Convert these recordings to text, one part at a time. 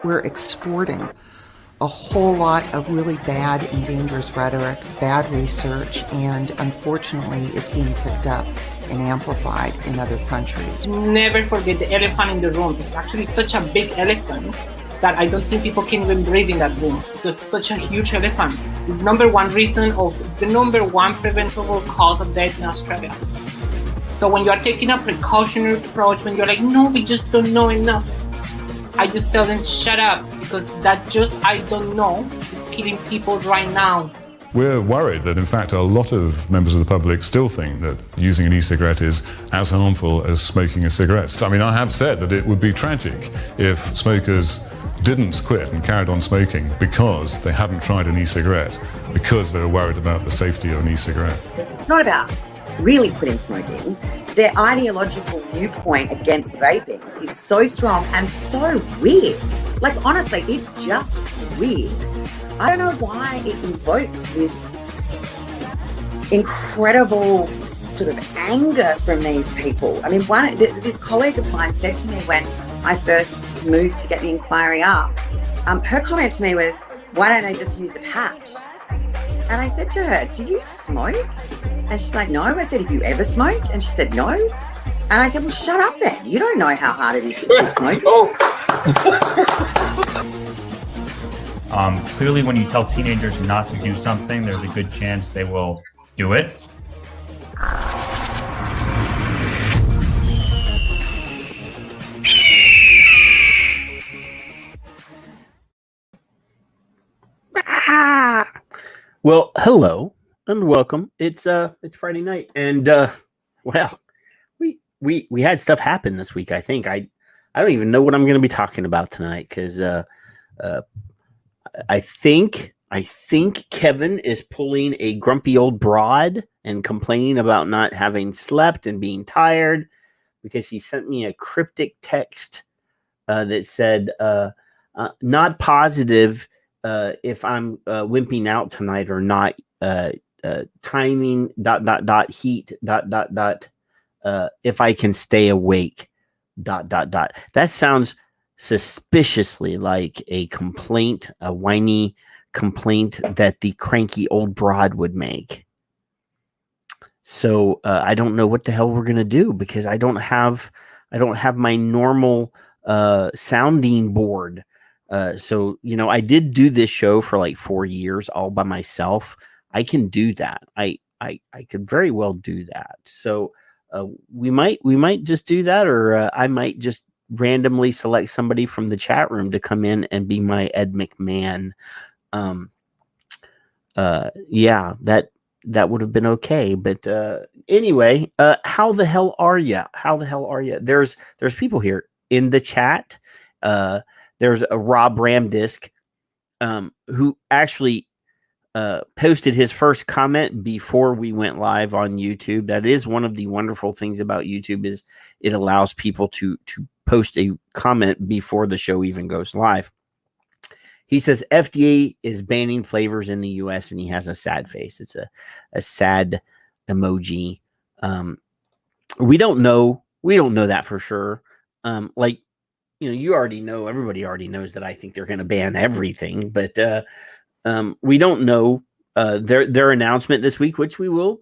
we're exporting a whole lot of really bad and dangerous rhetoric, bad research, and unfortunately it's being picked up and amplified in other countries. Never forget the elephant in the room. It's actually such a big elephant that I don't think people can even breathe in that room. It's such a huge elephant. It's the number one preventable cause of death in Australia. So when you are taking a precautionary approach, when you're like, no, we just don't know enough, I just tell them, shut up, because that just, I don't know, is killing people right now. We're worried that, in fact, a lot of members of the public still think that using an e-cigarette is as harmful as smoking a cigarette. So, I mean, I have said that it would be tragic if smokers didn't quit and carried on smoking because they hadn't tried an e-cigarette, because they were worried about the safety of an e-cigarette. It's not about really quitting smoking. Their ideological viewpoint against vaping is so strong and so weird. Like, honestly, it's just weird. I don't know why it invokes this incredible sort of anger from these people. I mean, this colleague of mine said to me when I first moved to get the inquiry up, her comment to me was, why don't they just use the patch? And I said to her, do you smoke? And she's like, no. I said, have you ever smoked? And she said, no. And I said, well, shut up then. You don't know how hard it is to quit smoking. Clearly, when you tell teenagers not to do something, there's a good chance they will do it. Well, hello and welcome. It's Friday night, and well, we had stuff happen this week. I think I don't even know what I'm going to be talking about tonight because I think Kevin is pulling a grumpy old broad and complaining about not having slept and being tired because he sent me a cryptic text that said not positive if I'm wimping out tonight or not. Timing ... heat ... if I can stay awake ... That sounds suspiciously like a complaint, a whiny complaint that the cranky old broad would make. So I don't know what the hell we're gonna do because I don't have my normal sounding board. So I did do this show for like 4 years all by myself. I can do that. I could very well do that. So we might just do that, or I might just randomly select somebody from the chat room to come in and be my Ed McMahon. Yeah, that would have been okay. But anyway, how the hell are you? There's people here in the chat. There's a Rob Ramdisk who actually posted his first comment before we went live on YouTube. That is one of the wonderful things about YouTube, is it allows people to post a comment before the show even goes live. He says FDA is banning flavors in the US, and he has a sad face. It's a sad emoji. We don't know that for sure. You already know, everybody already knows that I think they're going to ban everything, but we don't know their announcement this week, which we'll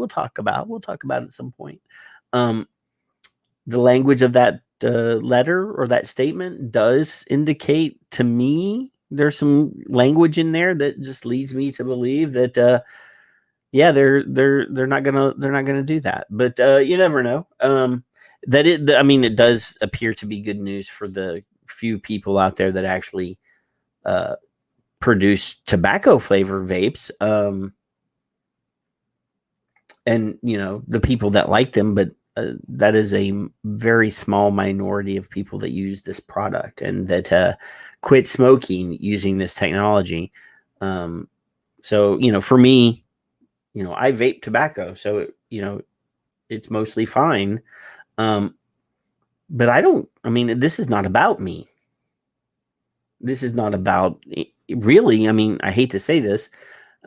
talk about. We'll talk about at some point. The language of that letter or that statement does indicate to me there's some language in there that just leads me to believe that they're not gonna do that. But you never know. It does appear to be good news for the few people out there that actually produce tobacco flavor vapes, and the people that like them, but that is a very small minority of people that use this product and that quit smoking using this technology. So for me, I vape tobacco, so it's mostly fine. But this is not about me. This is not about, really, I hate to say this.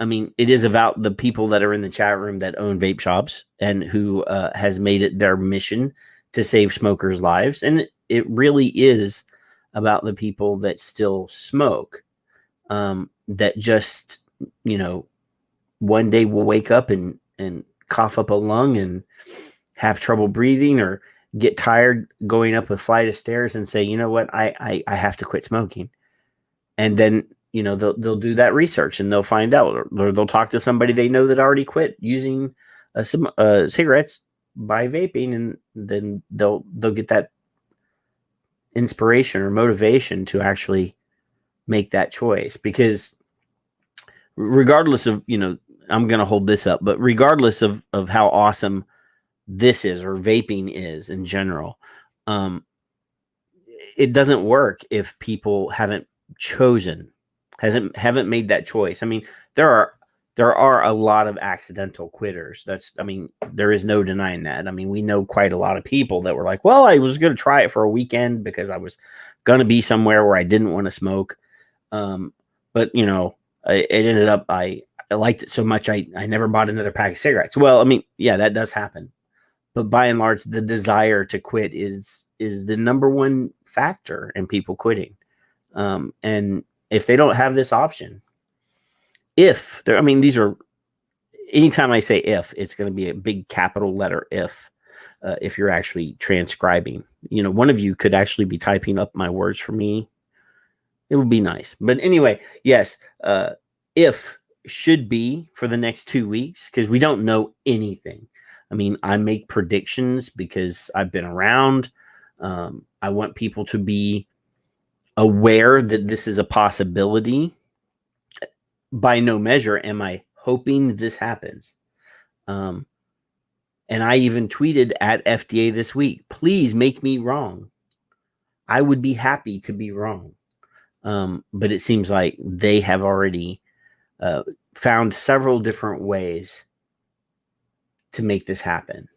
It is about the people that are in the chat room that own vape shops and who has made it their mission to save smokers' lives. And it really is about the people that still smoke, that just, one day will wake up and cough up a lung and have trouble breathing, or get tired going up a flight of stairs and say, you know what, I have to quit smoking. And then, they'll do that research and they'll find out, or they'll talk to somebody they know that already quit using some cigarettes by vaping, and then they'll get that inspiration or motivation to actually make that choice. Because regardless of, I'm going to hold this up, but regardless of how awesome this is, or vaping is in general, it doesn't work if people haven't made that choice. I mean, there are a lot of accidental quitters. There is no denying that. I mean, we know quite a lot of people that were like, well, I was going to try it for a weekend because I was going to be somewhere where I didn't want to smoke. But it ended up, I liked it so much, I never bought another pack of cigarettes. Well, I mean, yeah, that does happen. But by and large, the desire to quit is the number one factor in people quitting. And if they don't have this option, these are, anytime I say if, it's going to be a big capital letter if you're actually transcribing. One of you could actually be typing up my words for me. It would be nice. But anyway, yes, if should be for the next 2 weeks, because we don't know anything. I mean, I make predictions because I've been around. I want people to be aware that this is a possibility. By no measure am I hoping this happens. And I even tweeted at FDA this week, please make me wrong. I would be happy to be wrong. But it seems like they have already found several different ways to make this happen,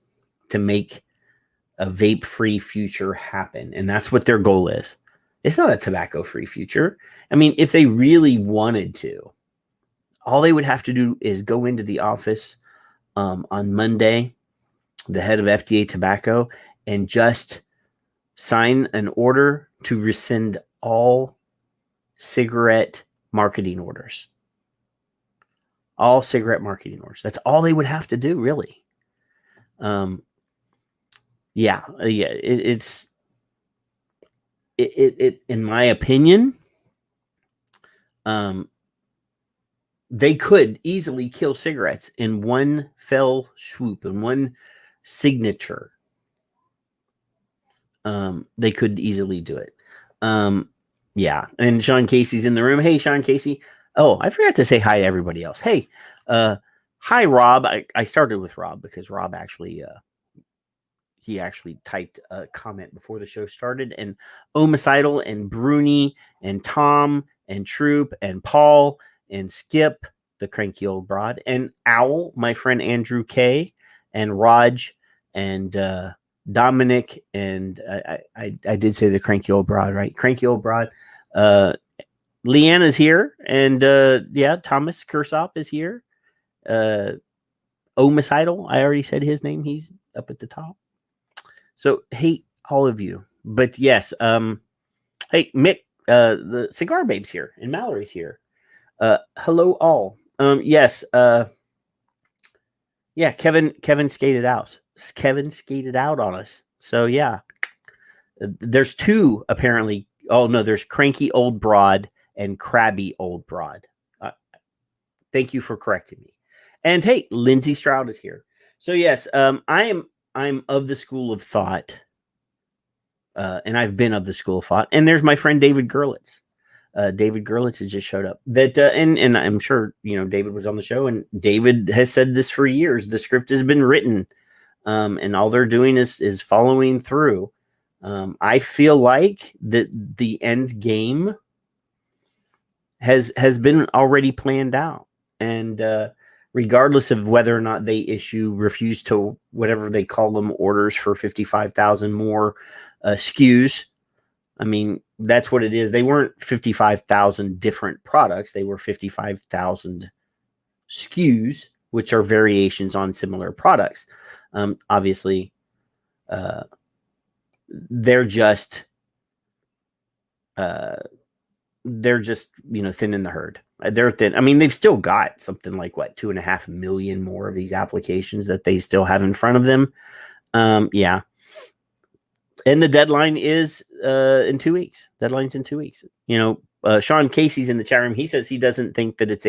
to make a vape-free future happen. And that's what their goal is. It's not a tobacco-free future. I mean, if they really wanted to, all they would have to do is go into the office on Monday, the head of FDA Tobacco, and just sign an order to rescind all cigarette marketing orders. All cigarette marketing orders. That's all they would have to do, really. It's in my opinion, they could easily kill cigarettes in one fell swoop, in one signature. They could easily do it. And Sean Casey's in the room. Hey, Sean Casey. Oh, I forgot to say hi to everybody else. Hey, hi, Rob. I started with Rob because Rob actually, he actually typed a comment before the show started. And Omicidal and Bruni and Tom and Troop and Paul and Skip, the cranky old broad, and Owl, my friend Andrew K, and Raj and Dominic, and I did say the cranky old broad, right? Cranky old broad. Leanna's here, and Thomas Kursop is here. Omicidal, I already said his name. He's up at the top. So hey, all of you. But yes, hey Mick, the Cigar Babe's here, and Mallory's here. Hello all. Yes. Kevin skated out. Kevin skated out on us. So yeah, there's two apparently. Oh no, there's cranky old broad and crabby old broad. Thank you for correcting me. And hey, Lindsay Stroud is here. So yes, I'm of the school of thought, and I've been of the school of thought. And there's my friend David Gerlitz. David Gerlitz has just showed up. That and I'm sure David was on the show, and David has said this for years. The script has been written, and all they're doing is following through. I feel like the end game has been already planned out, and regardless of whether or not they refuse to whatever they call them orders for 55,000 more SKUs. I mean, that's what it is. They weren't 55,000 different products. They were 55,000 SKUs, which are variations on similar products. Obviously, they're just they're just, thinning the herd. They're thin. I mean, they've still got something like 2.5 million more of these applications that they still have in front of them. Yeah. And the deadline is in 2 weeks. Deadline's in 2 weeks. Sean Casey's in the chat room. He says he doesn't think that it's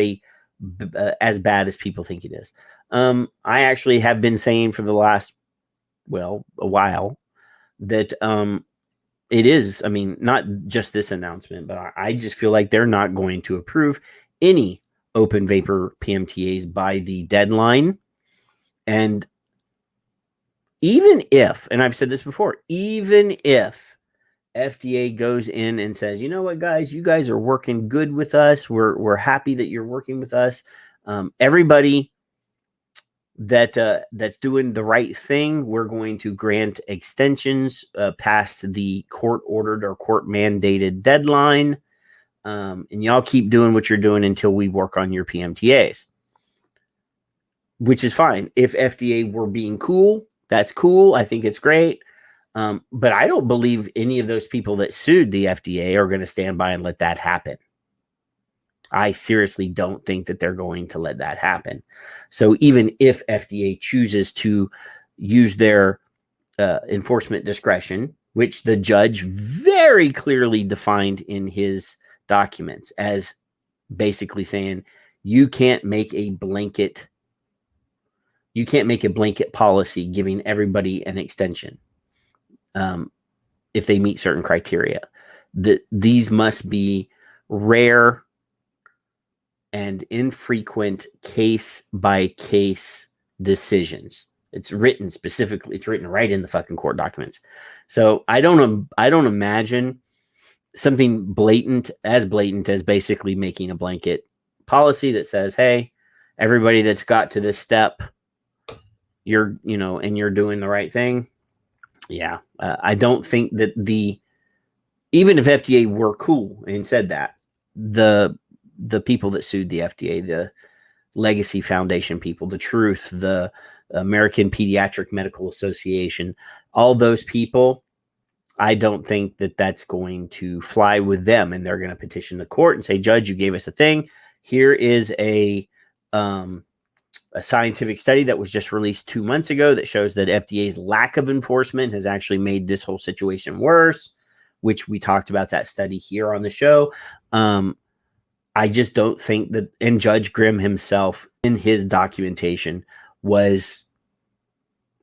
as bad as people think it is. I actually have been saying for the last, a while that it is. I mean, not just this announcement, but I just feel like they're not going to approve any open vapor PMTAs by the deadline. And even if, and I've said this before, even if FDA goes in and says, you know what, guys, you guys are working good with us. We're happy that you're working with us. Everybody that's doing the right thing, we're going to grant extensions past the court-ordered or court-mandated deadline. And y'all keep doing what you're doing until we work on your PMTAs, which is fine. If FDA were being cool, that's cool. I think it's great. But I don't believe any of those people that sued the FDA are going to stand by and let that happen. I seriously don't think that they're going to let that happen. So even if FDA chooses to use their enforcement discretion, which the judge very clearly defined in his documents as basically saying you can't make a blanket policy giving everybody an extension if they meet certain criteria. These must be rare and infrequent case-by-case decisions. It's written specifically. It's written right in the fucking court documents. So I don't imagine something blatant as basically making a blanket policy that says, "Hey, everybody that's got to this step, you're doing the right thing." Yeah, I don't think that even if FDA were cool and said that, the people that sued the FDA, the Legacy Foundation people, the Truth, the American Pediatric Medical Association, all those people, I don't think that that's going to fly with them. And they're going to petition the court and say, "Judge, you gave us a thing. Here is a scientific study that was just released 2 months ago that shows that FDA's lack of enforcement has actually made this whole situation worse," which we talked about that study here on the show. I just don't think that, and Judge Grimm himself in his documentation was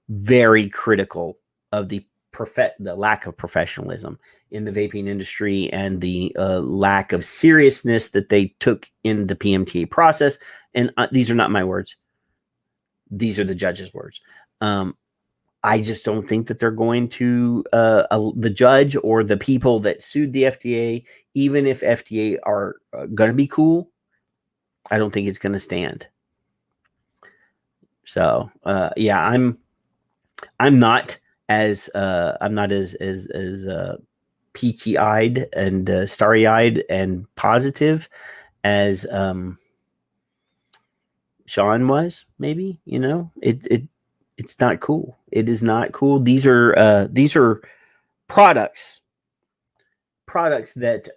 very critical of the lack of professionalism in the vaping industry and the lack of seriousness that they took in the PMTA process. And these are not my words. These are the judge's words. I just don't think that they're going to, the judge or the people that sued the FDA, even if FDA are going to be cool, I don't think it's going to stand. So, yeah, I'm not as peachy-eyed and starry-eyed and positive as Sean was. Maybe, it's not cool. It is not cool. These are products that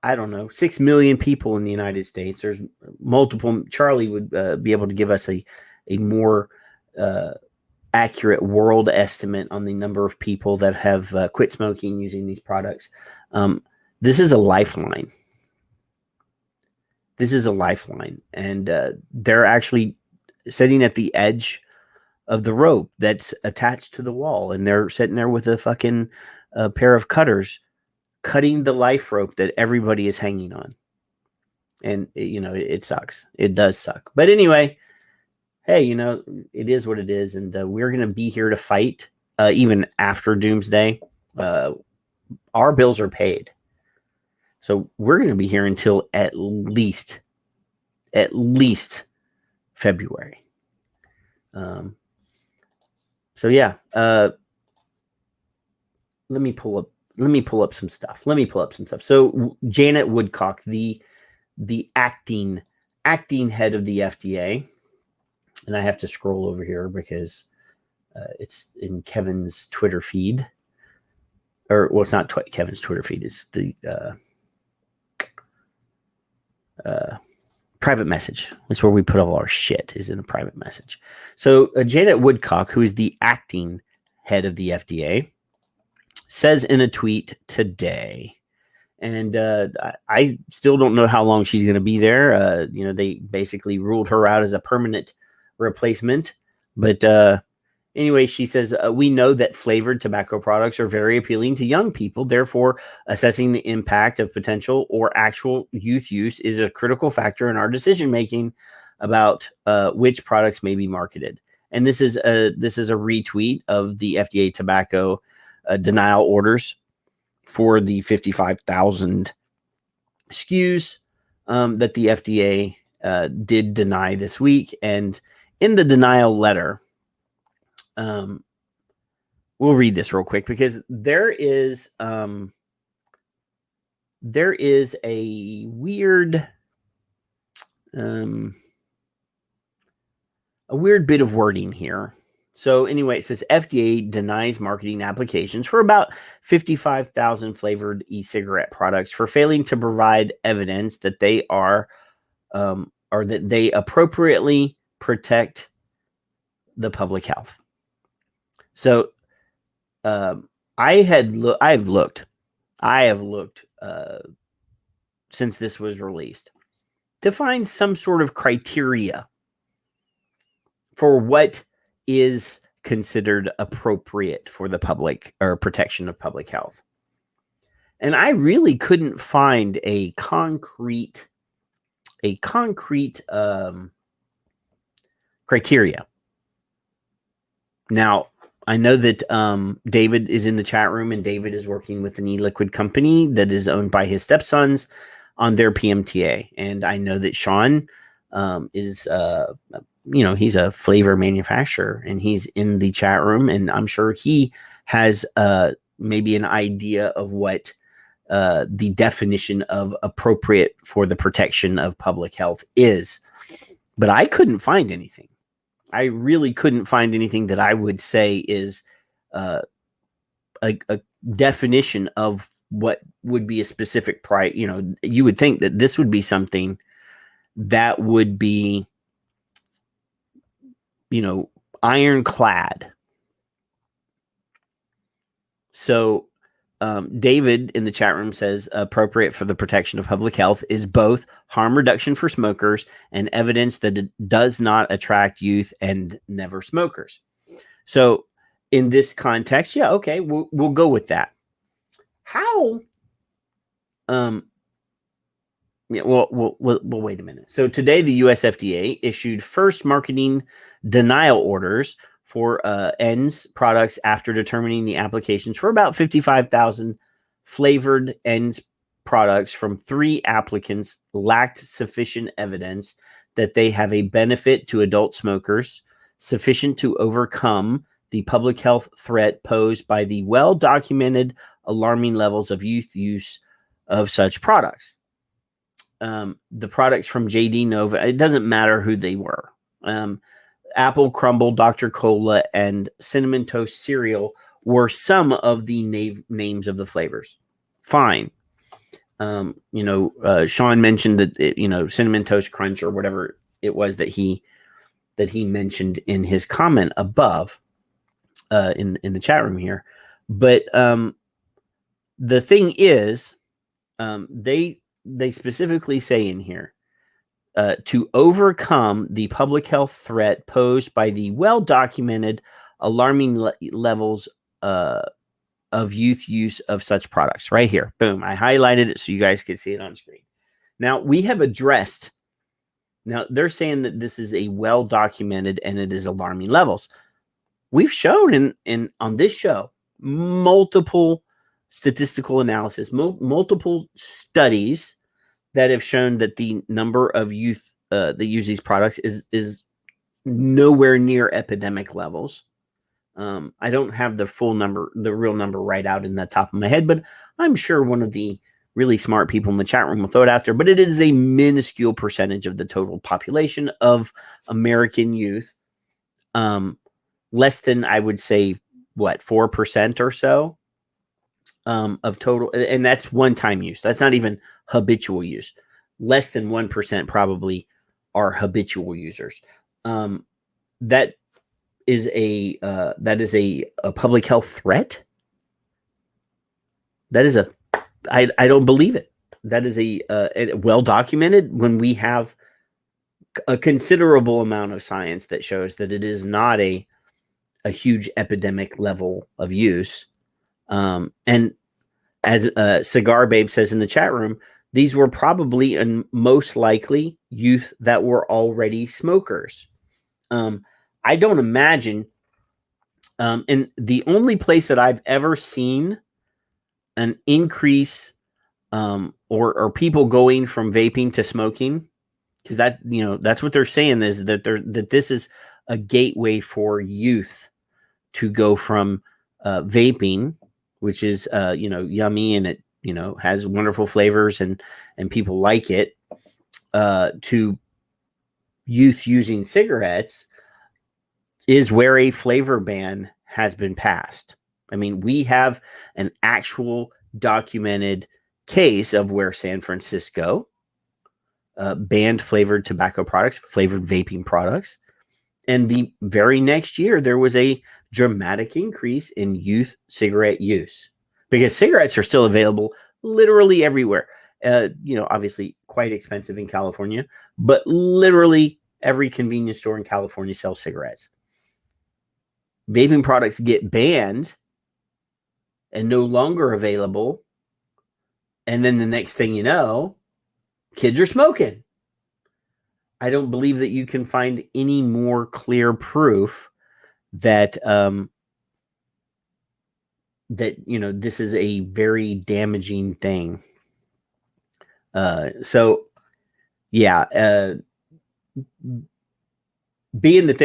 I don't know, 6 million people in the United States. There's multiple. Charlie would be able to give us a more accurate world estimate on the number of people that have quit smoking using these products. This is a lifeline. And they're actually sitting at the edge of the rope that's attached to the wall, and they're sitting there with a fucking pair of cutters cutting the life rope that everybody is hanging on. And it sucks. It does suck. But anyway, hey, it is what it is, and we're going to be here to fight even after Doomsday. Our bills are paid. So we're going to be here until at least February. So yeah, let me pull up some stuff. So Janet Woodcock, the acting head of the FDA, and I have to scroll over here because it's in Kevin's Twitter feed. or well, it's not Kevin's Twitter feed. It's the private message. That's where we put all our shit, is in the private message. So Janet Woodcock, who is the acting head of the FDA, says in a tweet today, and I still don't know how long she's going to be there. They basically ruled her out as a permanent replacement. But anyway, she says, we know that flavored tobacco products are very appealing to young people. Therefore, assessing the impact of potential or actual youth use is a critical factor in our decision making about which products may be marketed. And this is a retweet of the FDA tobacco denial orders for the 55,000 SKUs that the FDA did deny this week. And in the denial letter, we'll read this real quick, because there is a weird bit of wording here. So anyway, it says FDA denies marketing applications for about 55,000 flavored e-cigarette products for failing to provide evidence that they are or that they appropriately protect the public health. So I have looked since this was released to find some sort of criteria for what is considered appropriate for the public or protection of public health. And I really couldn't find a concrete criteria. Now, I know that David is in the chat room, and David is working with an e-liquid company that is owned by his stepsons on their PMTA. And I know that Sean is he's a flavor manufacturer, and he's in the chat room, and I'm sure he has maybe an idea of what the definition of appropriate for the protection of public health is. But I couldn't find anything. I really couldn't find anything that I would say is a definition of what would be a specific price. You would think that this would be something that would be ironclad. So David in the chat room says appropriate for the protection of public health is both harm reduction for smokers and evidence that it does not attract youth and never smokers. So in this context, yeah, okay, we'll go with that. How? Well, wait a minute. So today, the US FDA issued first marketing denial orders for ENDS products after determining the applications for about 55,000 flavored ENDS products from 3 applicants lacked sufficient evidence that they have a benefit to adult smokers sufficient to overcome the public health threat posed by the well-documented alarming levels of youth use of such products. The products from JD Nova, it doesn't matter who they were. Apple Crumble, Dr. Cola, and Cinnamon Toast Cereal were some of the names of the flavors. Fine. Sean mentioned that, Cinnamon Toast Crunch or whatever it was that he mentioned in his comment above in the chat room here. But the thing is, they specifically say in here, to overcome the public health threat posed by the well-documented alarming levels of youth use of such products. Right here. Boom. I highlighted it so you guys can see it on screen. Now, we have addressed. Now, they're saying that this is a well-documented and it is alarming levels. We've shown in on this show multiple statistical analysis, multiple studies that have shown that the number of youth that use these products is nowhere near epidemic levels. I don't have the full number, the real number right out in the top of my head, but I'm sure one of the really smart people in the chat room will throw it out there. But it is a minuscule percentage of the total population of American youth. Less than, I would say, 4% or so. of total, and that's one-time use. That's not even habitual use. Less than 1% probably are habitual users. That is a public health threat. That is I don't believe it. That is a well documented when we have a considerable amount of science that shows that it is not a huge epidemic level of use. And as Cigar Babe says in the chat room, these were probably and most likely youth that were already smokers. I don't imagine, and the only place that I've ever seen an increase or people going from vaping to smoking, because that's what they're saying is that this is a gateway for youth to go from vaping, which is yummy and it has wonderful flavors and people like it, to youth using cigarettes, is where a flavor ban has been passed. I mean, we have an actual documented case of where San Francisco banned flavored tobacco products, flavored vaping products. And the very next year, there was a dramatic increase in youth cigarette use because cigarettes are still available literally everywhere. Obviously quite expensive in California, but literally every convenience store in California sells cigarettes. Vaping products get banned and no longer available. And then the next thing you know, kids are smoking. I don't believe that you can find any more clear proof that this is a very damaging thing. Being that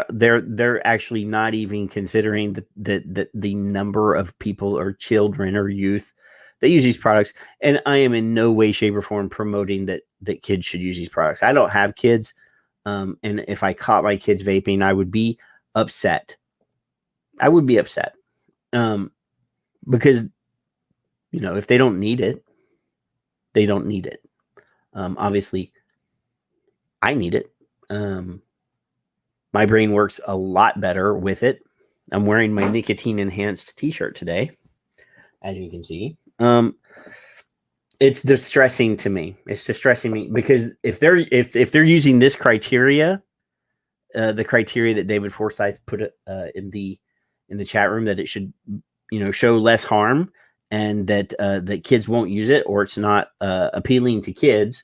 they're actually not even considering the number of people or children or youth that use these products. And I am in no way, shape, or form promoting that kids should use these products. I don't have kids. And if I caught my kids vaping, I would be upset. Because, if they don't need it, they don't need it. Obviously, I need it. My brain works a lot better with it. I'm wearing my nicotine enhanced t-shirt today, as you can see. It's distressing to me. It's distressing me because if they're using this criteria, the criteria that David Forsyth put in the chat room, that it should show less harm and that kids won't use it, or it's not appealing to kids,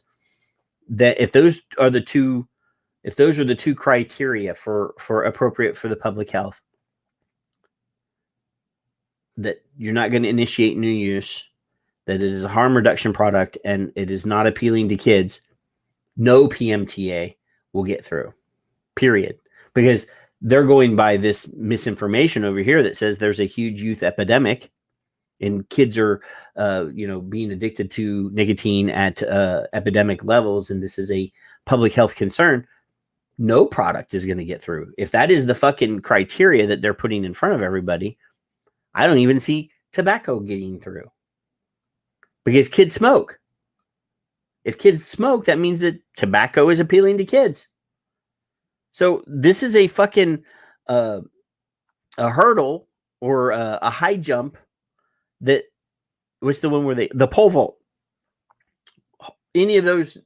that if those are the two criteria for appropriate for the public health, that you're not going to initiate new use, that it is a harm reduction product, and it is not appealing to kids, no PMTA will get through, period. Because they're going by this misinformation over here that says there's a huge youth epidemic and kids are, being addicted to nicotine at epidemic levels, and this is a public health concern. No product is going to get through. If that is the fucking criteria that they're putting in front of everybody, I don't even see tobacco getting through because kids smoke. If kids smoke, that means that tobacco is appealing to kids. So this is a fucking a hurdle or a high jump. That was the one where the pole vault, any of those,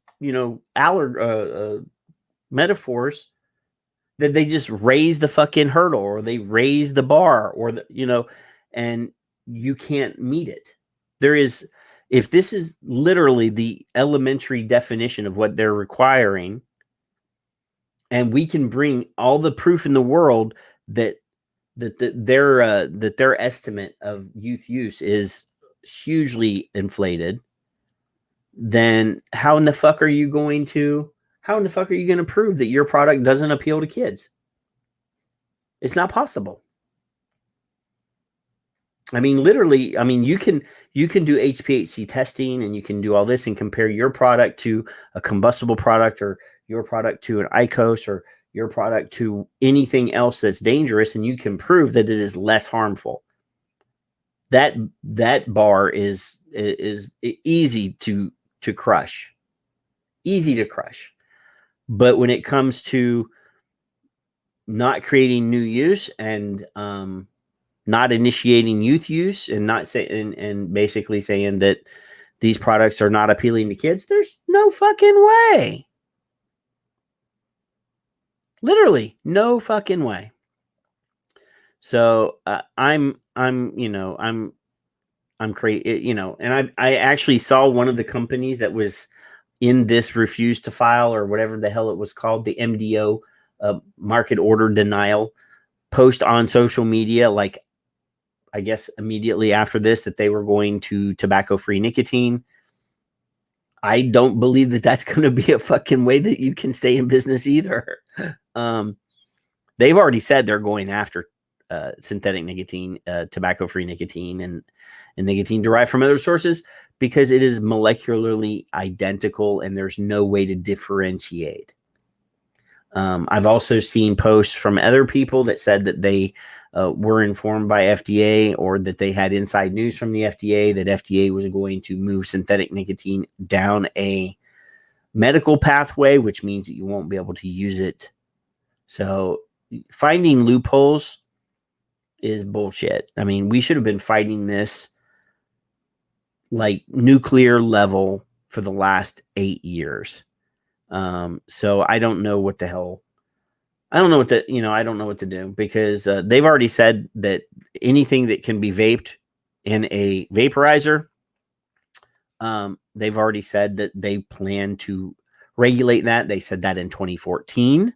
metaphors, that they just raise the fucking hurdle or they raise the bar or and you can't meet it. If this is literally the elementary definition of what they're requiring, and we can bring all the proof in the world that their estimate of youth use is hugely inflated, then how in the fuck are you going to prove that your product doesn't appeal to kids? It's not possible. I mean, literally, you can do HPHC testing and you can do all this and compare your product to a combustible product or your product to an IQOS or your product to anything else that's dangerous, and you can prove that it is less harmful. that bar is easy to crush, easy to crush. But when it comes to not creating new use and not initiating youth use and not saying and basically saying that these products are not appealing to kids, there's no fucking way. Literally, no fucking way. So I'm crazy, and I actually saw one of the companies that was in this refuse to file or whatever the hell it was called, the MDO, market order denial, post on social media, like I guess immediately after this, that they were going to tobacco-free nicotine. I don't believe that that's going to be a fucking way that you can stay in business either. They've already said they're going after synthetic nicotine, tobacco-free nicotine, and nicotine derived from other sources because it is molecularly identical and there's no way to differentiate. I've also seen posts from other people that said that they were informed by FDA or that they had inside news from the FDA that FDA was going to move synthetic nicotine down a medical pathway, which means that you won't be able to use it. So finding loopholes is bullshit. I mean, we should have been fighting this like nuclear level for the last 8 years. So I don't know what the hell. I don't know what to do because they've already said that anything that can be vaped in a vaporizer, they've already said that they plan to regulate that. They said that in 2014.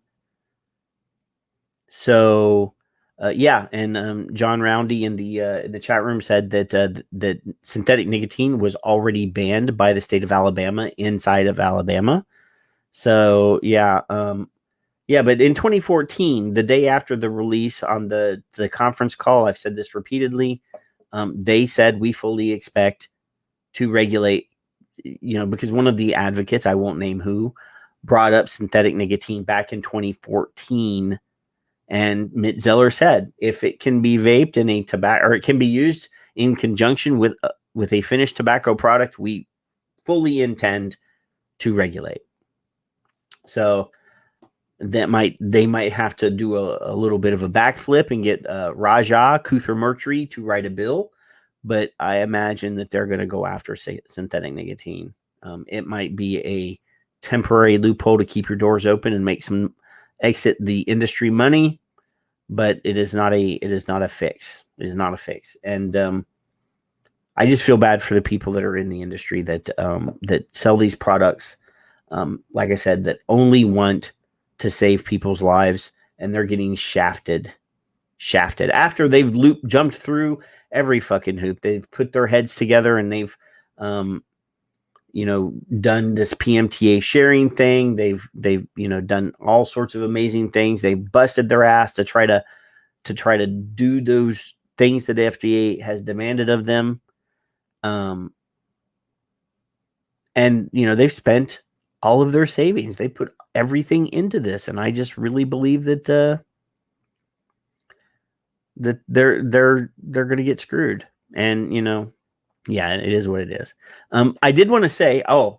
So, and John Roundy in the chat room said that that synthetic nicotine was already banned by the state of Alabama inside of Alabama. So, but in 2014, the day after the release on the conference call, I've said this repeatedly, they said we fully expect to regulate, because one of the advocates, I won't name who, brought up synthetic nicotine back in 2014. And Mitt Zeller said, if it can be vaped in a tobacco, or it can be used in conjunction with a finished tobacco product, we fully intend to regulate. So they might have to do a little bit of a backflip and get Raja Kuthar to write a bill, but I imagine that they're going to go after synthetic nicotine. It might be a temporary loophole to keep your doors open and make some exit the industry money, but it is not a fix. It is not a fix. And I just feel bad for the people that are in the industry that sell these products. Like I said, that only want to save people's lives, and they're getting shafted after they've jumped through every fucking hoop. They've put their heads together and they've, done this PMTA sharing thing. They've done all sorts of amazing things. They've busted their ass to try to do those things that the FDA has demanded of them. And they've spent all of their savings. They put everything into this, and I just really believe that that they're going to get screwed. And it is what it is. I did want to say, on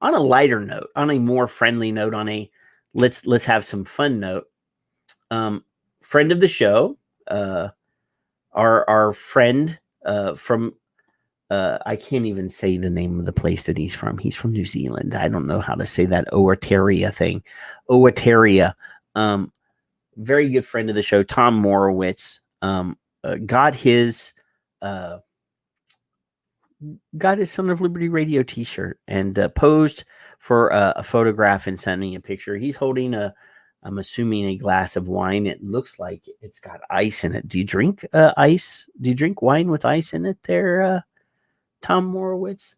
a lighter note, on a more friendly note, on a let's have some fun note. Friend of the show, our friend from. I can't even say the name of the place that he's from. He's from New Zealand. I don't know how to say that Oataria thing. Oataria. Very good friend of the show, Tom Morowitz, got his Son of Liberty Radio t-shirt and posed for a photograph and sent me a picture. He's holding I'm assuming a glass of wine. It looks like it's got ice in it. Do you drink ice? Do you drink wine with ice in it there, Tom Morowitz?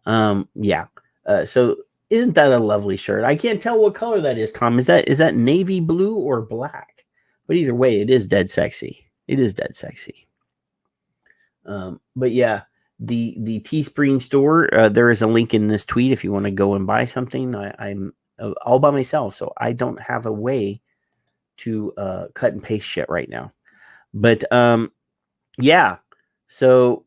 So isn't that a lovely shirt? I can't tell what color that is, Tom. Is that navy blue or black? But either way, it is dead sexy. It is dead sexy. But yeah, the Teespring store, there is a link in this tweet if you want to go and buy something. I'm all by myself, so I don't have a way to cut and paste shit right now. But Yeah. So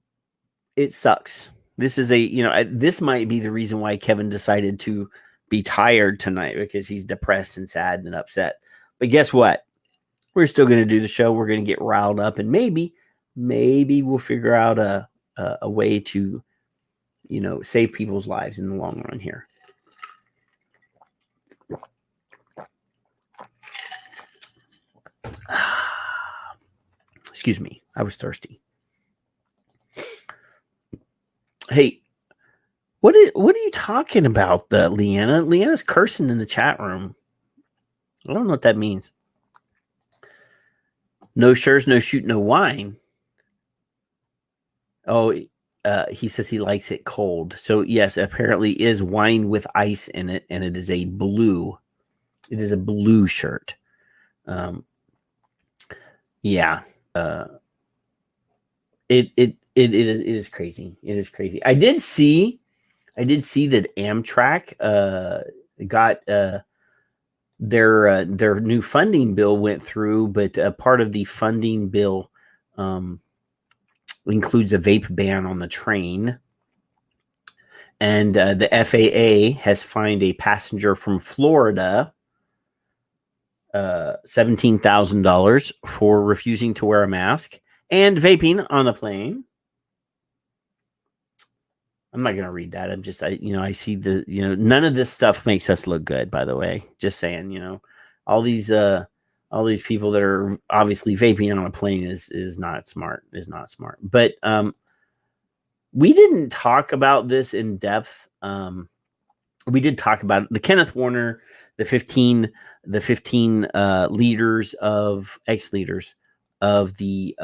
it sucks. This is this might be the reason why Kevin decided to be tired tonight, because he's depressed and sad and upset. But guess what? We're still going to do the show. We're going to get riled up, and maybe we'll figure out a way to, save people's lives in the long run here. Excuse me. I was thirsty. Hey, what are you talking about, Leanna? Leanna's cursing in the chat room. I don't know what that means. No shirts, no shoot, no wine. Oh, he says he likes it cold. So yes, apparently is wine with ice in it, and it is a blue. It is a blue shirt. Yeah. It is crazy. It is crazy. I did see that Amtrak got their new funding bill went through, but part of the funding bill includes a vape ban on the train. And the FAA has fined a passenger from Florida $17,000 for refusing to wear a mask and vaping on a plane. I'm not going to read that. I see none of this stuff makes us look good, by the way. Just saying, all these people that are obviously vaping on a plane is not smart, But we didn't talk about this in depth. We did talk about the Kenneth Warner, the 15 leaders of ex-leaders of the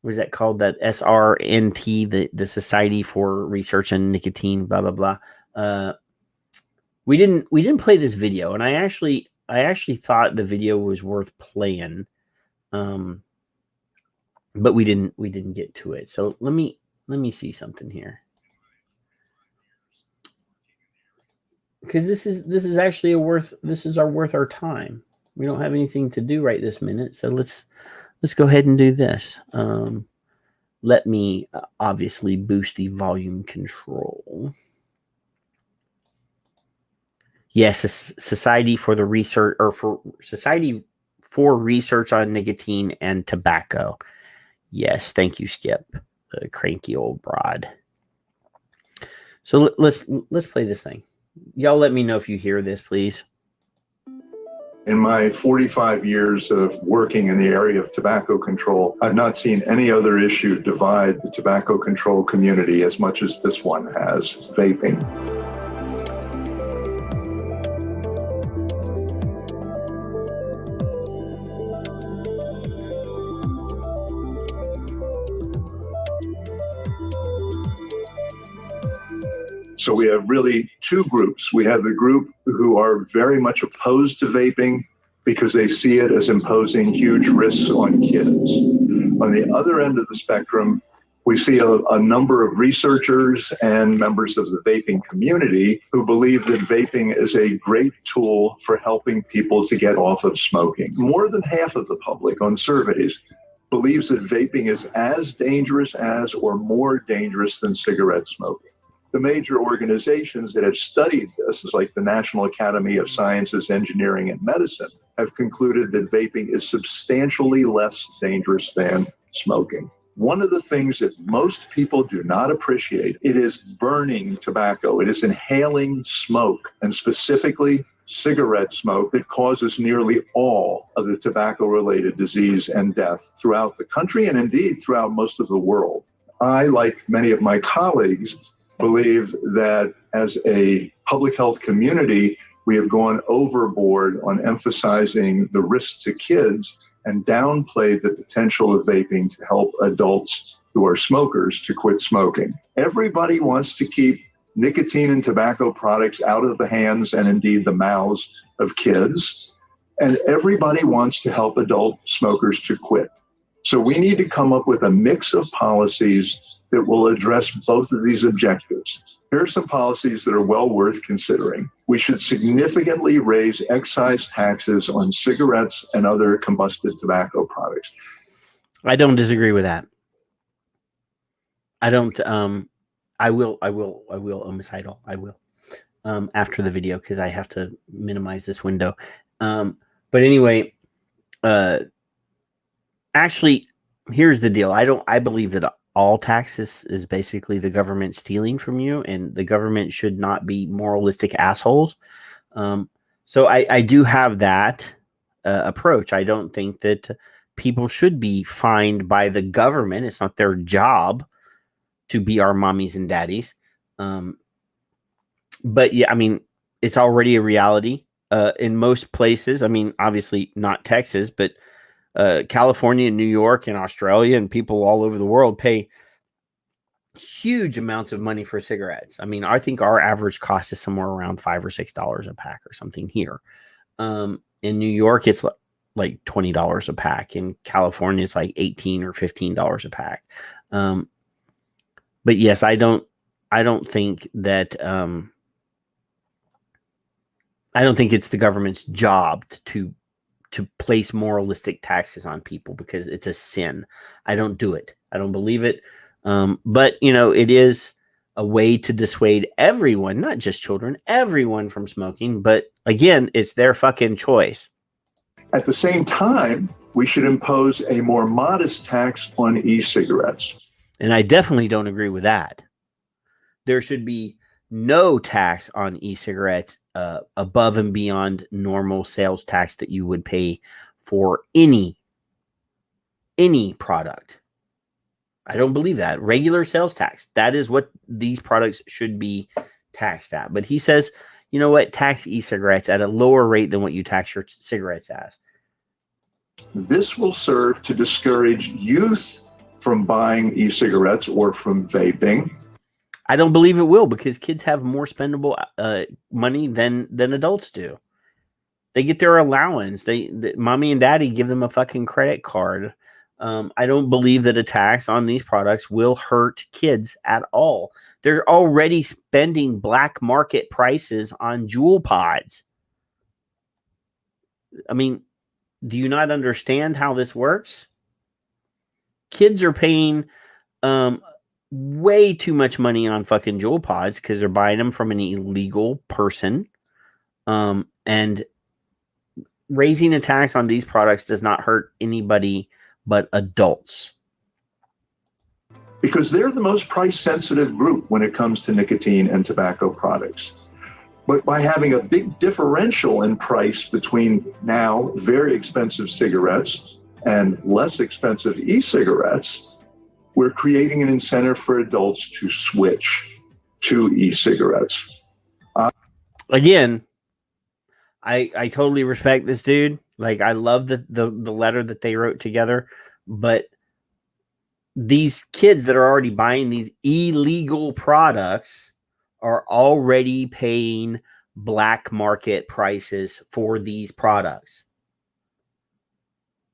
what is that called? That SRNT, the Society for Research on Nicotine, blah blah blah. We didn't play this video, and I actually thought the video was worth playing, but we didn't get to it. So let me see something here, because this is actually worth our time. We don't have anything to do right this minute, so let's go ahead and do this. Let me obviously boost the volume control. Yes, Society for the Research, or for Society for Research on Nicotine and Tobacco. Yes, thank you, Skip, the cranky old broad. So let's play this thing. Y'all let me know if you hear this, please. In my 45 years of working in the area of tobacco control, I've not seen any other issue divide the tobacco control community as much as this one has: vaping. So we have really two groups. We have the group who are very much opposed to vaping because they see it as imposing huge risks on kids. On the other end of the spectrum, we see a number of researchers and members of the vaping community who believe that vaping is a great tool for helping people to get off of smoking. More than half of the public on surveys believes that vaping is as dangerous as or more dangerous than cigarette smoking. The major organizations that have studied this, like the National Academy of Sciences, Engineering, and Medicine, have concluded that vaping is substantially less dangerous than smoking. One of the things that most people do not appreciate, it is burning tobacco. It is inhaling smoke, and specifically cigarette smoke, that causes nearly all of the tobacco-related disease and death throughout the country and indeed throughout most of the world. I, like many of my colleagues, believe that as a public health community, we have gone overboard on emphasizing the risks to kids and downplayed the potential of vaping to help adults who are smokers to quit smoking. Everybody wants to keep nicotine and tobacco products out of the hands and indeed the mouths of kids, and everybody wants to help adult smokers to quit. So we need to come up with a mix of policies that will address both of these objectives. Here are some policies that are well worth considering. We should significantly raise excise taxes on cigarettes and other combusted tobacco products. I don't disagree with that. I don't. I will. Miss Idol. I will. After the video because I have to minimize this window. But anyway, actually, here's the deal. I believe that all taxes is basically the government stealing from you, and the government should not be moralistic assholes. So I do have that approach. I don't think that people should be fined by the government. It's not their job to be our mommies and daddies. But yeah, I mean, it's already a reality in most places. I mean, obviously not Texas, but California and New York and Australia and people all over the world pay huge amounts of money for cigarettes. I mean, I think our average cost is somewhere around $5 or $6 a pack or something here. In New York, it's like $20 a pack. In California, it's like $18 or $15 a pack. But yes, I don't think that I don't think it's the government's job to place moralistic taxes on people because it's a sin. I don't do it. I don't believe it. But it is a way to dissuade everyone, not just children, everyone from smoking. But again, it's their fucking choice. At the same time, we should impose a more modest tax on e-cigarettes. And I definitely don't agree with that. There should be no tax on e-cigarettes above and beyond normal sales tax that you would pay for any product. I don't believe that. Regular sales tax. That is what these products should be taxed at. But he says, you know what? Tax e-cigarettes at a lower rate than what you tax your cigarettes as. This will serve to discourage youth from buying e-cigarettes or from vaping. I don't believe it will because kids have more spendable money than adults do. They get their allowance. Mommy and daddy give them a fucking credit card. I don't believe that a tax on these products will hurt kids at all. They're already spending black market prices on Juul pods. I mean, do you not understand how this works? Kids are paying way too much money on fucking Juul pods because they're buying them from an illegal person. And raising a tax on these products does not hurt anybody but adults. Because they're the most price-sensitive group when it comes to nicotine and tobacco products. But by having a big differential in price between now very expensive cigarettes and less expensive e-cigarettes, we're creating an incentive for adults to switch to e-cigarettes. Again, I totally respect this dude. Like, I love the letter that they wrote together, but these kids that are already buying these illegal products are already paying black market prices for these products.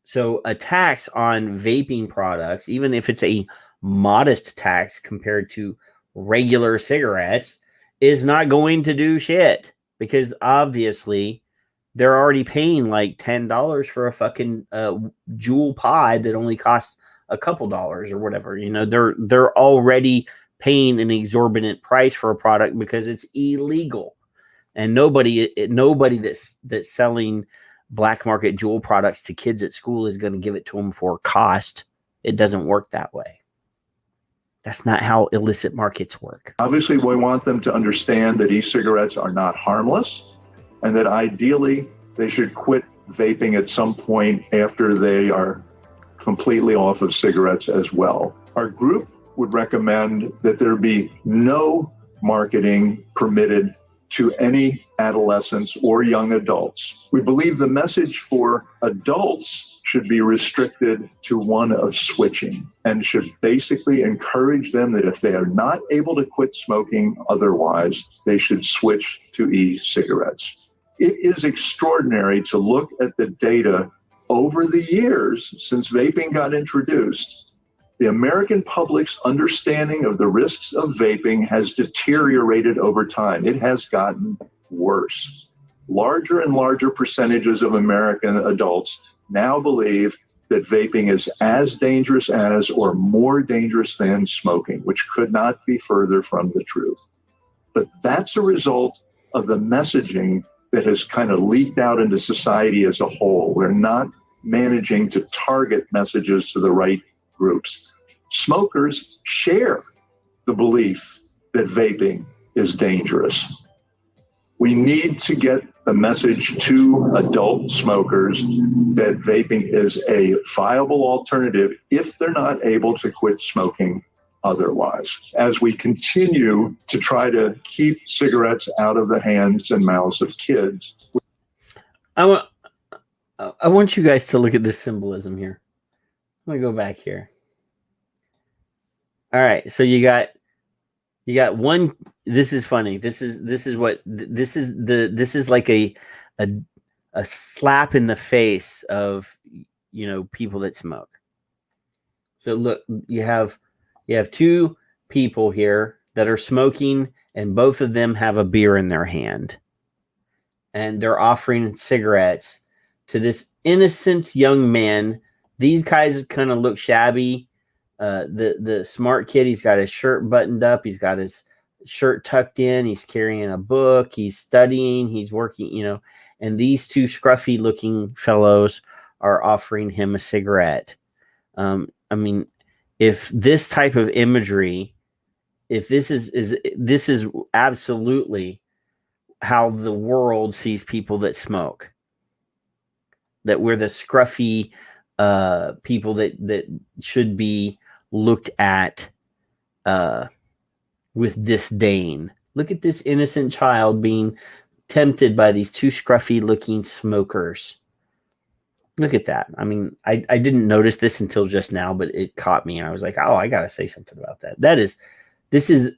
So a tax on vaping products, even if it's a modest tax compared to regular cigarettes, is not going to do shit because obviously they're already paying like $10 for a fucking Juul pod that only costs a couple dollars or whatever. You know, they're already paying an exorbitant price for a product because it's illegal, and nobody that's selling black market Juul products to kids at school is going to give it to them for cost. It doesn't work that way. That's not how illicit markets work. Obviously, we want them to understand that e-cigarettes are not harmless and that ideally they should quit vaping at some point after they are completely off of cigarettes as well. Our group would recommend that there be no marketing permitted to any adolescents or young adults. We believe the message for adults should be restricted to one of switching and should basically encourage them that if they are not able to quit smoking otherwise, they should switch to e-cigarettes. It is extraordinary to look at the data over the years since vaping got introduced. The American public's understanding of the risks of vaping has deteriorated over time. It has gotten worse. Larger and larger percentages of American adults now believe that vaping is as dangerous as or more dangerous than smoking, which could not be further from the truth. But that's a result of the messaging that has kind of leaked out into society as a whole. We're not managing to target messages to the right groups. Smokers share the belief that vaping is dangerous. We need to get the message to adult smokers that vaping is a viable alternative if they're not able to quit smoking otherwise. As we continue to try to keep cigarettes out of the hands and mouths of kids. I want you guys to look at this symbolism here. Let me go back here. All right, so you got one. This is funny. This is like a slap in the face of, people that smoke. So look, you have two people here that are smoking, and both of them have a beer in their hand, and they're offering cigarettes to this innocent young man. These guys kind of look shabby. The smart kid, he's got his shirt buttoned up. He's got his shirt tucked in. He's carrying a book. He's studying. He's working, and these two scruffy looking fellows are offering him a cigarette. If this type of imagery, if this is absolutely how the world sees people that smoke, that we're the scruffy people that should be looked at with disdain. Look at this innocent child being tempted by these two scruffy looking smokers. Look at that. I didn't notice this until just now, but it caught me, and I was like, oh, I gotta say something about that. This is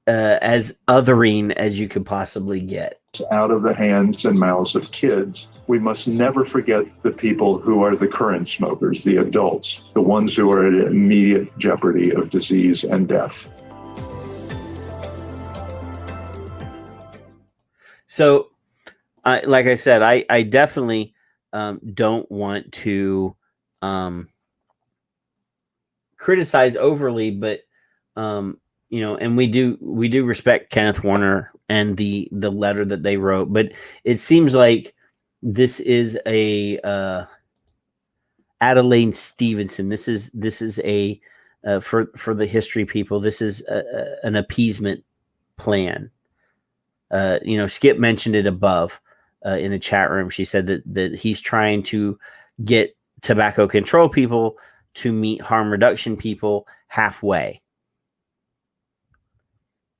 as othering as you could possibly get. Out of the hands and mouths of kids. We must never forget the people who are the current smokers, the adults, the ones who are at immediate jeopardy of disease and death. So, like I said, I definitely don't want to criticize overly, but and we do respect Kenneth Warner and the letter that they wrote, but it seems like this is a Adelaide Stevenson. This is a for the history people. This is an appeasement plan. Skip mentioned it above in the chat room. She said that he's trying to get tobacco control people to meet harm reduction people halfway.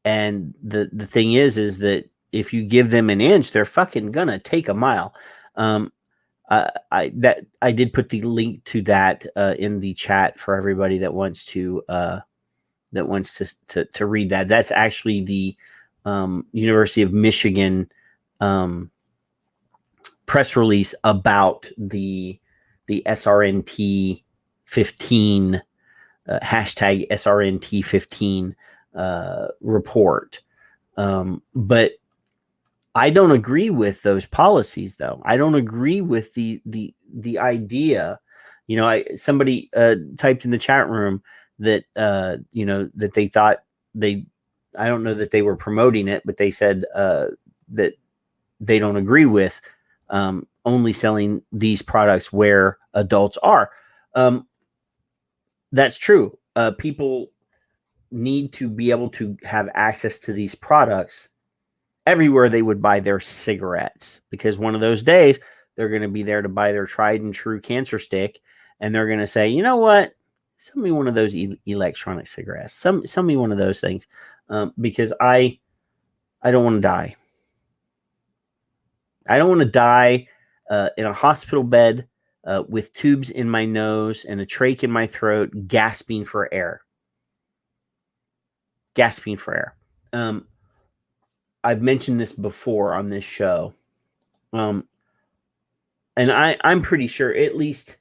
And the thing is that if you give them an inch, they're fucking gonna take a mile. I did put the link to that in the chat for everybody that wants to read that. That's actually the University of Michigan press release about the SRNT 15 hashtag SRNT 15 report. But I don't agree with those policies, though. I don't agree with the idea. Somebody typed in the chat room that that they thought I don't know that they were promoting it, but they said that they don't agree with only selling these products where adults are. That's true. People need to be able to have access to these products everywhere they would buy their cigarettes, because one of those days they're going to be there to buy their tried and true cancer stick, and they're going to say, you know what, sell me one of those electronic cigarettes, sell me one of those things, because I don't want to die. I don't want to die in a hospital bed with tubes in my nose and a trach in my throat, gasping for air. I've mentioned this before on this show. And I'm pretty sure at least,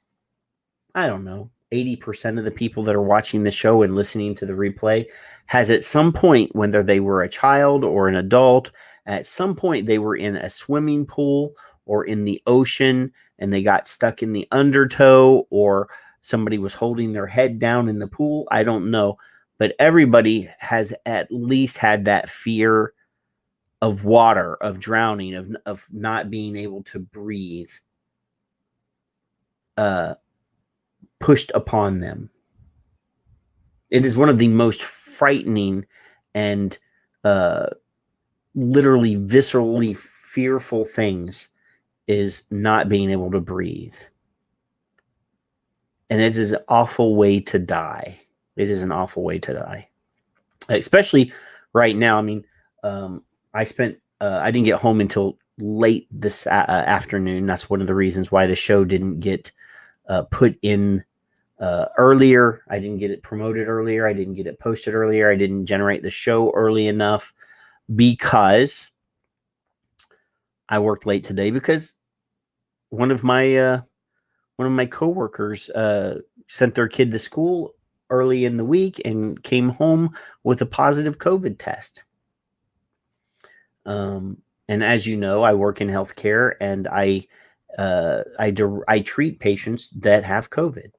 I don't know, 80% of the people that are watching the show and listening to the replay has at some point, whether they were a child or an adult, at some point they were in a swimming pool or in the ocean and they got stuck in the undertow, or somebody was holding their head down in the pool. I don't know. But everybody has at least had that fear of water, of drowning, of not being able to breathe, pushed upon them. It is one of the most frightening and literally viscerally fearful things, is not being able to breathe. And it is an awful way to die. It is an awful way to die. Especially right now. I mean, I didn't get home until late this afternoon. That's one of the reasons why the show didn't get put in earlier. I didn't get it promoted earlier. I didn't get it posted earlier. I didn't generate the show early enough because I worked late today, because one of my coworkers sent their kid to school early in the week and came home with a positive COVID test. And as you know, I work in healthcare, and I treat patients that have COVID.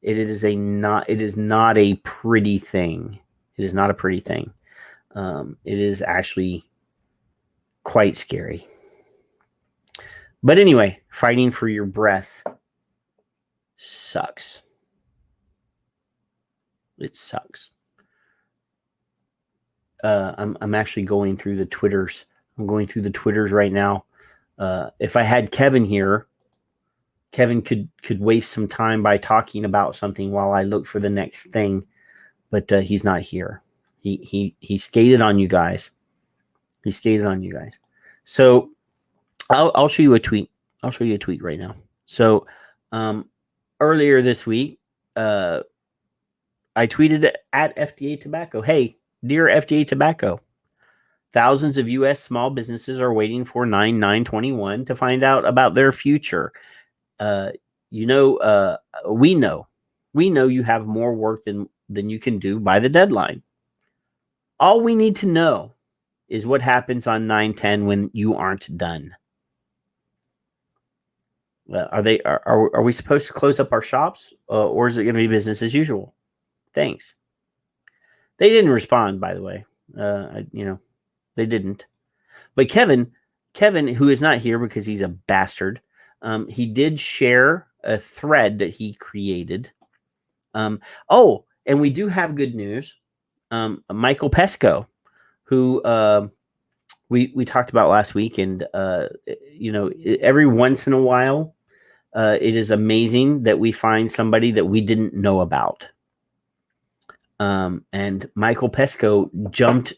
It is not a pretty thing. It is not a pretty thing. It is actually quite scary. But anyway, fighting for your breath sucks. It sucks. I'm actually going through the Twitters. I'm going through the Twitters right now. If I had Kevin here, Kevin could waste some time by talking about something while I look for the next thing, but he's not here. He skated on you guys. He skated on you guys. So I'll show you a tweet. I'll show you a tweet right now. So earlier this week, I tweeted at FDA Tobacco. Hey, dear FDA Tobacco, thousands of U.S. small businesses are waiting for 9/9/21 to find out about their future. We know you have more work than you can do by the deadline. All we need to know is what happens on 9/10 when you aren't done. Are we supposed to close up our shops, or is it going to be business as usual? Thanks. They didn't respond, by the way. They didn't. But Kevin, who is not here because he's a bastard, he did share a thread that he created. And we do have good news. Michael Pesco, who we talked about last week, and every once in a while, it is amazing that we find somebody that we didn't know about. And Michael Pesco jumped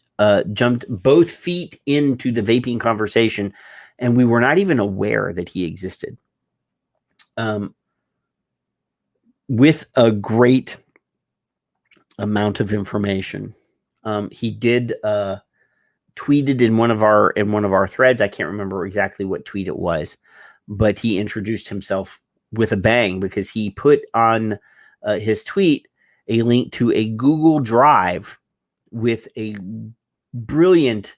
both feet into the vaping conversation, and we were not even aware that he existed. With a great amount of information. He did tweeted in one of our threads. I can't remember exactly what tweet it was, but he introduced himself with a bang, because he put on his tweet a link to a Google Drive with a brilliant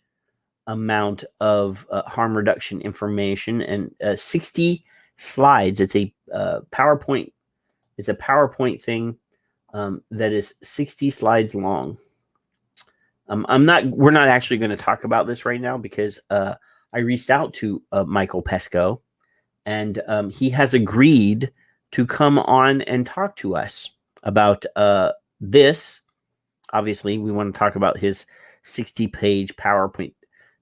amount of harm reduction information and 60 slides. It's a PowerPoint. It's a PowerPoint thing that is 60 slides long. We're not actually going to talk about this right now, because I reached out to Michael Pesco, and he has agreed to come on and talk to us about this. Obviously, we want to talk about his 60-page PowerPoint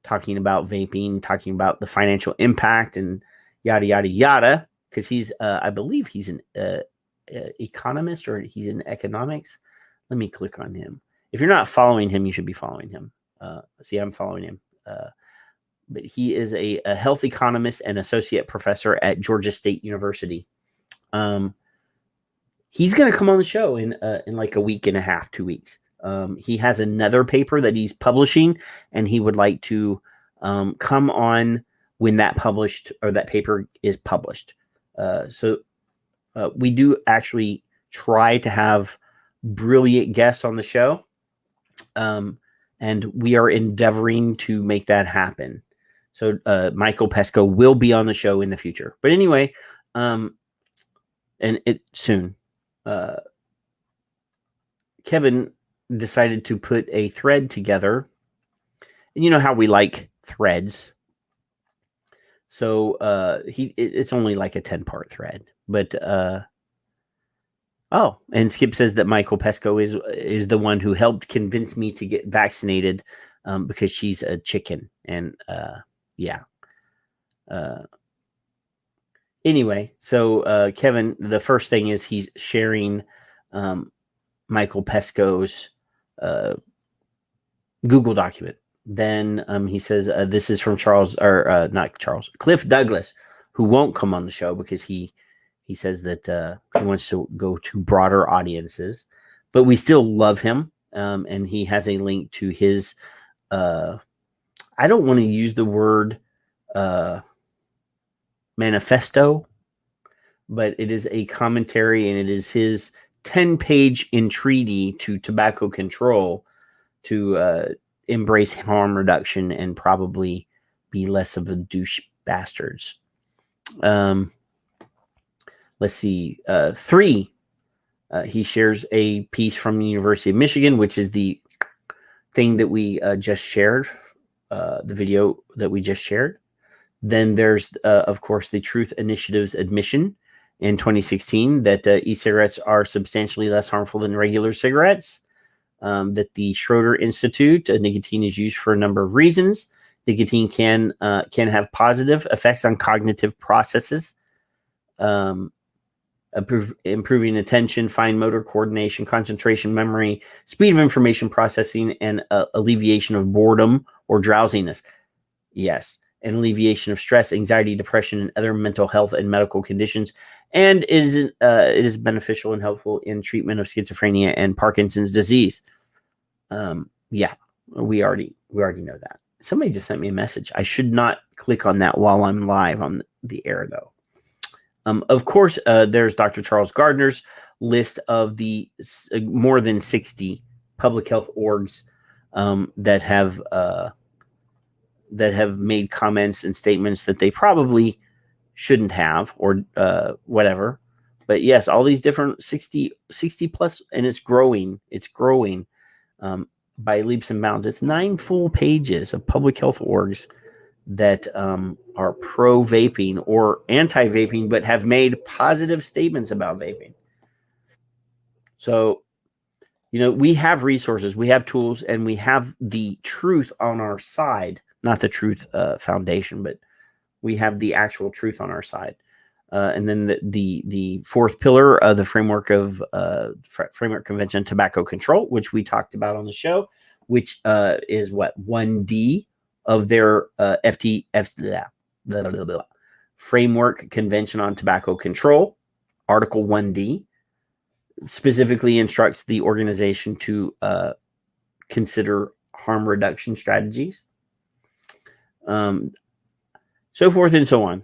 talking about vaping, talking about the financial impact, and yada, yada, yada, because he's, I believe he's an economist, or he's in economics. Let me click on him. If you're not following him, you should be following him. See, I'm following him. But he is a health economist and associate professor at Georgia State University. He's going to come on the show in like a week and a half, 2 weeks. He has another paper that he's publishing, and he would like to come on when that paper is published. So we do actually try to have brilliant guests on the show, and we are endeavoring to make that happen. So Michael Pesco will be on the show in the future. But anyway, and it soon. Kevin decided to put a thread together. And you know how we like threads. So it's only like a 10-part thread. But and Skip says that Michael Pesco is the one who helped convince me to get vaccinated because she's a chicken. And anyway, so Kevin, the first thing is he's sharing Michael Pesco's Google document. Then he says this is from Cliff Douglas, who won't come on the show because he says that he wants to go to broader audiences, but we still love him. And he has a link to his, I don't want to use the word manifesto, but it is a commentary, and it is his 10-page entreaty to tobacco control to embrace harm reduction and probably be less of a douche bastards. Let's see. 3, he shares a piece from the University of Michigan, which is the thing that we just shared, the video that we just shared. Then there's, of course, the Truth Initiative's admission in 2016 that e-cigarettes are substantially less harmful than regular cigarettes. That the Schroeder Institute, nicotine is used for a number of reasons. Nicotine can have positive effects on cognitive processes, improving attention, fine motor coordination, concentration, memory, speed of information processing, and alleviation of boredom or drowsiness. Yes, and alleviation of stress, anxiety, depression, and other mental health and medical conditions. And it is beneficial and helpful in treatment of schizophrenia and Parkinson's disease. We already know that. Somebody just sent me a message. I should not click on that while I'm live on the air, though. Of course, there's Dr. Charles Gardner's list of the more than 60 public health orgs that have made comments and statements that they probably shouldn't have, or whatever. But yes, all these different 60 plus, and it's growing. It's growing by leaps and bounds. It's 9 full pages of public health orgs that are pro-vaping or anti-vaping, but have made positive statements about vaping. So, we have resources, we have tools, and we have the truth on our side. Not the Truth Foundation, but we have the actual truth on our side. And then the fourth pillar of the framework of Framework Convention on Tobacco Control, which we talked about on the show, which is 1D of their Framework Convention on Tobacco Control, Article 1D, specifically instructs the organization to consider harm reduction strategies, so forth and so on.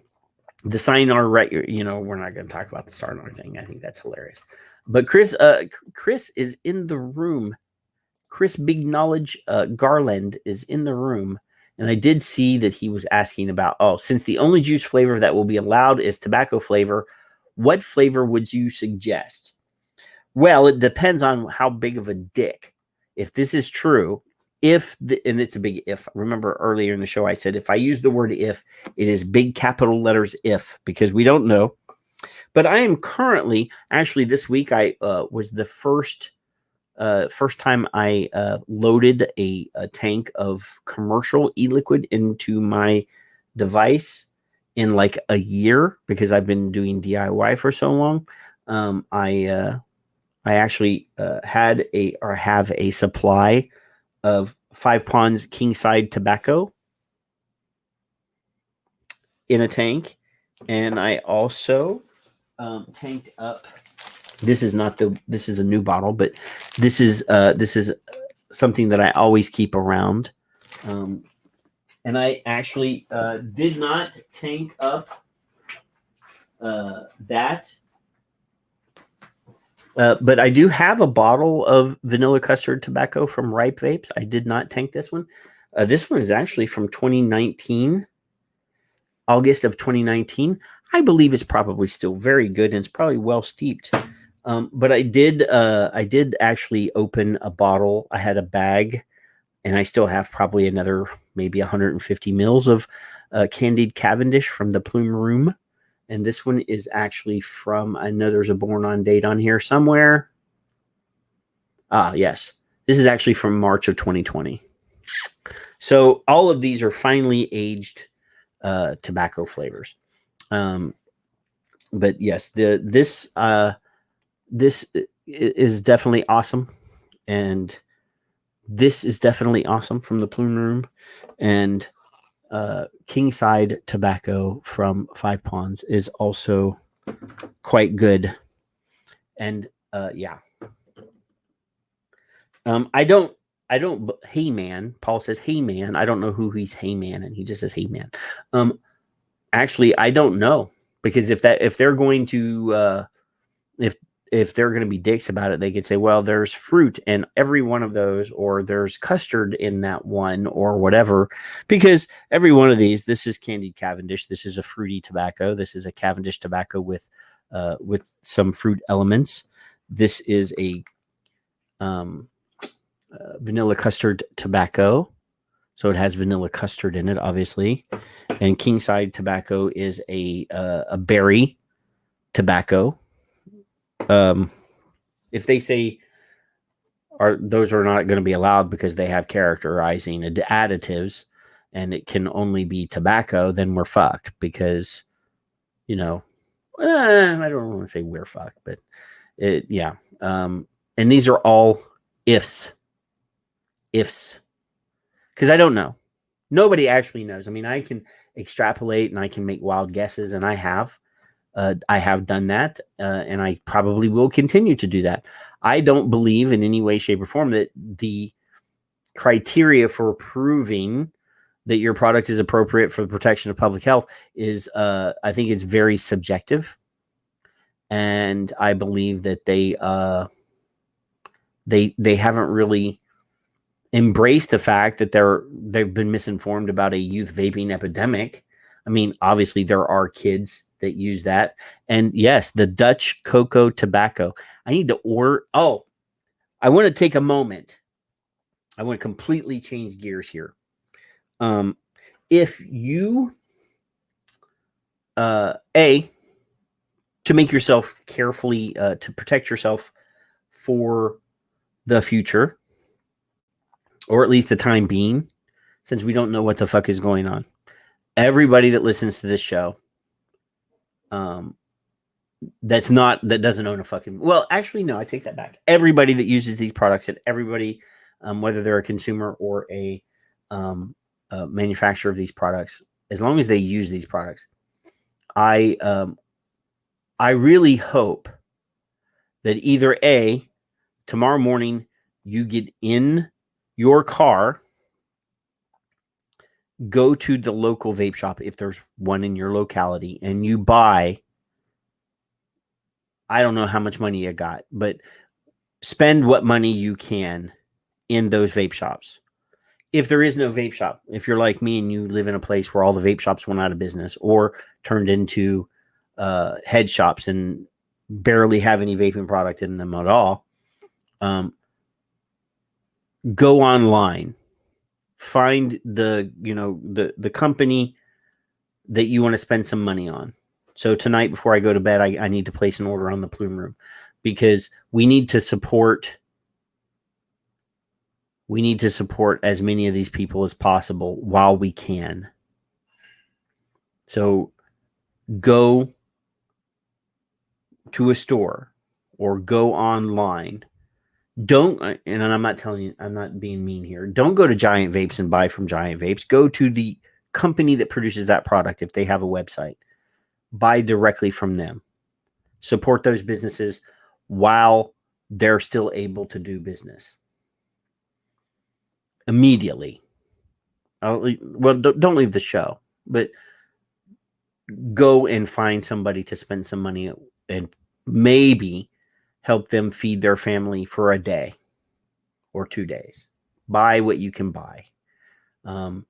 The SINAR, right? We're not going to talk about the SINAR thing. I think that's hilarious. But Chris is in the room. Chris Big Knowledge Garland is in the room. And I did see that he was asking about, since the only juice flavor that will be allowed is tobacco flavor, what flavor would you suggest? Well, it depends on how big of a dick. If this is true, and it's a big if. Remember earlier in the show, I said, if I use the word if, it is big capital letters if, because we don't know. But I am currently, actually this week, I was the first time I loaded a tank of commercial e-liquid into my device in like a year, because I've been doing DIY for so long. I actually have a supply of 5 Ponds Kingside tobacco in a tank, and I also tanked up. This is a new bottle, but this is something that I always keep around, and I actually did not tank up that. But I do have a bottle of vanilla custard tobacco from Ripe Vapes. I did not tank this one. This one is actually from 2019. August of 2019. I believe it's probably still very good and it's probably well steeped. But I did actually open a bottle. I had a bag, and I still have probably another maybe 150 mils of candied Cavendish from the Plume Room. And this one is actually from, I know there's a born on date on here somewhere. Yes. This is actually from March of 2020. So all of these are finely aged tobacco flavors. But yes, this is definitely awesome. And this is definitely awesome from the Plume Room. And Kingside tobacco from Five Ponds is also quite good. And yeah. I don't, hey man, Paul says, hey man, I don't know who he's hey man, and he just says, hey man. Actually, I don't know, because if they're going to, if they're going to be dicks about it, they could say, well, there's fruit in every one of those, or there's custard in that one, or whatever, because every one of these, this is candied Cavendish. This is a fruity tobacco. This is a Cavendish tobacco with some fruit elements. This is a, vanilla custard tobacco, so it has vanilla custard in it, obviously. And Kingside tobacco is a berry tobacco. If they say those are not going to be allowed because they have characterizing additives and it can only be tobacco, then we're fucked, because I don't want to say we're fucked, but yeah. And these are all ifs, because I don't know. Nobody actually knows. I mean, I can extrapolate and I can make wild guesses, and I have done that, and I probably will continue to do that. I don't believe in any way, shape, or form that the criteria for proving that your product is appropriate for the protection of public health is, I think it's very subjective. And I believe that they haven't really embraced the fact that they've been misinformed about a youth vaping epidemic. I mean, obviously there are kids that use that. And yes, the Dutch cocoa tobacco. I need to order. Oh, I want to take a moment. I want to completely change gears here. If you, to make yourself carefully, to protect yourself for the future, or at least the time being, since we don't know what the fuck is going on. Everybody that listens to this show, that doesn't own a fucking, well, actually, no, I take that back. Everybody that uses these products, and everybody, whether they're a consumer or a manufacturer of these products, as long as they use these products, I really hope that either tomorrow morning you get in your car, go to the local vape shop if there's one in your locality, and you buy, I don't know how much money you got, but spend what money you can in those vape shops. If there is no vape shop, if you're like me and you live in a place where all the vape shops went out of business or turned into head shops and barely have any vaping product in them at all, go online, find the company that you want to spend some money on. So tonight, before I go to bed, I need to place an order on the Plume Room, because we need to support as many of these people as possible while we can. So go to a store or go online. Don't, and I'm not telling you, I'm not being mean here. Don't go to Giant Vapes and buy from Giant Vapes. Go to the company that produces that product if they have a website. Buy directly from them. Support those businesses while they're still able to do business. Immediately. Well, don't leave the show, but go and find somebody to spend some money and maybe help them feed their family for a day or 2 days. Buy what you can buy, and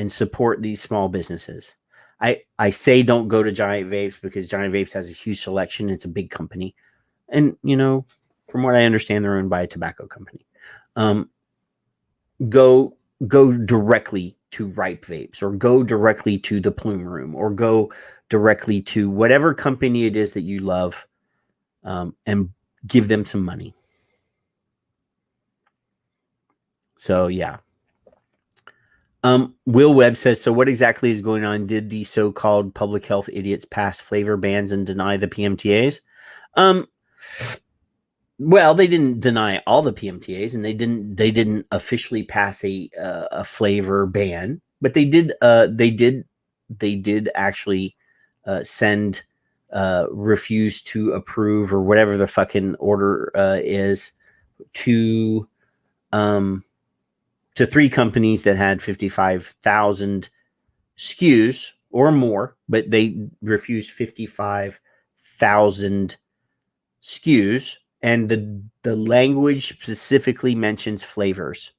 support these small businesses. I say don't go to Giant Vapes because Giant Vapes has a huge selection. It's a big company. And, from what I understand, they're owned by a tobacco company. Go directly to Ripe Vapes, or go directly to the Plume Room, or go directly to whatever company it is that you love, and give them some money. So, yeah. Will Webb says, so what exactly is going on? Did the so-called public health idiots pass flavor bans and deny the PMTAs? Well, they didn't deny all the PMTAs, and they didn't officially pass a flavor ban, but they did actually send refuse to approve, or whatever the fucking order is, to 3 companies that had 55,000 SKUs or more, but they refused 55,000 SKUs. And the language specifically mentions flavors.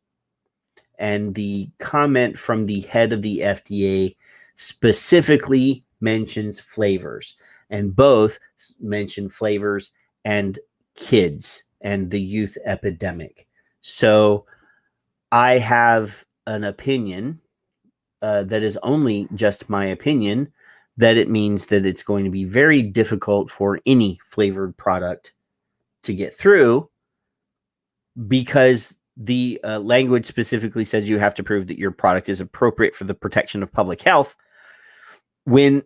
And the comment from the head of the FDA specifically mentions flavors. And both mention flavors and kids and the youth epidemic. So I have an opinion that is only just my opinion, that it means that it's going to be very difficult for any flavored product to get through, because the language specifically says you have to prove that your product is appropriate for the protection of public health, when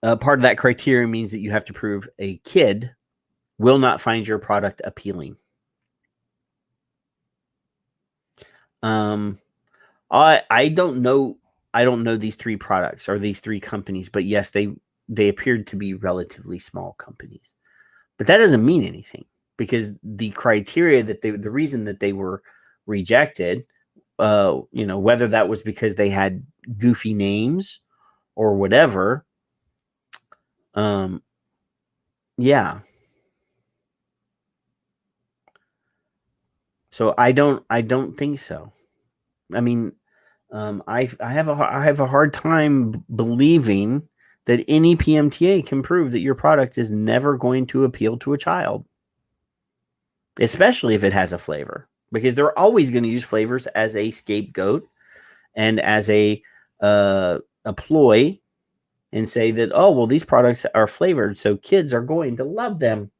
part of that criteria means that you have to prove a kid will not find your product appealing. I don't know these 3 products or these 3 companies, but yes, they appeared to be relatively small companies. But that doesn't mean anything, because the criteria the reason that they were rejected, whether that was because they had goofy names or whatever. Yeah. So I don't think so. I mean, I have a hard time believing that any PMTA can prove that your product is never going to appeal to a child, especially if it has a flavor, because they're always going to use flavors as a scapegoat and as a ploy, and say that, oh, well, these products are flavored, so kids are going to love them.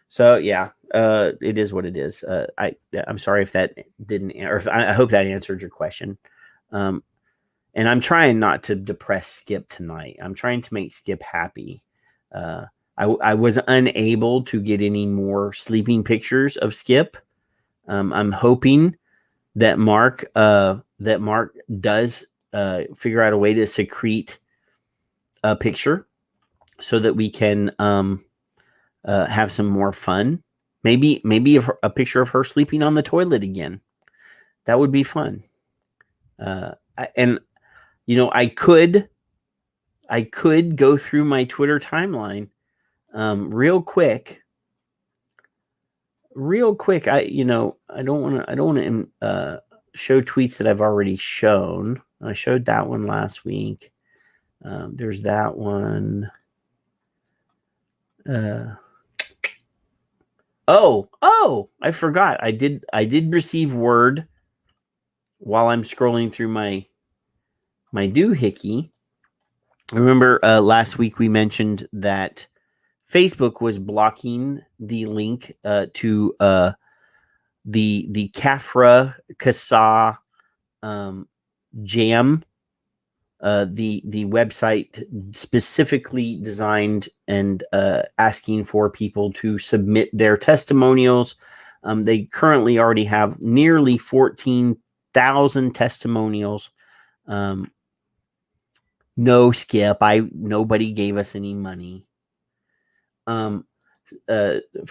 So yeah, it is what it is. I'm sorry if that didn't, or I hope that answered your question. And I'm trying not to depress Skip tonight. I'm trying to make Skip happy. I was unable to get any more sleeping pictures of Skip. I'm hoping that Mark does figure out a way to secrete a picture so that we can have some more fun. Maybe a picture of her sleeping on the toilet again. That would be fun. I could go through my Twitter timeline real quick. I don't want to show tweets that I've already shown. I showed that one last week. There's that one. I forgot. I did receive word while I'm scrolling through my doohickey. Remember last week we mentioned that Facebook was blocking the link to the Kafra Kasa Jam, the website specifically designed and asking for people to submit their testimonials. They currently already have nearly 14,000 testimonials. No, Skip. Nobody gave us any money for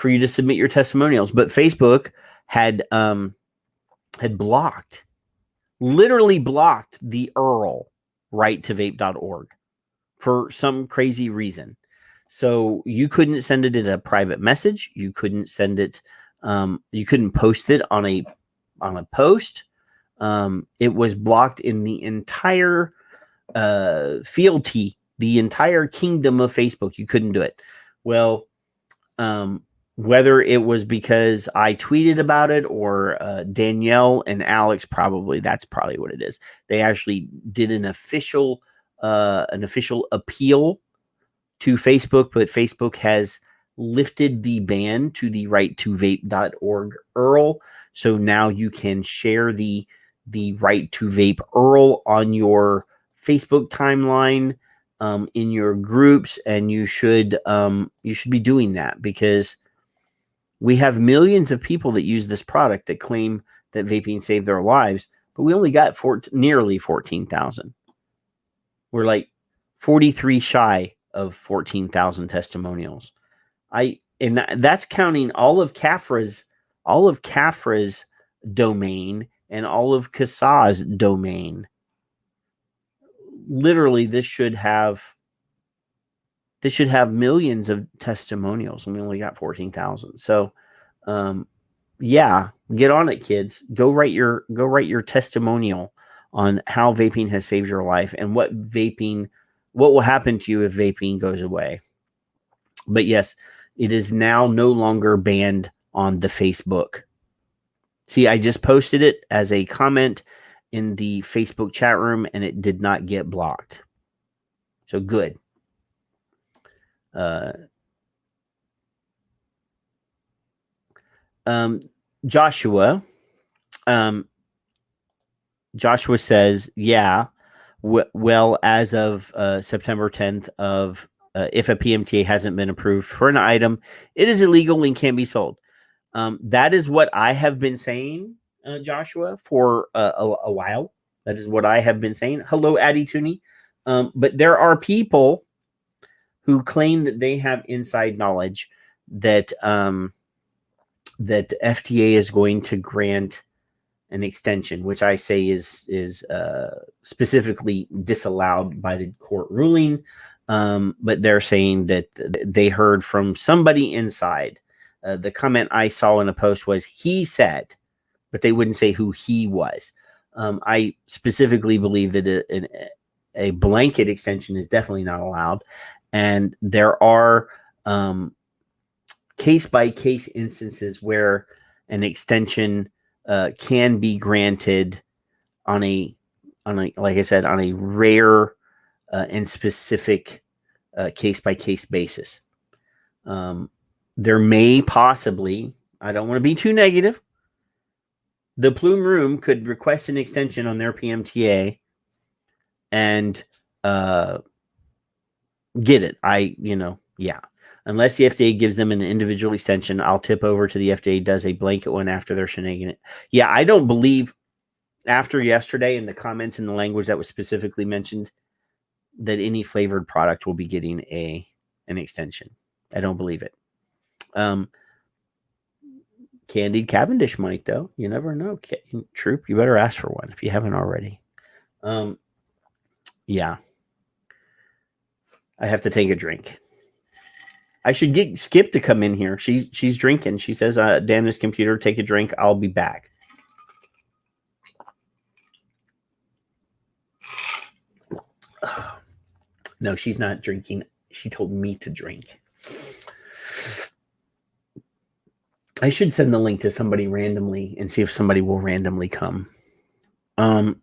you to submit your testimonials, but Facebook had literally blocked the URL righttovape.org for some crazy reason. So you couldn't send it in a private message. You couldn't send it. You couldn't post it on a post. It was blocked in the entire fealty, the entire kingdom of Facebook. You couldn't do it. Well, whether it was because I tweeted about it or Danielle and Alex, that's probably what it is. They actually did an official appeal to Facebook, but Facebook has lifted the ban to the right2vape.org URL. So now you can share the right to vape URL on your Facebook timeline, in your groups, and you should be doing that, because we have millions of people that use this product that claim that vaping saved their lives, but we only got nearly 14,000. We're like 43 shy of 14,000 testimonials. And that's counting all of Cafra's domain and all of Kasa's domain. Literally, this should have millions of testimonials, and we only got 14,000. So, yeah, get on it, kids. Go write your testimonial on how vaping has saved your life and what will happen to you if vaping goes away. But yes, it is now no longer banned on the Facebook. See, I just posted it as a comment in the Facebook chat room, and it did not get blocked. So good. Joshua says, yeah, well, as of September 10th if a PMTA hasn't been approved for an item, it is illegal and can be sold. That is what I have been saying, Joshua, for a while. That is what I have been saying. Hello, Addie Tooney. But there are people who claim that they have inside knowledge that that FDA is going to grant an extension, which I say is specifically disallowed by the court ruling. But they're saying that they heard from somebody inside. The comment I saw in a post was, he said, but they wouldn't say who he was. I specifically believe that a blanket extension is definitely not allowed. And there are case-by-case instances where an extension can be granted on a like I said, on a rare and specific case-by-case basis. There may possibly, I don't want to be too negative, the Plume Room could request an extension on their PMTA and get it. Yeah. Unless the FDA gives them an individual extension, I'll tip over to the FDA, does a blanket one after they're shenanigans it. Yeah, I don't believe, after yesterday and the comments and the language that was specifically mentioned, that any flavored product will be getting an extension. I don't believe it. Candied Cavendish might, though. You never know. Troop, you better ask for one if you haven't already. Yeah. I have to take a drink. I should get Skip to come in here. She's drinking. She says, damn this computer, take a drink. I'll be back. No, she's not drinking. She told me to drink. I should send the link to somebody randomly and see if somebody will randomly come. I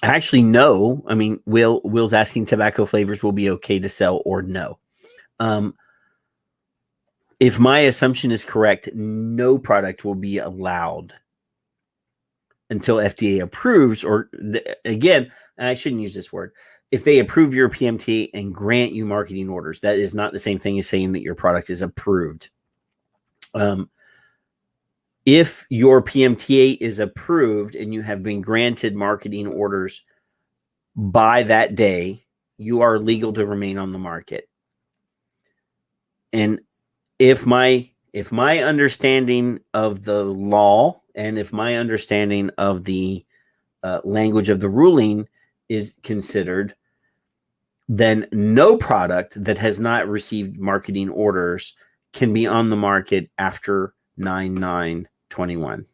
actually know. I mean, Will's asking tobacco flavors will be okay to sell or no. If my assumption is correct, no product will be allowed until FDA approves, or again, I shouldn't use this word. If they approve your PMTA and grant you marketing orders, that is not the same thing as saying that your product is approved. If your PMTA is approved and you have been granted marketing orders by that day, you are legal to remain on the market. And if my understanding of the law and if my understanding of the language of the ruling is considered, then no product that has not received marketing orders can be on the market after 9/9/21.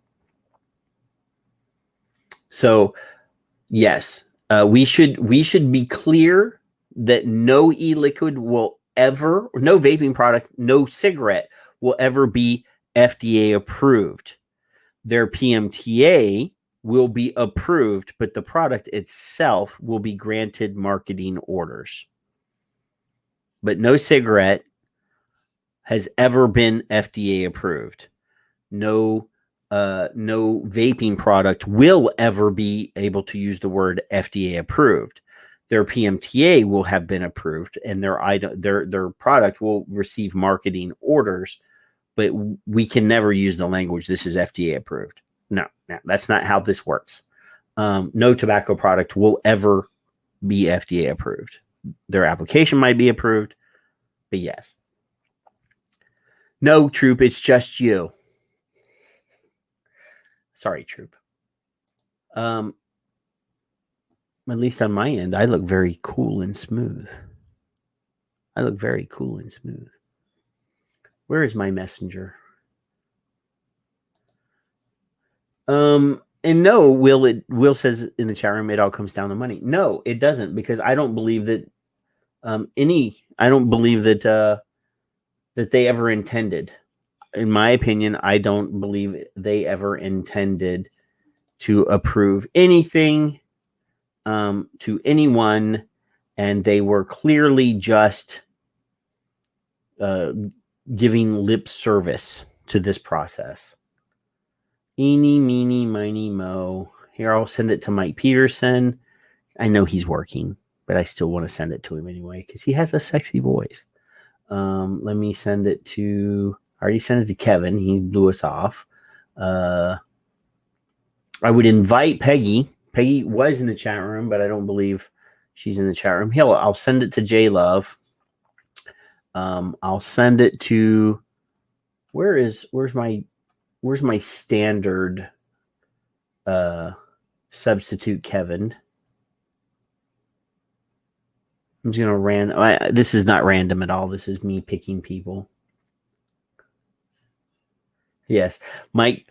So, yes, We should be clear that no e-liquid will ever, no vaping product, no cigarette will ever be FDA approved. Their PMTA will be approved, but the product itself will be granted marketing orders. But no cigarette has ever been FDA approved. No vaping product will ever be able to use the word FDA approved. Their PMTA will have been approved, and their product will receive marketing orders, but we can never use the language, this is FDA approved. No, that's not how this works. No tobacco product will ever be FDA approved. Their application might be approved, but yes. No, Troop, it's just you. Sorry, Troop. At least on my end, I look very cool and smooth. Where is my messenger? And no, Will says in the chat room, it all comes down to money. No, it doesn't, because I don't believe that that they ever intended. In my opinion, I don't believe they ever intended to approve anything to anyone, and they were clearly just giving lip service to this process. Eeny, meeny, miny, mo. Here, I'll send it to Mike Peterson. I know he's working, but I still want to send it to him anyway because he has a sexy voice. Let me send it to... I already sent it to Kevin. He blew us off. I would invite Peggy. Peggy was in the chat room, but I don't believe she's in the chat room. I'll send it to J Love. I'll send it to... Where's my standard substitute Kevin? I'm just gonna this is not random at all. This is me picking people. Yes, Mike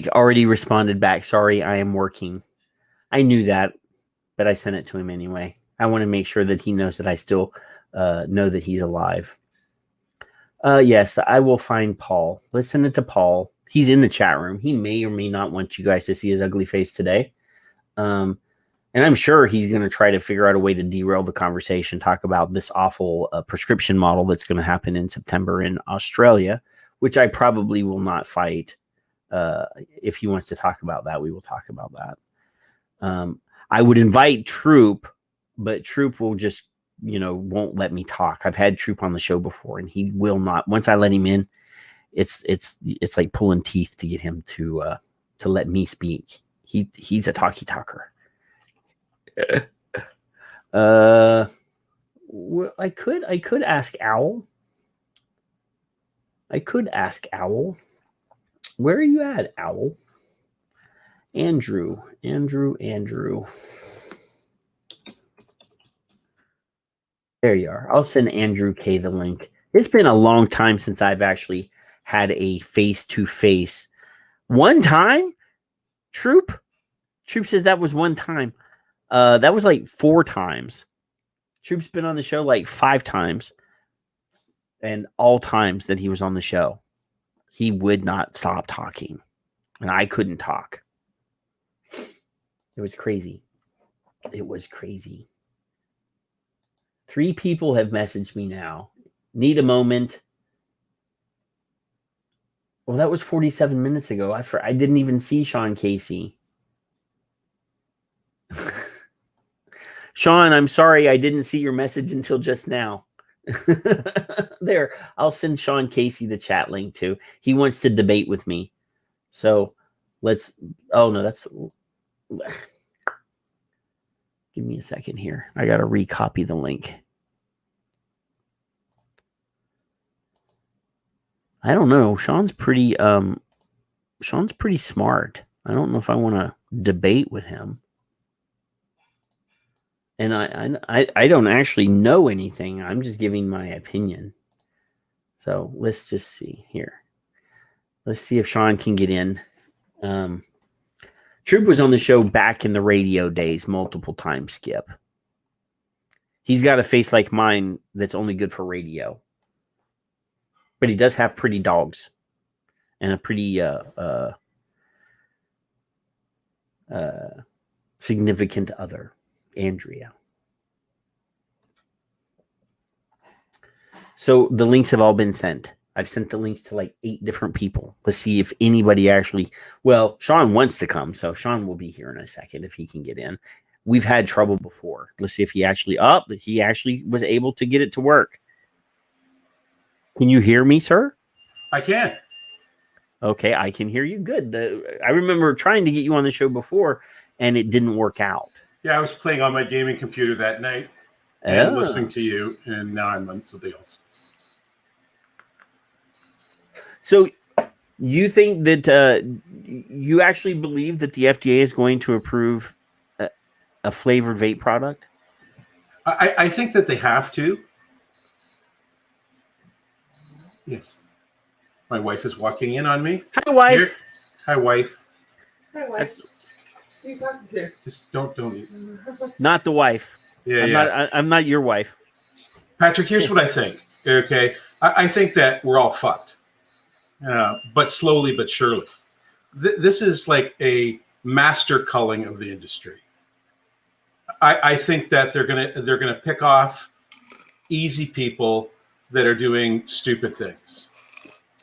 already responded back. Sorry, I am working. I knew that, but I sent it to him anyway. I want to make sure that he knows that I still know that he's alive. Yes, I will find Paul. Let's send it to Paul. He's in the chat room. He may or may not want you guys to see his ugly face today. And I'm sure he's going to try to figure out a way to derail the conversation, talk about this awful prescription model that's going to happen in September in Australia, which I probably will not fight. If he wants to talk about that, we will talk about that. I would invite Troop, but Troop will just, won't let me talk. I've had Troop on the show before, and he will not. Once I let him in, it's like pulling teeth to get him to let me speak. He's a talker. Well, I could ask Owl. Where are you at, Owl? Andrew. There you are. I'll send Andrew K the link. It's been a long time since I've actually had a face-to-face. One time? Troop says that was one time. That was like 4 times. Troop's been on the show like 5 times. And all times that he was on the show, he would not stop talking. And I couldn't talk. It was crazy. 3 people have messaged me now. Need a moment. Well, that was 47 minutes ago. I didn't even see Sean Casey. Sean, I'm sorry I didn't see your message until just now. There, I'll send Sean Casey the chat link too. He wants to debate with me. So let's... Oh, no, that's... Give me a second here. I got to recopy the link. I don't know. Sean's pretty smart. I don't know if I want to debate with him. And I don't actually know anything. I'm just giving my opinion. So let's just see here. Let's see if Sean can get in. Troop was on the show back in the radio days multiple times, Skip. He's got a face like mine that's only good for radio. But he does have pretty dogs and a pretty significant other, Andrea. So the links have all been sent. I've sent the links to like 8 different people. Let's see if anybody actually... Well, Sean wants to come, so Sean will be here in a second if he can get in. We've had trouble before. Let's see if he actually... he actually was able to get it to work. Can you hear me, sir? I can. Okay, I can hear you. Good. I remember trying to get you on the show before, and it didn't work out. Yeah, I was playing on my gaming computer that night and listening to you, and now I'm on something else. So you think that you actually believe that the FDA is going to approve a flavored vape product? I think that they have to. Yes. My wife is walking in on me. Hi, wife. Here. Hi, wife. Hi, wife. Who are you talking to? Just don't eat. Not the wife. Yeah, I'm not your wife. Patrick, here's what I think. Okay. I think that we're all fucked. But slowly but surely. This is like a master culling of the industry. I think that they're gonna pick off easy people that are doing stupid things.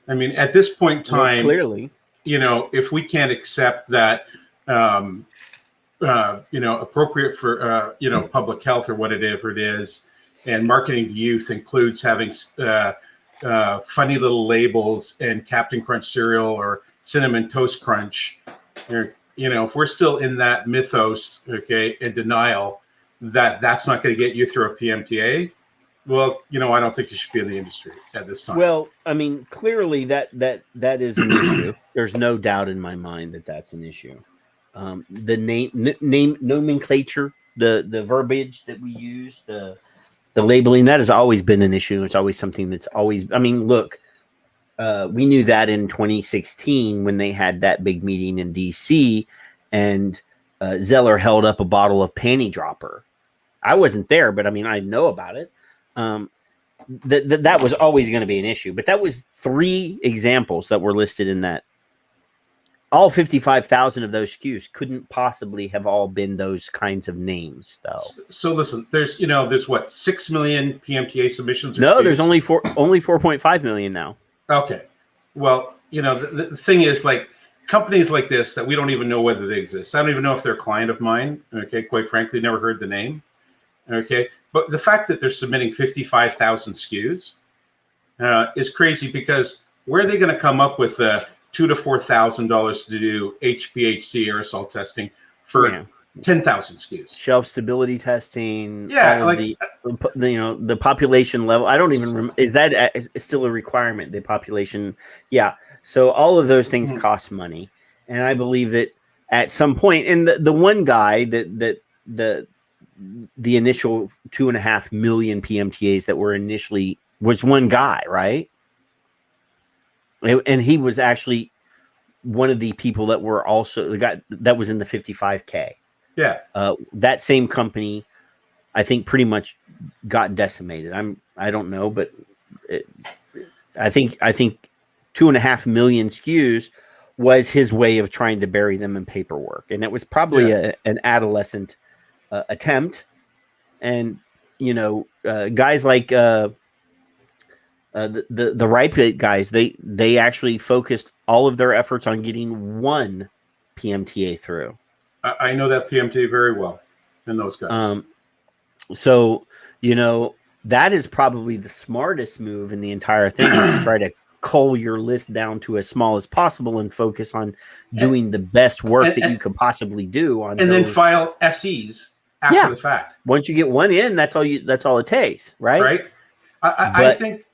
I mean, at this point in time, clearly, if we can't accept that, appropriate for, public health or whatever it is, and marketing to youth includes having funny little labels and Captain Crunch cereal or Cinnamon Toast Crunch, if we're still in that mythos, okay, and denial that that's not going to get you through a PMTA, well, I don't think you should be in the industry at this time. Well, I mean, clearly that is an issue. There's no doubt in my mind that that's an issue. The name nomenclature, the verbiage that we use, the labeling, that has always been an issue. It's always something that's always, I mean, look, we knew that in 2016 when they had that big meeting in DC and Zeller held up a bottle of panty dropper. I wasn't there, but I mean, I know about it. That was always going to be an issue, but that was 3 examples that were listed in that. All 55,000 of those SKUs couldn't possibly have all been those kinds of names, though. So listen, there's what, 6 million PMTA submissions? No, there's only 4.5 million now. Okay. Well, the thing is, like, companies like this that we don't even know whether they exist. I don't even know if they're a client of mine. Okay. Quite frankly, never heard the name. Okay. But the fact that they're submitting 55,000 SKUs is crazy, because where are they going to come up with $2,000 to $4,000 to do HPHC aerosol testing for 10,000 SKUs? Shelf stability testing. Yeah, the population level. I don't even remember. Is that still a requirement? The population. Yeah. So all of those things cost money, and I believe that at some point, and the one guy the initial 2.5 million PMTAs that were initially was one guy, right? And he was actually one of the people that were also the guy that was in the 55K. Yeah. That same company, I think, pretty much got decimated. I don't know, but I think 2.5 million SKUs was his way of trying to bury them in paperwork, and it was probably an adolescent attempt. And guys like the Ripe guys, they actually focused all of their efforts on getting one PMTA through. I know that PMTA very well, and those guys. So that is probably the smartest move in the entire thing, is to try to cull your list down to as small as possible and focus on doing the best work that you could possibly do on, and then file SEs after the fact. Once you get one in, that's all it takes, right? Right. I think,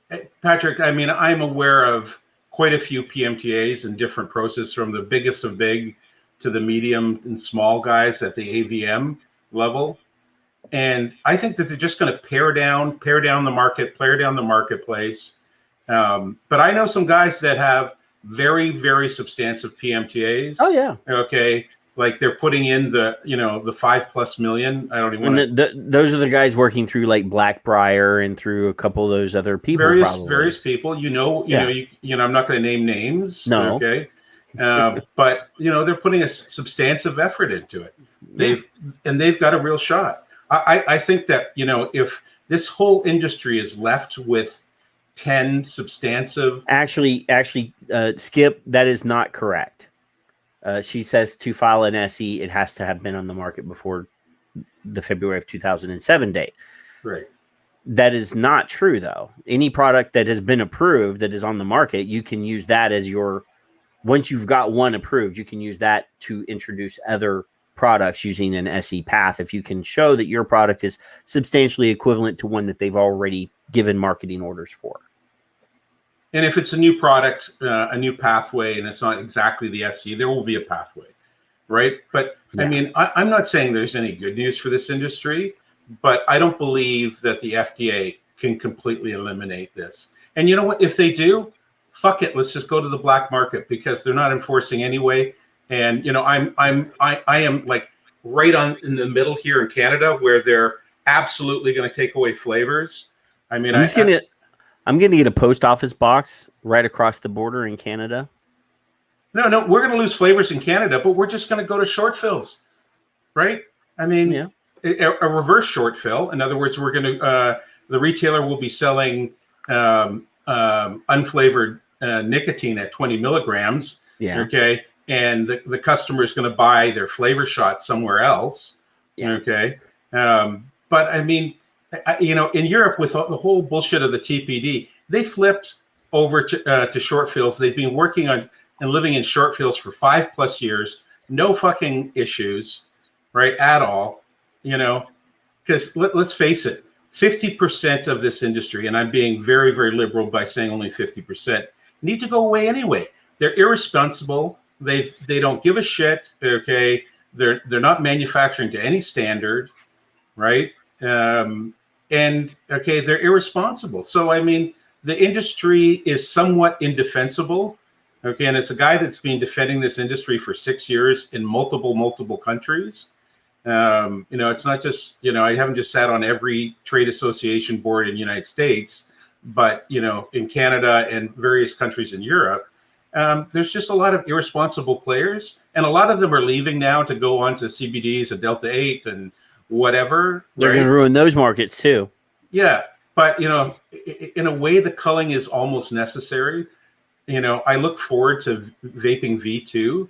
Patrick, I mean, I'm aware of quite a few PMTAs in different processes, from the biggest of big to the medium and small guys at the AVM level. And I think that they're just going to pare down the marketplace. But I know some guys that have very, very substantive PMTAs. Oh, yeah. Okay. Like they're putting in the 5+ million. I don't even want to. Those are the guys working through like Blackbriar and through a couple of those other people. Various people. I'm not going to name names. No. Okay. But they're putting a substantive effort into it. They've got a real shot. I think that if this whole industry is left with 10 substantive. Actually, Skip, that is not correct. She says to file an SE, it has to have been on the market before the February of 2007 date. Right. That is not true, though. Any product that has been approved that is on the market, you can use that as your. Once you've got one approved, you can use that to introduce other products using an SE path. If you can show that your product is substantially equivalent to one that they've already given marketing orders for. And if it's a new product, a new pathway, and it's not exactly the SE, there will be a pathway, right? But I mean, I'm not saying there's any good news for this industry, but I don't believe that the FDA can completely eliminate this. And you know what? If they do, fuck it. Let's just go to the black market because they're not enforcing anyway. And I am like right on in the middle here in Canada where they're absolutely going to take away flavors. I mean, I'm going to get a post office box right across the border in Canada. No, we're going to lose flavors in Canada, but we're just going to go to short fills, right? I mean, a reverse short fill. In other words, we're going to the retailer will be selling unflavored nicotine at 20 milligrams. Yeah. Okay, and the customer is going to buy their flavor shot somewhere else. Yeah. Okay, but I mean. In Europe, with the whole bullshit of the TPD, they flipped over to short fills. They've been working on and living in short fills for 5+ years. No fucking issues, right? At all, because let's face it, 50% of this industry, and I'm being very, very liberal by saying only 50%, need to go away anyway. They're irresponsible. They don't give a shit. Okay, they're not manufacturing to any standard, right? And okay, they're irresponsible. So I mean, the industry is somewhat indefensible. Okay, and it's a guy that's been defending this industry for 6 years in multiple countries. It's not just I haven't just sat on every trade association board in the United States, but in Canada and various countries in Europe. There's just a lot of irresponsible players, and a lot of them are leaving now to go on to CBDs, a Delta 8, and whatever. They're going to ruin those markets too. Yeah, but in a way, the culling is almost necessary. I look forward to vaping V2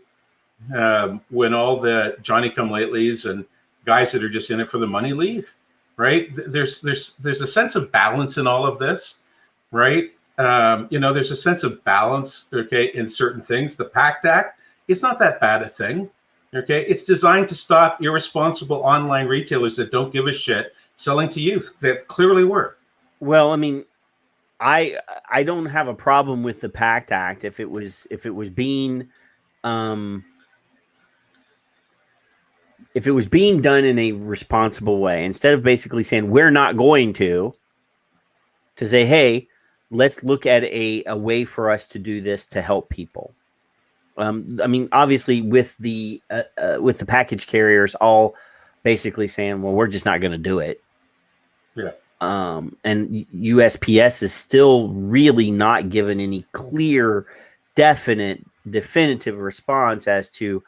when all the Johnny-come-latelys and guys that are just in it for the money leave. Right? There's a sense of balance in all of this, right? There's a sense of balance, okay, in certain things. The PACT Act is not that bad a thing. Okay, it's designed to stop irresponsible online retailers that don't give a shit selling to youth that clearly were. Well, I mean, I don't have a problem with the PACT Act if it was being done in a responsible way, instead of basically saying we're not going to say, hey, let's look at a way for us to do this to help people. I mean, obviously, with the package carriers all basically saying, well, we're just not going to do it. Yeah. And USPS is still really not given any clear, definitive response as to,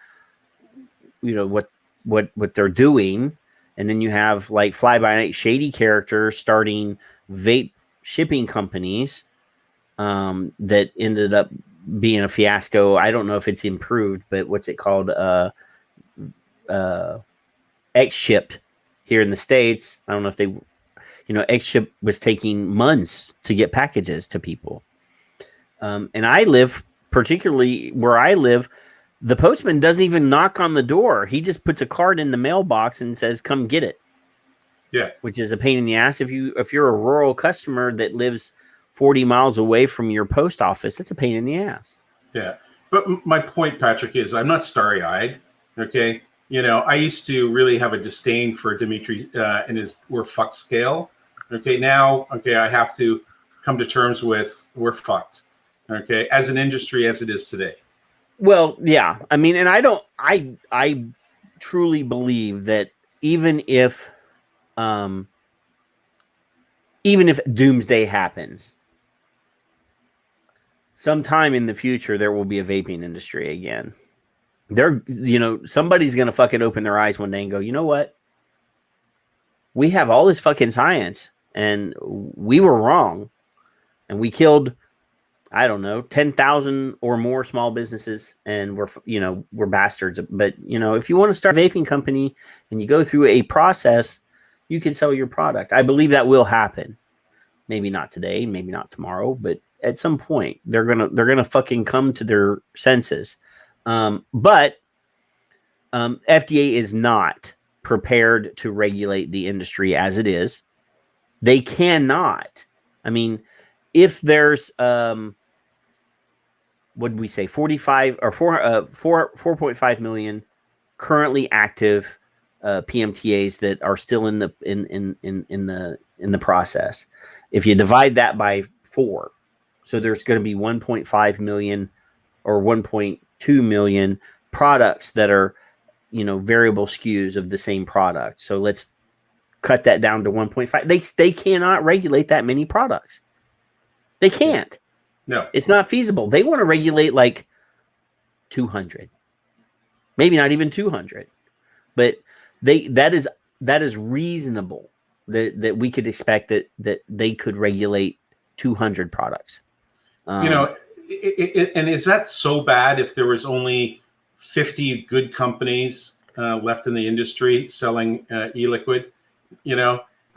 what they're doing. And then you have like fly-by-night shady characters starting vape shipping companies that ended up being a fiasco. I don't know if it's improved, but what's it called? X-Shipped here in the States. I don't know if they, X-Ship was taking months to get packages to people. And I live, particularly where I live, the postman doesn't even knock on the door. He just puts a card in the mailbox and says, come get it. Yeah. Which is a pain in the ass. If you're a rural customer that lives 40 miles away from your post office, it's a pain in the ass. Yeah. But my point, Patrick, is I'm not starry-eyed. Okay. I used to really have a disdain for Dimitri and his we're fucked scale. Okay. Now, I have to come to terms with we're fucked. Okay. As an industry, as it is today. Well, yeah. I mean, and I truly believe that even if doomsday happens, sometime in the future there will be a vaping industry again. Somebody's gonna fucking open their eyes one day and go, you know what? We have all this fucking science, and we were wrong, and we killed, I don't know, 10,000 or more small businesses, and we're bastards. But if you want to start a vaping company and you go through a process, you can sell your product. I believe that will happen. Maybe not today, maybe not tomorrow, but at some point they're gonna fucking come to their senses. But FDA is not prepared to regulate the industry as it is. They cannot. I mean, if there's what did we say, 45 or 4.5 million currently active PMTAs that are still in the process. If you divide that by 4, so there's going to be 1.5 million or 1.2 million products that are, variable SKUs of the same product. So let's cut that down to 1.5. They cannot regulate that many products. They can't. No, it's not feasible. They want to regulate like 200, maybe not even 200, but that is reasonable that we could expect that they could regulate 200 products. And is that so bad if there was only 50 good companies left in the industry selling e-liquid?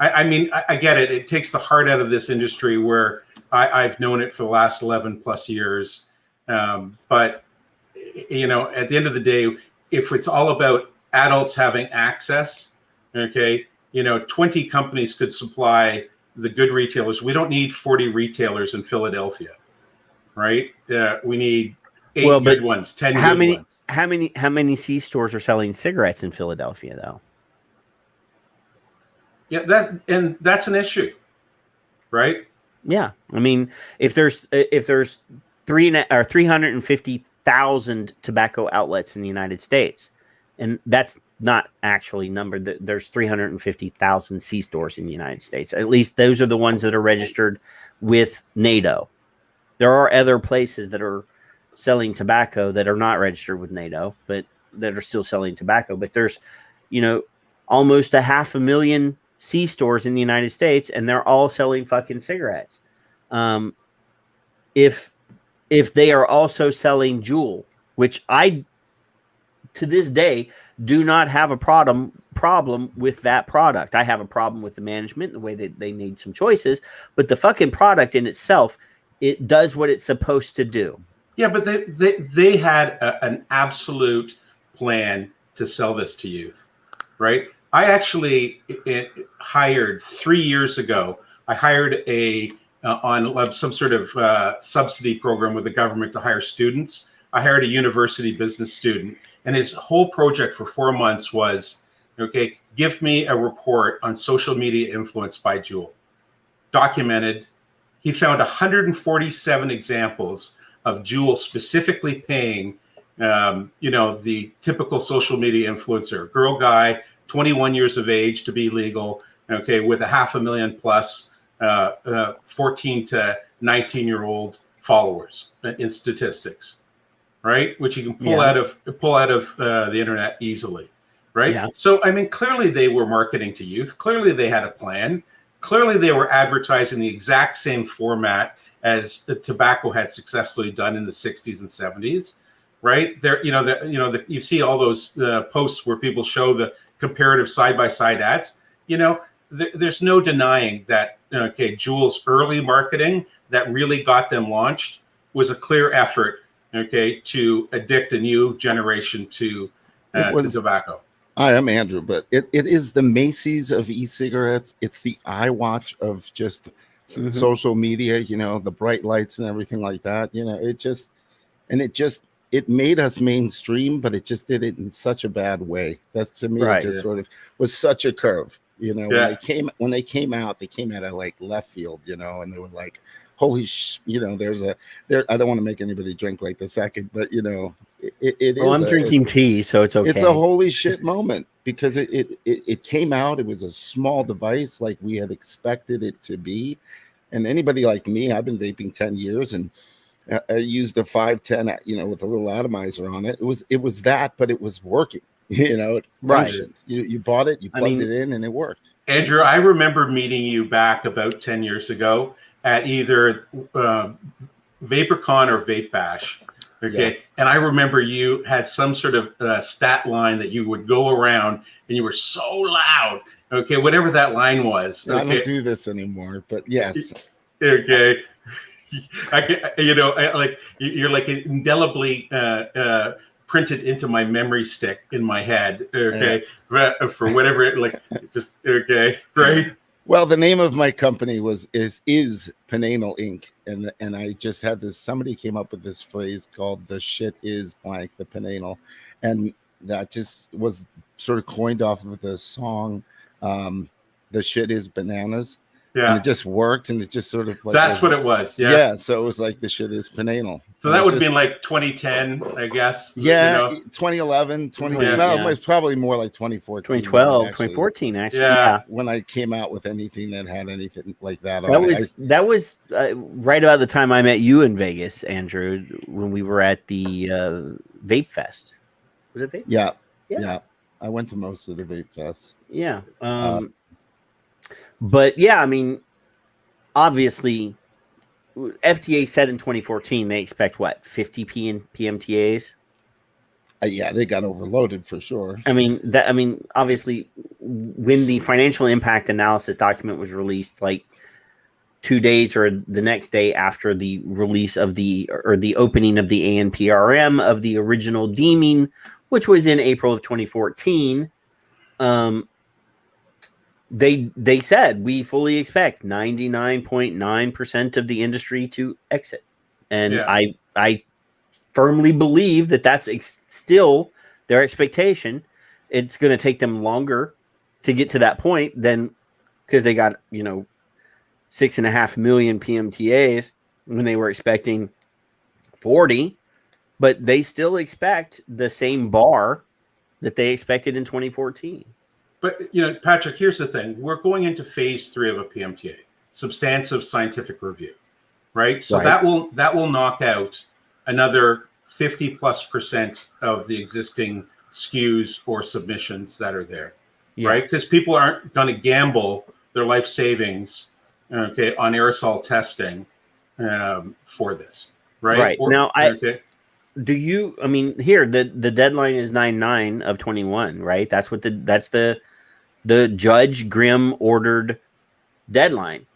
I mean, I get it. It takes the heart out of this industry where I've known it for the last 11 plus years. But, at the end of the day, if it's all about adults having access, 20 companies could supply the good retailers. We don't need 40 retailers in Philadelphia, right? We need 8 good ones, 10 good ones. How many C stores are selling cigarettes in Philadelphia, though? Yeah, that's an issue, right? Yeah, I mean, if there's 350,000 tobacco outlets in the United States, and that's not actually numbered. There's 350,000 C stores in the United States. At least those are the ones that are registered with NATO. There are other places that are selling tobacco that are not registered with NATO, but that are still selling tobacco. But there's, almost 500,000 C stores in the United States, and they're all selling fucking cigarettes. If they are also selling Juul, which I, to this day, do not have a problem with that product. I have a problem with the management, the way that they made some choices, but the fucking product in itself, it does what it's supposed to do. Yeah, but they had an absolute plan to sell this to youth, right? I actually hired 3 years ago. I hired on some sort of subsidy program with the government to hire students. I hired a university business student, and his whole project for 4 months was, give me a report on social media influence by Juul. Documented. He found 147 examples of Juul specifically paying, the typical social media influencer, girl, guy, 21 years of age to be legal, with 500,000 plus 14 to 19-year-old followers in statistics, right? Which you can pull out of the internet easily, right? Yeah. So I mean, clearly they were marketing to youth. Clearly they had a plan. Clearly they were advertising the exact same format as the tobacco had successfully done in the 60s and 70s, right? There, you see all those posts where people show the comparative side-by-side ads. There's no denying that Juul's early marketing that really got them launched was a clear effort to addict a new generation to tobacco. Hi, I'm Andrew, but it is the Macy's of e-cigarettes. It's the iWatch of just social media, the bright lights and everything like that. It made us mainstream, but it just did it in such a bad way. That's, to me, it just sort of was such a curve. When they came out, they came out of like left field, and they were like, holy I don't want to make anybody drink right this second, but I'm drinking tea, so it's okay. It's a holy shit moment because it came out. It was a small device like we had expected it to be. And anybody like me, I've been vaping 10 years and I used a 510, with a little atomizer on it. It was that, but it was working. It functioned. Right. You bought it, you plugged it in, and it worked. Andrew, I remember meeting you back about 10 years ago at either VaporCon or Vape Bash. Okay. Yeah. And I remember you had some sort of stat line that you would go around and you were so loud. Okay. Whatever that line was. Okay. I don't do this anymore, but yes. Okay. You're like indelibly printed into my memory stick in my head. Okay. For whatever okay. Right. Well, the name of my company is Penanal Inc. And I just had this, somebody came up with this phrase called the shit is blank, the Penanal. And that just was sort of coined off of the song, The Shit Is Bananas. Yeah. And it just worked, and it just sort of like that's what it was. Yeah. Yeah. So it was like the shit is Penanal. So that would have been like 2010, I guess. Yeah. 2011, it's probably more like 2014. 2012, 2014, actually. Yeah. When I came out with anything that had anything like that on that was right about the time I met you in Vegas, Andrew, when we were at the Vape Fest. Was it Vape? Yeah. I went to most of the Vape Fests. Yeah. But yeah, I mean, obviously, FDA said in 2014 they expect what 50 PMTAs. Yeah, they got overloaded for sure. I mean, obviously, when the financial impact analysis document was released, like 2 days or the next day after the release of the opening of the ANPRM of the original deeming, which was in April of 2014. They said we fully expect 99.9% of the industry to exit, and I firmly believe that that's still their expectation. It's going to take them longer to get to that point than because they got 6.5 million PMTAs when they were expecting 40, but they still expect the same bar that they expected in 2014. But, Patrick, here's the thing. We're going into phase 3 of a PMTA, substantive scientific review, right? So that will knock out another 50+% of the existing SKUs or submissions that are there, right? Because people aren't going to gamble their life savings, on aerosol testing for this, right? Right. Here the deadline is 9/9 of 21, right? That's what the Judge Grimm ordered deadline.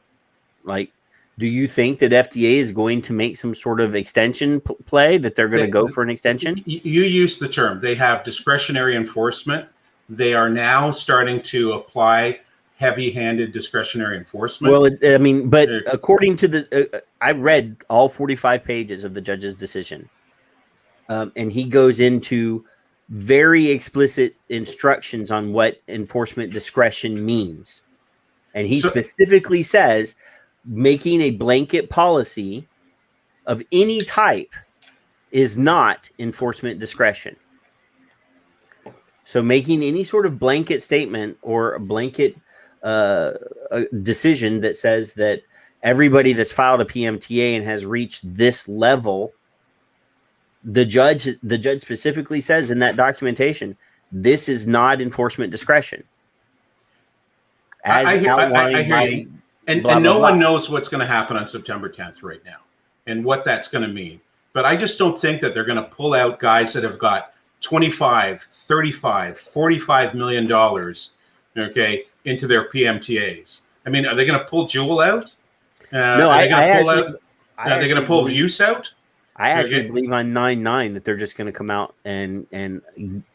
Like, do you think that FDA is going to make some sort of extension play, that they're going to go for an extension? You use the term. They have discretionary enforcement. They are now starting to apply heavy-handed discretionary enforcement. Well, but according to I read all 45 pages of the judge's decision. And he goes into very explicit instructions on what enforcement discretion means. And he specifically says making a blanket policy of any type is not enforcement discretion. So making any sort of blanket statement or a blanket decision that says that everybody that's filed a PMTA and has reached this level, the judge specifically says in that documentation, this is not enforcement discretion. I hear you. And no one knows what's going to happen on September 10th right now and what that's going to mean. But I just don't think that they're going to pull out guys that have got $25, $35, $45 million, into their PMTAs. I mean, are they going to pull Juul out? Are they going to pull Vuse out? I actually believe on 9/9 that they're just going to come out and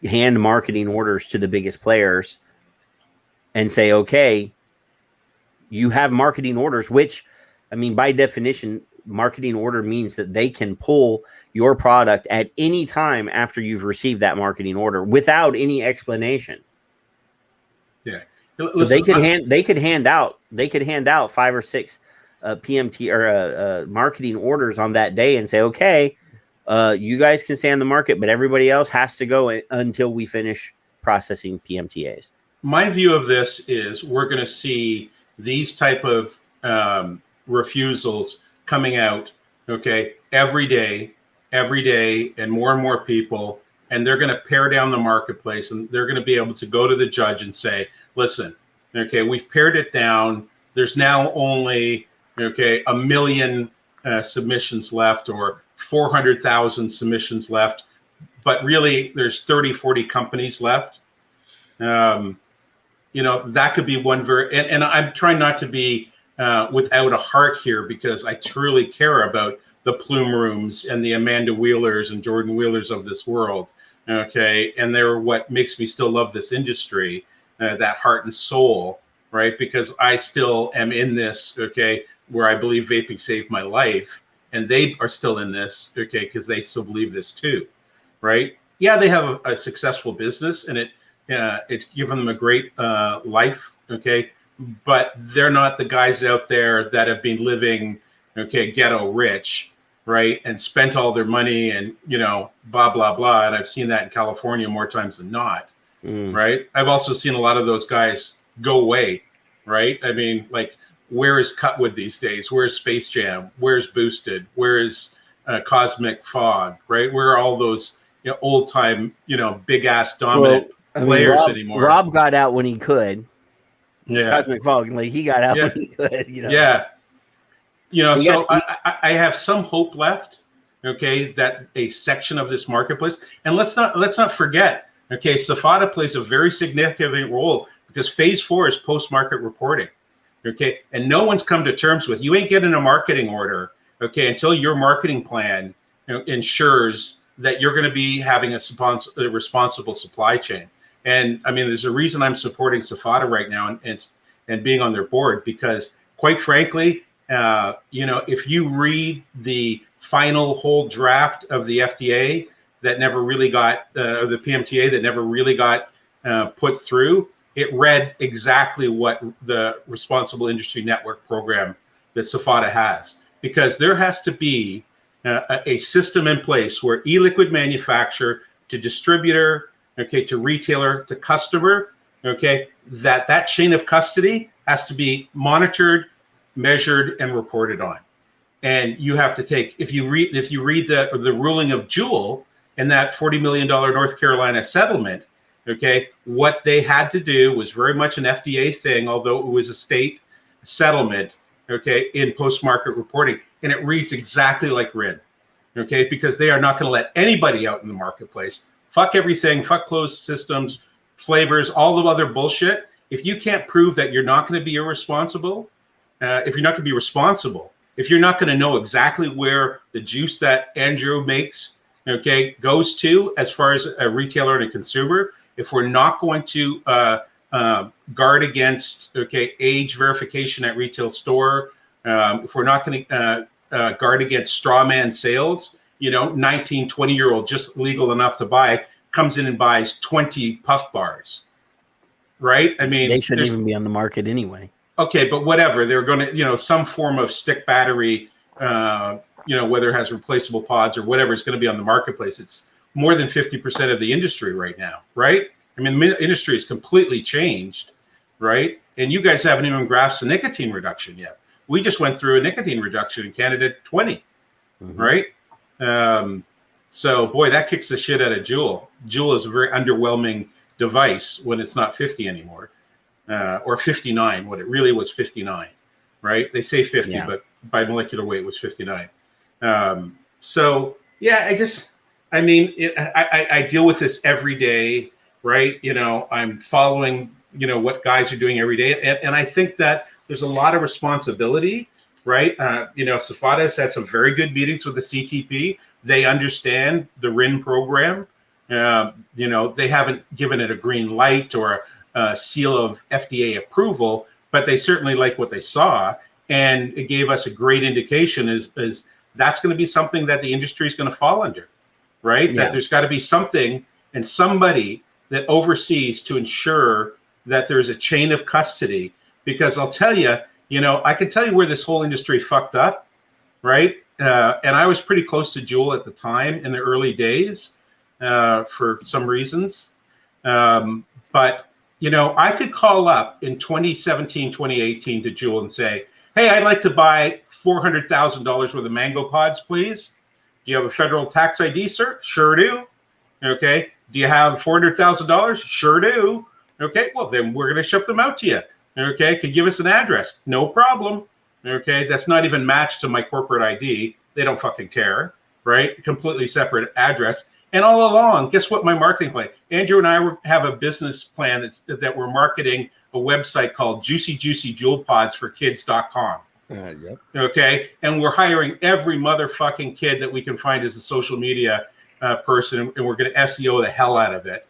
hand marketing orders to the biggest players and say, okay, you have marketing orders, which, by definition, marketing order means that they can pull your product at any time after you've received that marketing order without any explanation. Yeah. So they could hand out 5 or 6 PMT or marketing orders on that day and say, okay, You guys can stay on the market, but everybody else has to go until we finish processing PMTAs. My view of this is we're going to see these type of refusals coming out, okay, every day, and more people, and they're going to pare down the marketplace, and they're going to be able to go to the judge and say, listen, okay, we've pared it down. There's now only, okay, 1 million submissions left, or 400,000 submissions left, but really there's 30, 40 companies left. You know, that could be one and I'm trying not to be without a heart here, because I truly care about the Plume Rooms and the Amanda Wheelers and Jordan Wheelers of this world. Okay. And they're what makes me still love this industry, that heart and soul, right? Because I still am in this, okay, where I believe vaping saved my life, and they are still in this, okay, because they still believe this too, right? Yeah, they have a successful business, and it's given them a great life, okay, but they're not the guys out there that have been living, okay, ghetto rich, right, and spent all their money and, you know, blah, blah, blah. And I've seen that in California more times than not, right? I've also seen a lot of those guys go away, right? I mean, like, where is Cutwood these days? Where's Space Jam? Where's Boosted? Where is Cosmic Fog, right? Where are all those, you know, old time, you know, big ass dominant players anymore? Rob got out when he could. Yeah. Cosmic Fog, like, he got out when he could, you know. Yeah. You know, so I have some hope left, okay, that a section of this marketplace, and let's not forget, okay, Safada plays a very significant role, because phase 4 is post-market reporting, okay, and no one's come to terms with, you ain't getting a marketing order, okay, until your marketing plan, you know, ensures that you're going to be having a responsible supply chain. And I mean, there's a reason I'm supporting Safada right now and being on their board, because quite frankly, you know, if you read the final whole draft of the FDA that never really got, the PMTA that never really got put through, it read exactly what the Responsible Industry Network program that Safada has, because there has to be a system in place where e-liquid manufacturer to distributor, okay, to retailer to customer, okay, that chain of custody has to be monitored, measured, and reported on. And you have to take, if you read the ruling of Juul and that $40 million North Carolina settlement, okay, what they had to do was very much an FDA thing, although it was a state settlement, okay, in post-market reporting. And it reads exactly like RIN, okay, because they are not going to let anybody out in the marketplace. Fuck everything, fuck closed systems, flavors, all the other bullshit. If you can't prove that you're not going to be irresponsible, if you're not going to be responsible, if you're not going to know exactly where the juice that Andrew makes, okay, goes to as far as a retailer and a consumer, if we're not going to guard against, okay, age verification at retail store, if we're not going to guard against straw man sales, you know, 19, 20-year-old just legal enough to buy comes in and buys 20 puff bars, right? I mean, they shouldn't even be on the market anyway. Okay, but whatever, they're going to, you know, some form of stick battery, you know, whether it has replaceable pods or whatever is going to be on the marketplace. It's more than 50% of the industry right now, right? I mean, the industry has completely changed, right? And you guys haven't even grasped the nicotine reduction yet. We just went through a nicotine reduction in Canada 20, right? So, boy, that kicks the shit out of Juul. Juul is a very underwhelming device when it's not 50 anymore. Or 59, what it really was 59, right? They say 50, but by molecular weight it was 59. So, yeah, I deal with this every day, right? You know, I'm following, you know, what guys are doing every day. And I think that there's a lot of responsibility, right? You know, Safada has had some very good meetings with the CTP. They understand the RIN program. You know, they haven't given it a green light or a seal of FDA approval, but they certainly like what they saw. And it gave us a great indication is that's going to be something that the industry is going to fall under, right? That there's got to be something and somebody that oversees to ensure that there's a chain of custody. Because I'll tell you, you know, I can tell you where this whole industry fucked up, right? and I was pretty close to Juul at the time in the early days for some reasons. But, you know, I could call up in 2017, 2018 to Juul and say, hey, I'd like to buy $400,000 worth of mango pods, please. Do you have a federal tax ID, sir? Sure do. Okay. Do you have $400,000? Sure do. Okay. Well, then we're going to ship them out to you. Okay. Could give us an address. No problem. Okay. That's not even matched to my corporate ID. They don't fucking care. Right. Completely separate address. And all along, guess what my marketing plan? Andrew and I have a business plan that we're marketing a website called juicyjuicyjuulpodsforkids.com. Yep. Okay. And we're hiring every motherfucking kid that we can find as a social media person, and we're going to SEO the hell out of it.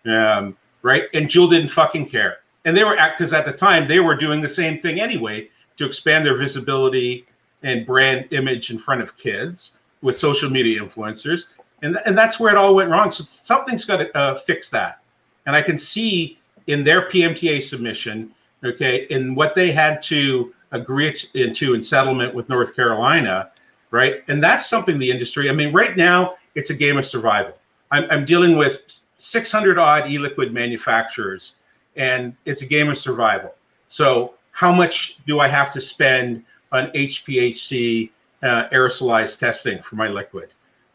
Right. And Juul didn't fucking care. And they were, because at the time they were doing the same thing anyway to expand their visibility and brand image in front of kids with social media influencers. And that's where it all went wrong. So something's got to fix that. And I can see in their PMTA submission, okay, in what they had to agree into in settlement with North Carolina, right? And that's something the industry, I mean, right now, it's a game of survival. I'm dealing with 600 odd e-liquid manufacturers, and it's a game of survival. So how much do I have to spend on HPHC aerosolized testing for my liquid?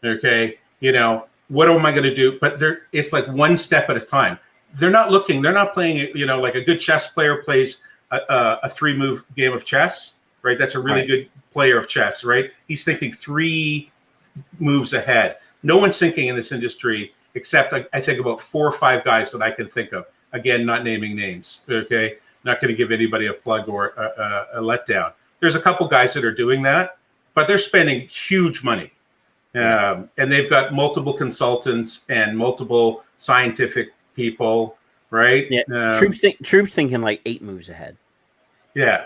Okay. You know, what am I going to do? But it's like one step at a time. They're not playing it, you know, like a good chess player plays a 3-move game of chess, right? That's a really good player of chess, right? He's thinking 3 moves ahead. No one's thinking in this industry, except I think about 4 or 5 guys that I can think of. Again, not naming names, okay? Not going to give anybody a plug or a letdown. There's a couple guys that are doing that, but they're spending huge money. And they've got multiple consultants and multiple scientific people, right? Yeah, troops thinking like 8 moves ahead. Yeah.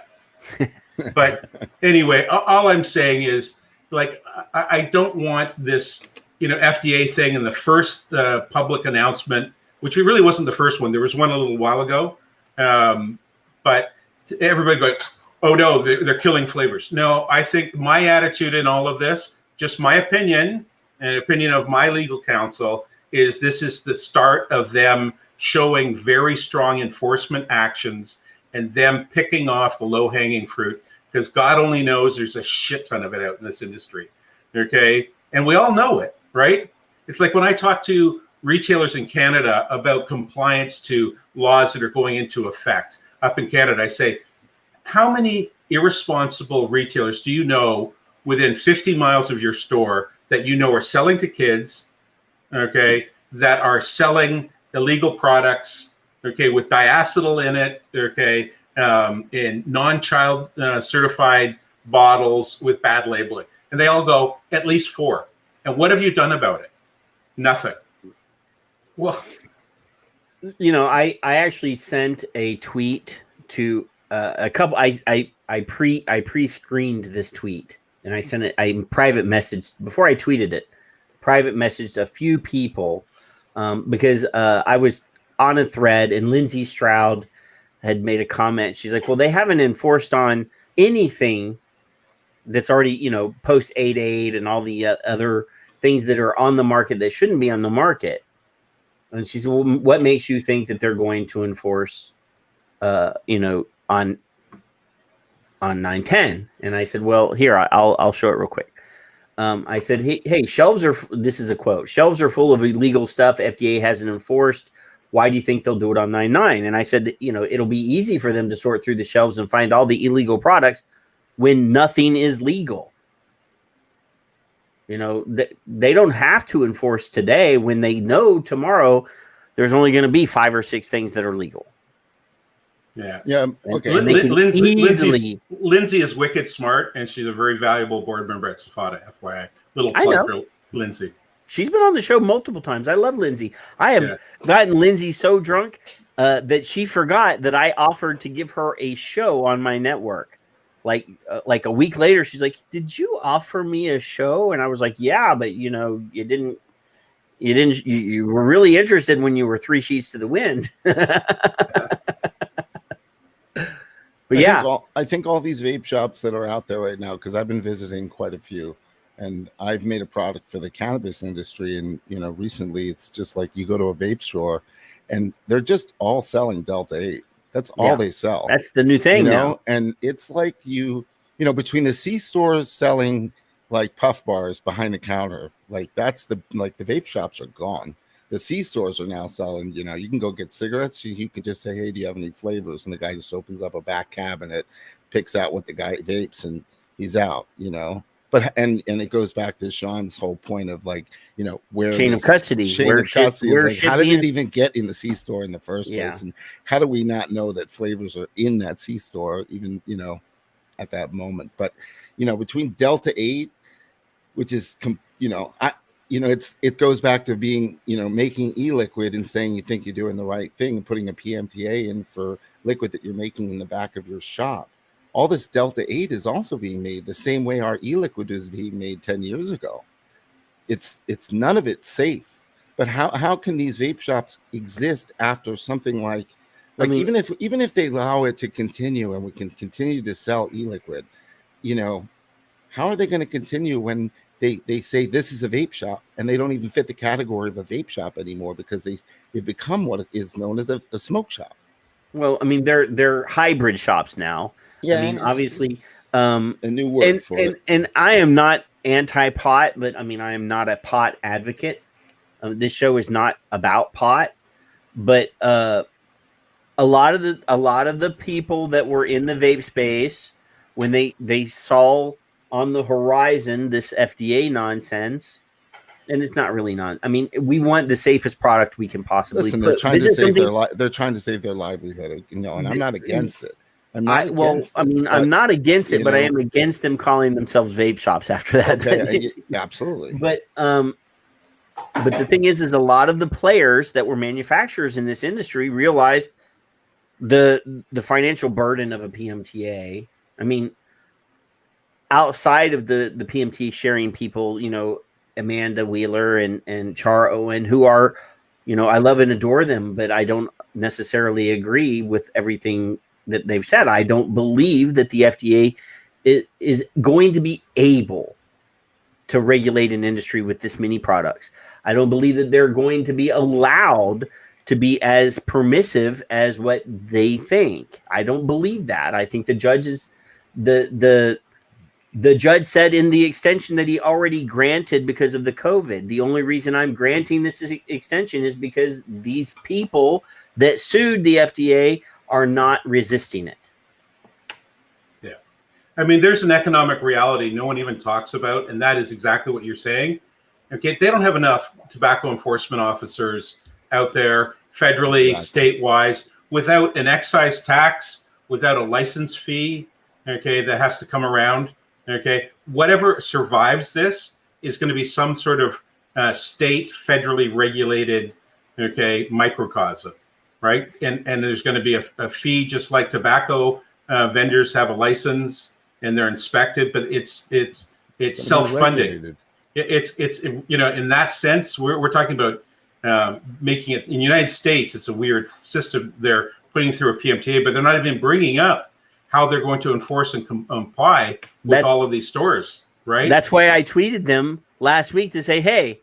But anyway, all I'm saying is, like, I don't want this, you know, FDA thing and the first public announcement, which really wasn't the first one. There was one a little while ago. But everybody going, oh no, they're killing flavors. No, I think my attitude in all of this, just my opinion and opinion of my legal counsel, is this is the start of them showing very strong enforcement actions and them picking off the low-hanging fruit, because God only knows there's a shit ton of it out in this industry. Okay. And we all know it, right? It's like when I talk to retailers in Canada about compliance to laws that are going into effect up in Canada, I say, how many irresponsible retailers do you know within 50 miles of your store that you know are selling to kids, okay, that are selling illegal products, okay, with diacetyl in it, okay, in non-child certified bottles with bad labeling? And they all go, at least 4. And what have you done about it? Nothing. Well, you know, I actually sent a tweet to a couple. I pre-screened this tweet, and I sent it. I private messaged before I tweeted it. Private messaged a few people because I was on a thread, and Lindsay Stroud had made a comment. She's like, "Well, they haven't enforced on anything that's already, you know, post 8.8 and all the other things that are on the market that shouldn't be on the market." And she said, "Well, what makes you think that they're going to enforce, you know, on 910?" And I said, "Well, here, I'll show it real quick." I said, hey, shelves are, this is a quote, "Shelves are full of illegal stuff FDA hasn't enforced. Why do you think they'll do it on 9.9? And I said, you know, it'll be easy for them to sort through the shelves and find all the illegal products when nothing is legal. You know, they don't have to enforce today when they know tomorrow there's only going to be 5 or 6 things that are legal." Yeah. Yeah. Okay. Lindsay is wicked smart, and she's a very valuable board member at Safada, FYI. Little plug for Lindsay. She's been on the show multiple times. I love Lindsay. I have gotten Lindsay so drunk that she forgot that I offered to give her a show on my network. Like a week later, she's like, "Did you offer me a show?" And I was like, "Yeah, but you know, you were really interested when you were 3 sheets to the wind." But I think all these vape shops that are out there right now, because I've been visiting quite a few, And I've made a product for the cannabis industry, and recently it's just like you go to a vape store, and they're just all selling Delta 8. That's all they sell. That's the new thing now. And it's like between the C stores selling like puff bars behind the counter, like the vape shops are gone. The C stores are now selling, you can go get cigarettes. You can just say, hey, do you have any flavors? And the guy just opens up a back cabinet, picks out what the guy vapes, and he's out, But and it goes back to Sean's whole point of like, where chain of custody. Chain of custody is like, how did it even get in the C store in the first place? And how do we not know that flavors are in that C store, even at that moment? But between Delta 8, which is it goes back to being making e-liquid and saying you think you're doing the right thing and putting a PMTA in for liquid that you're making in the back of your shop. All this Delta 8 is also being made the same way our e-liquid was being made 10 years ago. It's none of it safe. But how can these vape shops exist after something like even if they allow it to continue and we can continue to sell e-liquid, how are they going to continue when they say this is a vape shop and they don't even fit the category of a vape shop anymore because they've become what is known as a smoke shop? Well, I mean, they're hybrid shops now. Yeah, I mean, obviously, a new word for it. And I am not anti-pot, but I mean, I am not a pot advocate. This show is not about pot, but a lot of the people that were in the vape space when they saw on the horizon this FDA nonsense, and it's not really I mean, we want the safest product we can possibly. Listen, they're trying to save they're trying to save their livelihood, and I'm not against it. I'm not against it, but I am against them calling themselves vape shops after that. Okay, absolutely. But the thing is a lot of the players that were manufacturers in this industry realized the financial burden of a PMTA. I mean, outside of the PMT sharing people, Amanda Wheeler and Char Owen, who are, I love and adore them, but I don't necessarily agree with everything that they've said. I don't believe that the FDA is going to be able to regulate an industry with this many products. I don't believe that they're going to be allowed to be as permissive as what they think. I don't believe that. I think the judges, the judge said in the extension that he already granted because of the COVID. The only reason I'm granting this extension is because these people that sued the FDA are not resisting it. Yeah. I mean, there's an economic reality no one even talks about, and that is exactly what you're saying. Okay, they don't have enough tobacco enforcement officers out there federally, state-wise, without an excise tax, without a license fee, okay, that has to come around. Okay, whatever survives this is going to be some sort of state federally regulated, microcosm, right? And there's going to be a fee, just like tobacco vendors have a license and they're inspected, but it's self-funded. It's in that sense, we're talking about making it in the United States. It's a weird system. They're putting through a PMTA, but they're not even bringing up how they're going to enforce and comply with all of these stores, right? That's why I tweeted them last week to say, hey,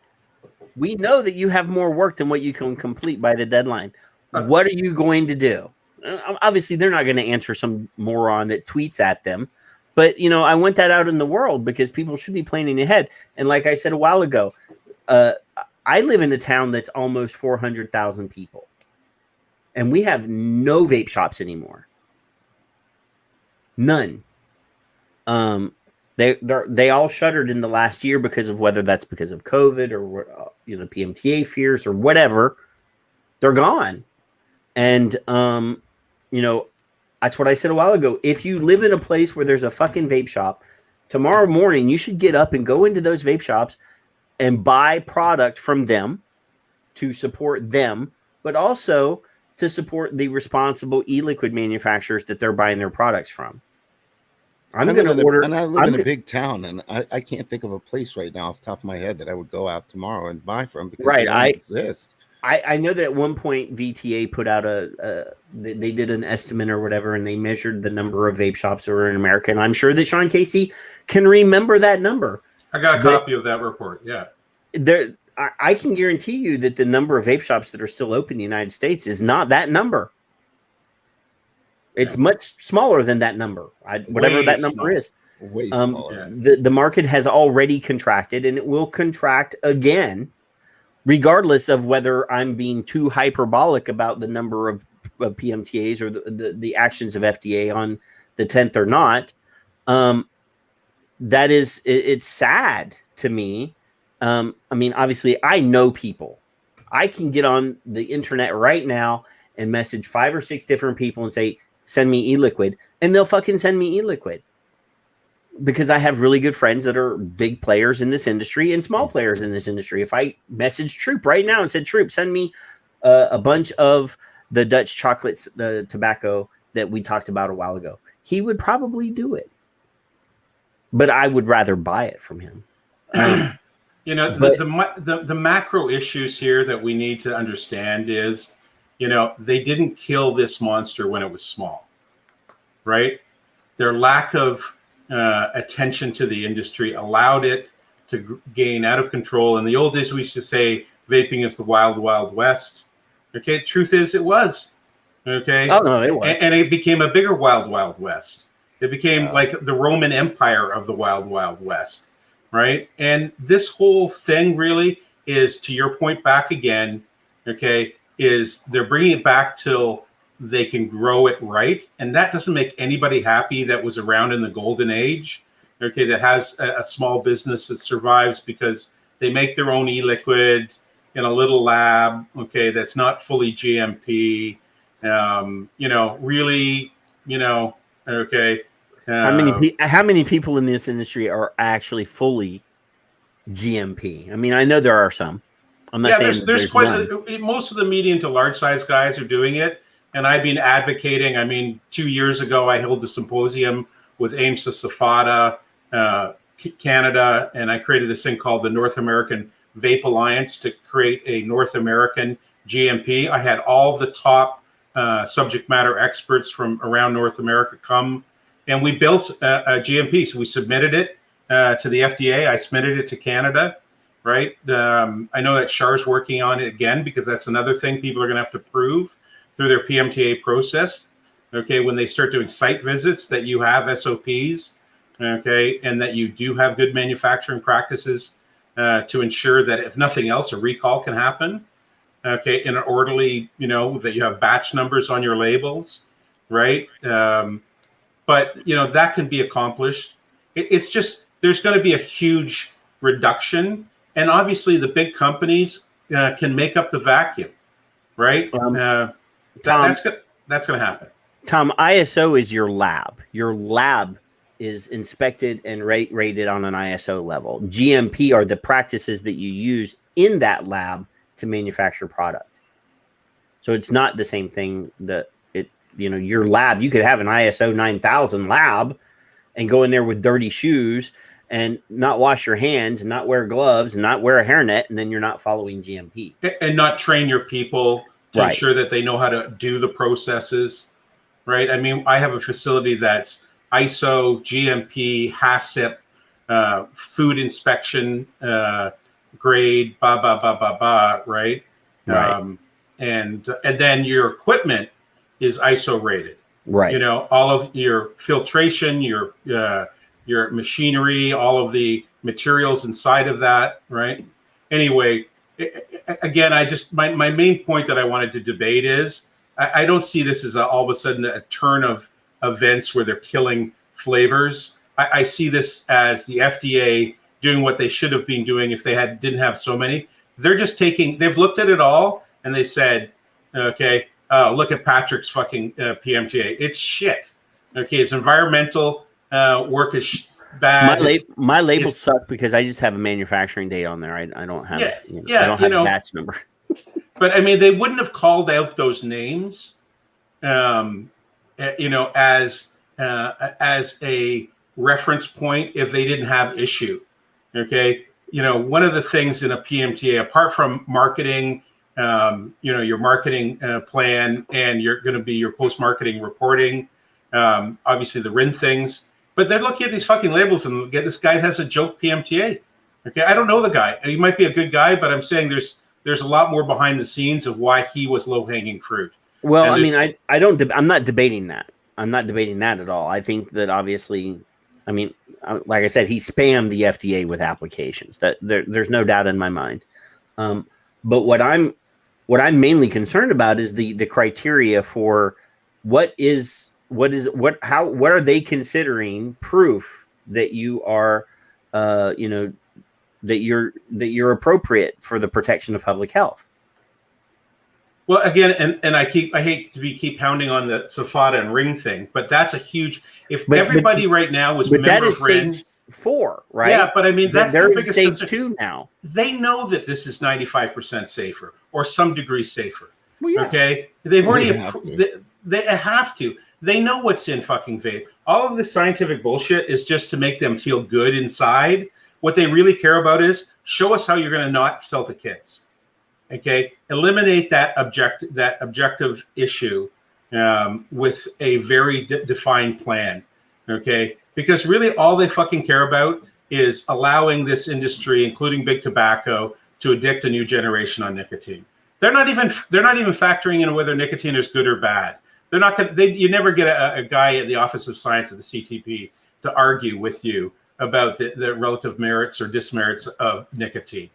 we know that you have more work than what you can complete by the deadline. What are you going to do? Obviously, they're not going to answer some moron that tweets at them. But, I want that out in the world because people should be planning ahead. And like I said a while ago, I live in a town that's almost 400,000 people. And we have no vape shops anymore. None. They all shuttered in the last year because of whether that's because of COVID or the PMTA fears or whatever. They're gone. And that's what I said a while ago. If you live in a place where there's a fucking vape shop, tomorrow morning you should get up and go into those vape shops and buy product from them to support them, but also to support the responsible e-liquid manufacturers that they're buying their products from. I live in a big town, and I can't think of a place right now off the top of my head that I would go out tomorrow and buy from because they don't exist. I know that at one point VTA put out they did an estimate or whatever, and they measured the number of vape shops that were in America, and I'm sure that Sean Casey can remember that number. I got a copy of that report. Yeah. I can guarantee you that the number of vape shops that are still open in the United States is not that number. It's much smaller than that number. Whatever Way that number smaller. is. Way smaller. The market has already contracted, and it will contract again, regardless of whether I'm being too hyperbolic about the number of PMTAs or the actions of FDA on the 10th or not. That is, it's sad to me. I mean, obviously, I know people. I can get on the internet right now and message 5 or 6 different people and say, send me e-liquid, and they'll fucking send me e-liquid. Because I have really good friends that are big players in this industry and small players in this industry. If I messaged Troop right now and said, Troop, send me a bunch of the Dutch chocolates, the tobacco that we talked about a while ago, he would probably do it. But I would rather buy it from him. You know, the macro issues here that we need to understand is, you know, they didn't kill this monster when it was small, right? Their lack of attention to the industry allowed it to gain out of control. In the old days, we used to say vaping is the wild, wild west. Okay, the truth is it was. Okay. Oh, no, it was. And it became a bigger wild, wild west. It became like the Roman Empire of the wild, wild west, right? And this whole thing really is, to your point back again, okay, is they're bringing it back till they can grow it right. And that doesn't make anybody happy that was around in the golden age, okay, that has a small business that survives because they make their own e-liquid in a little lab, okay, that's not fully GMP, you know, really, you know, okay. How many people in this industry are actually fully GMP? I mean, I know there are some. I'm not saying there's quite most of the medium to large size guys are doing it. And I've been advocating. I mean, 2 years ago, I held a symposium with AIMSA SAFADA Canada, and I created this thing called the North American Vape Alliance to create a North American GMP. I had all the top subject matter experts from around North America come, and we built a GMP. So we submitted it to the FDA. I submitted it to Canada, right? I know that Char's working on it again, because that's another thing people are going to have to prove through their PMTA process, okay, when they start doing site visits, that you have SOPs, okay, and that you do have good manufacturing practices to ensure that, if nothing else, a recall can happen, okay, in an orderly, you know, that you have batch numbers on your labels, right? But, you know, that can be accomplished. It's just, there's going to be a huge reduction, and obviously the big companies can make up the vacuum, right? Tom, that's going to happen. Tom, ISO is your lab. Your lab is inspected and rated on an ISO level. GMP are the practices that you use in that lab to manufacture product. So it's not the same thing that your lab, you could have an ISO 9000 lab and go in there with dirty shoes and not wash your hands and not wear gloves and not wear a hairnet, and then you're not following GMP. And not train your people to Right. ensure that they know how to do the processes, right? I mean, I have a facility that's ISO, GMP, HACCP, food inspection grade, right? Right. And then your equipment is ISO rated. Right. You know, all of your filtration, your machinery, all of the materials inside of that, right? Anyway, again, my main point that I wanted to debate is I don't see this as all of a sudden a turn of events where they're killing flavors. I see this as the FDA doing what they should have been doing if they didn't have so many. They've looked at it all and they said, okay, look at Patrick's fucking PMTA. It's shit. Okay, his environmental work is bad. My labels suck because I just have a manufacturing date on there. I don't have I don't have a batch number. But I mean, they wouldn't have called out those names, as a reference point if they didn't have issue. Okay, one of the things in a PMTA, apart from marketing, your marketing plan, and you're going to be your post-marketing reporting, obviously the RIN things. But they're looking at these fucking labels and get this guy has a joke PMTA. Okay, I don't know the guy. He might be a good guy, but I'm saying there's a lot more behind the scenes of why he was low hanging fruit. Well, I mean, I don't. I'm not debating that. I'm not debating that at all. I think that obviously, I mean, like I said, he spammed the FDA with applications. That there's no doubt in my mind. But what I'm mainly concerned about is the criteria for what are they considering proof that you are, that you're appropriate for the protection of public health. Well, again, and I hate to keep pounding on the Safada and Ring thing, but that's a huge. If everybody right now was but member that is of Ring, stage 4, right? Yeah, but I mean that's they're the in biggest stage concern. 2 now. They know that this is 95% safer or some degree safer. Well, yeah. Okay, they've already They have to. they have to. They know what's in fucking vape. All of this scientific bullshit is just to make them feel good inside. What they really care about is show us how you're going to not sell to kids. Okay, eliminate that objective issue with a very defined plan. Okay, because really all they fucking care about is allowing this industry, including big tobacco, to addict a new generation on nicotine. They're not even factoring in whether nicotine is good or bad. They're not going. You never get a guy at the Office of Science at the CTP to argue with you about the relative merits or dismerits of nicotine.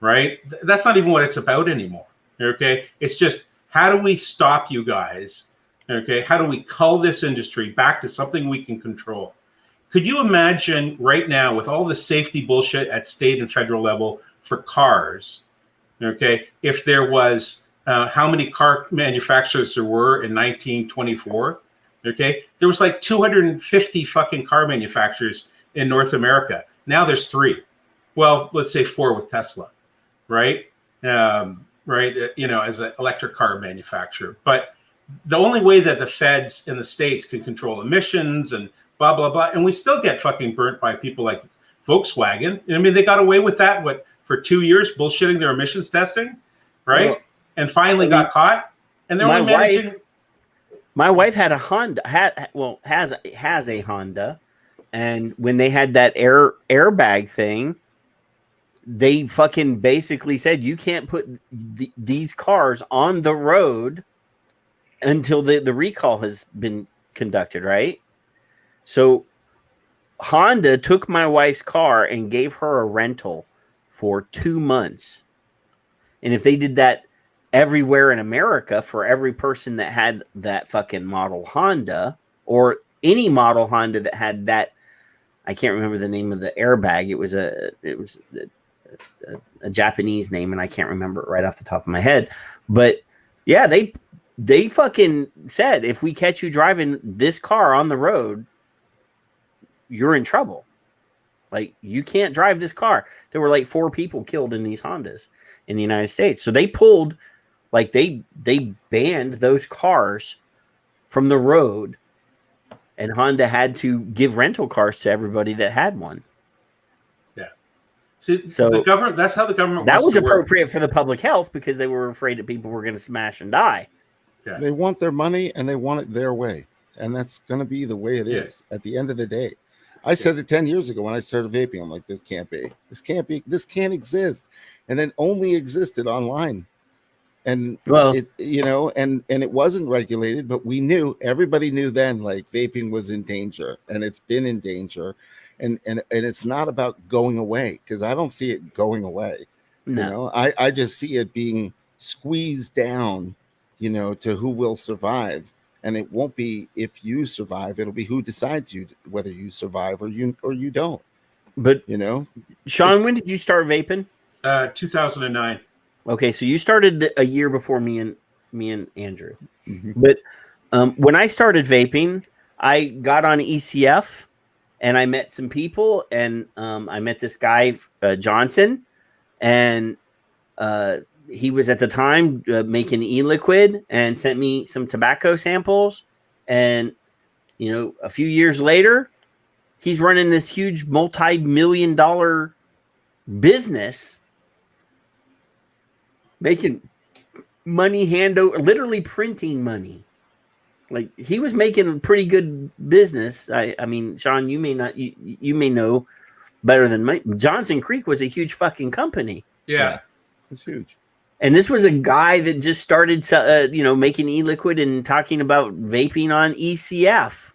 Right? That's not even what it's about anymore. Okay? It's just how do we stop you guys? Okay? How do we cull this industry back to something we can control? Could you imagine right now with all the safety bullshit at state and federal level for cars, okay, if there was how many car manufacturers there were in 1924? Okay? There was like 250 fucking car manufacturers in North America. Now there's 3. Well, let's say 4 with Tesla. Right, right. As an electric car manufacturer, but the only way that the feds in the states can control emissions and blah blah blah, and we still get fucking burnt by people like Volkswagen. I mean, they got away with that for 2 years, bullshitting their emissions testing, right? Well, and finally got caught. And they're only managing. My wife had a Honda. Has a Honda, and when they had that airbag thing, they fucking basically said you can't put these cars on the road until the recall has been conducted, right? So Honda took my wife's car and gave her a rental for 2 months. And if they did that everywhere in America for every person that had that fucking model Honda or any model Honda that had that, I can't remember the name of the airbag. It was a Japanese name, and I can't remember it right off the top of my head. But yeah, they fucking said if we catch you driving this car on the road, you're in trouble. Like, you can't drive this car. There were like 4 people killed in these Hondas in the United States. So they pulled, like they banned those cars from the road, and Honda had to give rental cars to everybody that had one. So the government, that's how the government. That was appropriate for the public health because they were afraid that people were going to smash and die. Yeah. They want their money and they want it their way. And that's going to be the way it is at the end of the day. I said it 10 years ago when I started vaping. I'm like, this can't be. This can't exist. And it only existed online. And, and it wasn't regulated, but everybody knew then, like, vaping was in danger, and it's been in danger. And it's not about going away, because I don't see it going away. No. I just see it being squeezed down, to who will survive. And it won't be if you survive; it'll be who decides whether you survive or you don't. But Sean, when did you start vaping? 2009. Okay, so you started a year before me and Andrew. Mm-hmm. But when I started vaping, I got on ECF. And I met some people, and I met this guy, Johnson, and he was at the time making e-liquid and sent me some tobacco samples. And, a few years later, he's running this huge multi-million-dollar business, making money literally printing money. Like he was making pretty good business. I mean, Sean, you may not, you may know better than me. Johnson Creek was a huge fucking company. Yeah. It's huge. And this was a guy that just started, making e-liquid and talking about vaping on ECF.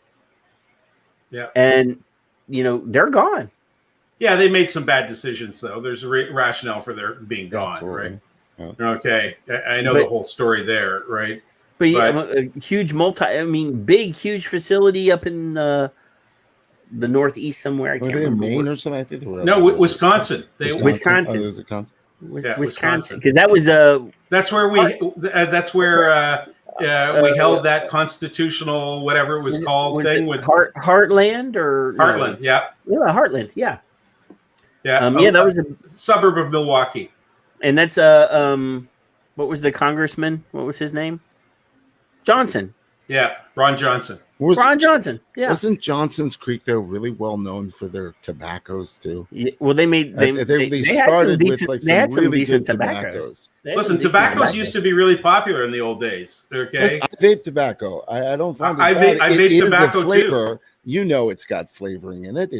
Yeah. And, they're gone. Yeah, they made some bad decisions, though. There's a rationale for their being gone, Absolutely. right? Yeah. Okay. I know But- the whole story there, right? But, But- a huge big, huge facility up in the Northeast somewhere. I Were can't they in remember. Maine or something? I think they were. No, Wisconsin. Wisconsin. Oh, it was Wisconsin. Yeah, Wisconsin. Because that was That's where we held that constitutional, whatever it was called, thing with Heartland or Heartland. Yeah. Yeah, Heartland. Yeah. Yeah. That was a suburb of Milwaukee. And that's what was the congressman? What was his name? Johnson. Yeah, Ron Johnson. Ron Johnson. Yeah. Wasn't Johnson's Creek though really well known for their tobaccos too? Yeah, well, they started with like they had some really decent good tobaccos. Listen, tobaccos used to be really popular in the old days. Okay. Listen, I vape tobacco. I don't find it I bad. vape It is tobacco a flavor. It's got flavoring in it.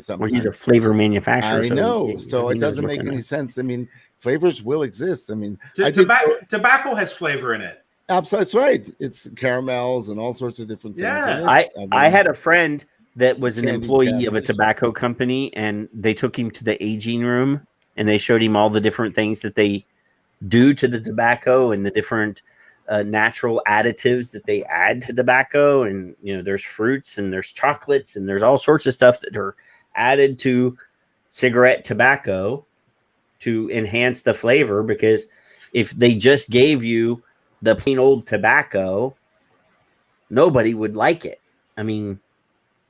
Well, he's a flavor manufacturer. I know, so it doesn't make any sense. I mean, flavors will exist. I mean, tobacco has flavor in it. Absolutely, that's right. It's caramels and all sorts of different things. Yeah. I had a friend that was an Candy employee of a cabbage. tobacco company, and they took him to the aging room, and they showed him all the different things that they do to the tobacco and the different natural additives that they add to tobacco. And there's fruits and there's chocolates and there's all sorts of stuff that are added to cigarette tobacco to enhance the flavor, because if they just gave you the plain old tobacco, nobody would like it. I mean,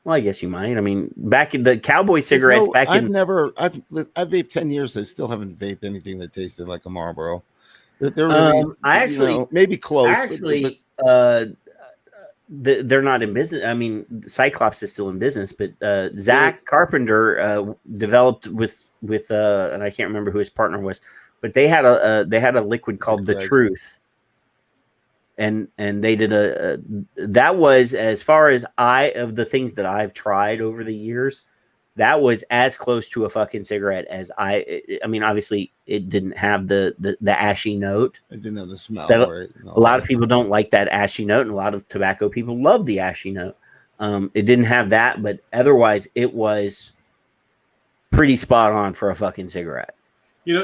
well, I guess you might. I mean, back in the cowboy cigarettes, I've vaped 10 years. I still haven't vaped anything that tasted like a Marlboro. They're really, maybe close. They're not in business. I mean, Cyclops is still in business, but Zach Carpenter developed with and I can't remember who his partner was, but they had a liquid called The Truth, and they did that was, as far as of the things that I've tried over the years, that was as close to a fucking cigarette as I mean, obviously it didn't have the ashy note. It didn't have the smell. Right? A lot of people don't like that ashy note, and a lot of tobacco people love the ashy note. It didn't have that, but otherwise it was pretty spot on for a fucking cigarette.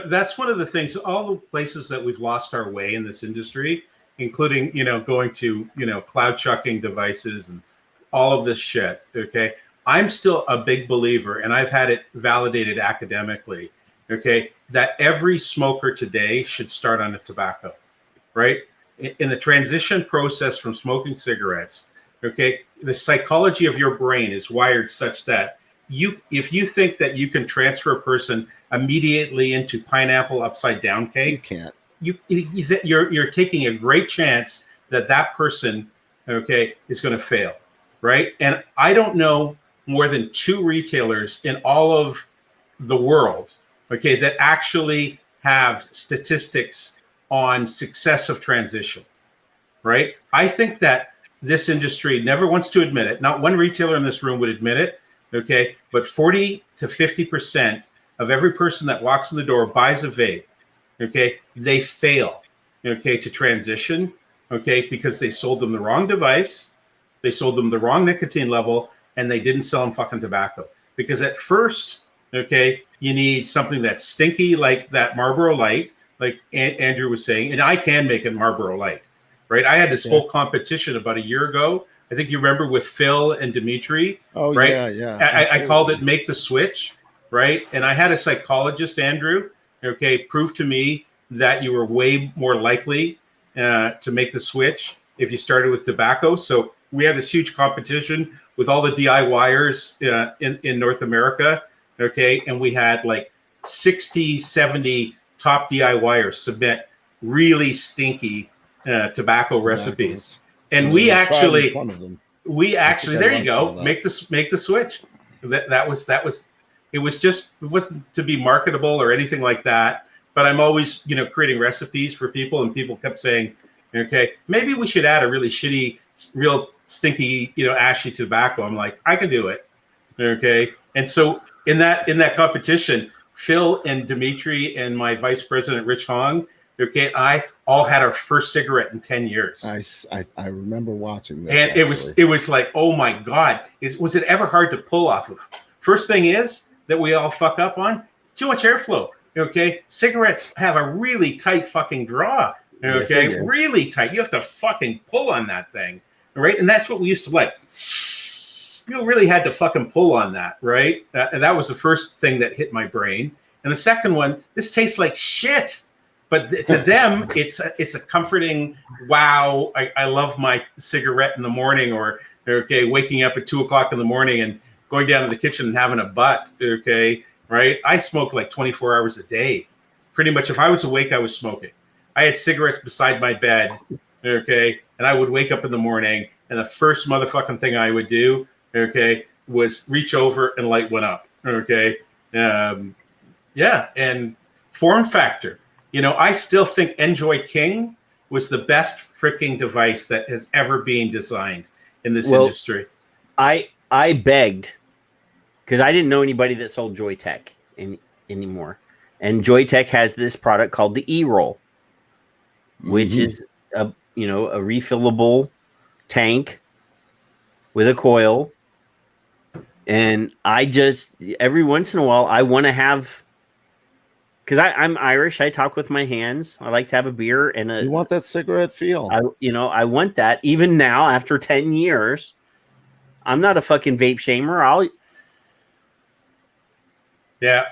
That's one of the things, all the places that we've lost our way in this industry, including, going to, cloud chucking devices and all of this shit. Okay. I'm still a big believer, and I've had it validated academically, okay, that every smoker today should start on a tobacco, right? In the transition process from smoking cigarettes, okay, the psychology of your brain is wired such that if you think that you can transfer a person immediately into pineapple upside down cake, you can't. You're taking a great chance that person, okay, is going to fail, right? And I don't know more than 2 retailers in all of the world, okay, that actually have statistics on success of transition, right? I think that this industry never wants to admit it. Not one retailer in this room would admit it, okay? But 40 to 50% of every person that walks in the door buys a vape, okay? They fail, okay, to transition, okay, because they sold them the wrong device, they sold them the wrong nicotine level, and they didn't sell them fucking tobacco. Because at first, okay, you need something that's stinky, like that Marlboro Light, like Andrew was saying, and I can make it Marlboro Light, right? I had this whole competition about a year ago. I think you remember with Phil and Dimitri. Oh, right? Yeah. I called it Make the Switch, right? And I had a psychologist, Andrew, okay, prove to me that you were way more likely to make the switch if you started with tobacco. So we had this huge competition with all the DIYers in North America, okay? And we had like 60, 70 top DIYers submit really stinky tobacco recipes. And we actually, there you go, make the switch. That was, it wasn't to be marketable or anything like that. But I'm always, creating recipes for people, and people kept saying, okay, maybe we should add a really shitty real stinky, ashy tobacco. I'm like, I can do it. Okay. And so in that competition, Phil and Dimitri and my vice president, Rich Hong, okay, I all had our first cigarette in 10 years. I remember watching this. And it was like, oh my God, was it ever hard to pull off of? First thing is that we all fuck up on too much airflow. Okay. Cigarettes have a really tight fucking draw. Okay. Yes, really tight. You have to fucking pull on that thing. Right. And that's what we used to like. You really had to fucking pull on that. Right. And that was the first thing that hit my brain. And the second one, this tastes like shit. But to them, it's a comforting, wow, I love my cigarette in the morning, or, okay, waking up at 2 o'clock in the morning and going down to the kitchen and having a butt, okay, right? I smoked like 24 hours a day. Pretty much if I was awake, I was smoking. I had cigarettes beside my bed, okay, and I would wake up in the morning, and the first motherfucking thing I would do, okay, was reach over and light one up, okay? Yeah, and form factor. I still think Enjoy King was the best freaking device that has ever been designed in this industry. I begged, because I didn't know anybody that sold Joytech anymore. And Joytech has this product called the E-Roll, which is a refillable tank with a coil. And I just, every once in a while, I want to have, because I'm Irish, I talk with my hands. I like to have a beer and you want that cigarette feel. I want that. Even now, after 10 years, I'm not a fucking vape shamer. Yeah.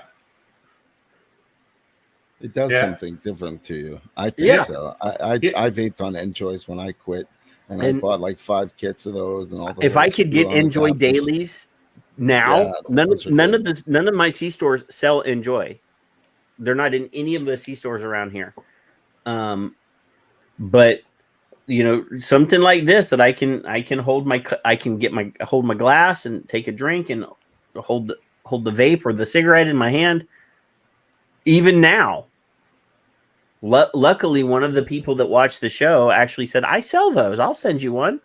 It does something different to you. I think so. I vaped on Enjoys when I quit, and I bought like 5 kits of those and all. If I could get Enjoy dailies now, none of my C stores sell Enjoy. They're not in any of the C stores around here. But something like this that I can hold my glass and take a drink and hold the vape or the cigarette in my hand. Even now, luckily, one of the people that watched the show actually said, "I sell those. I'll send you one,"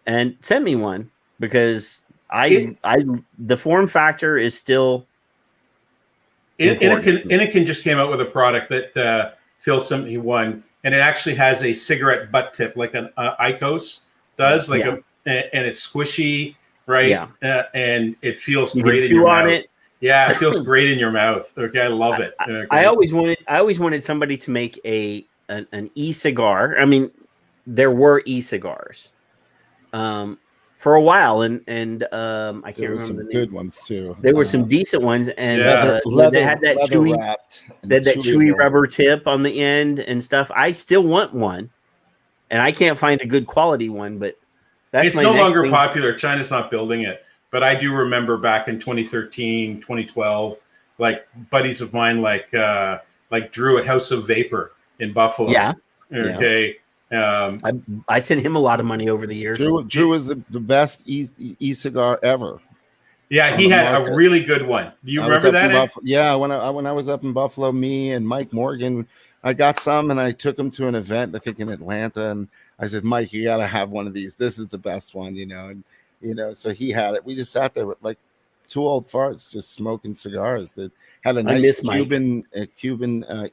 and send me one, because the form factor is still. Innakin just came out with a product that Phil sent me one, and it actually has a cigarette butt tip like an IQOS does, and it's squishy, right? Yeah. And it feels great in your mouth. It. Yeah, it feels great in your mouth. Okay, I love it. Okay. I always wanted somebody to make an e-cigar. I mean, there were e-cigars. For a while, and I can't remember some the name. Good ones too. There were some decent ones, and leather, they had that chewy rubber tip on the end and stuff. I still want one, and I can't find a good quality one. But it's no longer popular. China's not building it. But I do remember back in 2013, 2012, like buddies of mine, like Drew at House of Vapor in Buffalo. Yeah. Okay. Yeah. I sent him a lot of money over the years. Drew was the best e-cigar ever. Yeah, he had a really good one. Do you remember that? Yeah, when I was up in Buffalo, me and Mike Morgan, I got some and I took him to an event, I think in Atlanta, and I said, "Mike, you got to have one of these. This is the best one, And so he had it. We just sat there with like 2 old farts just smoking cigars that had a nice Cuban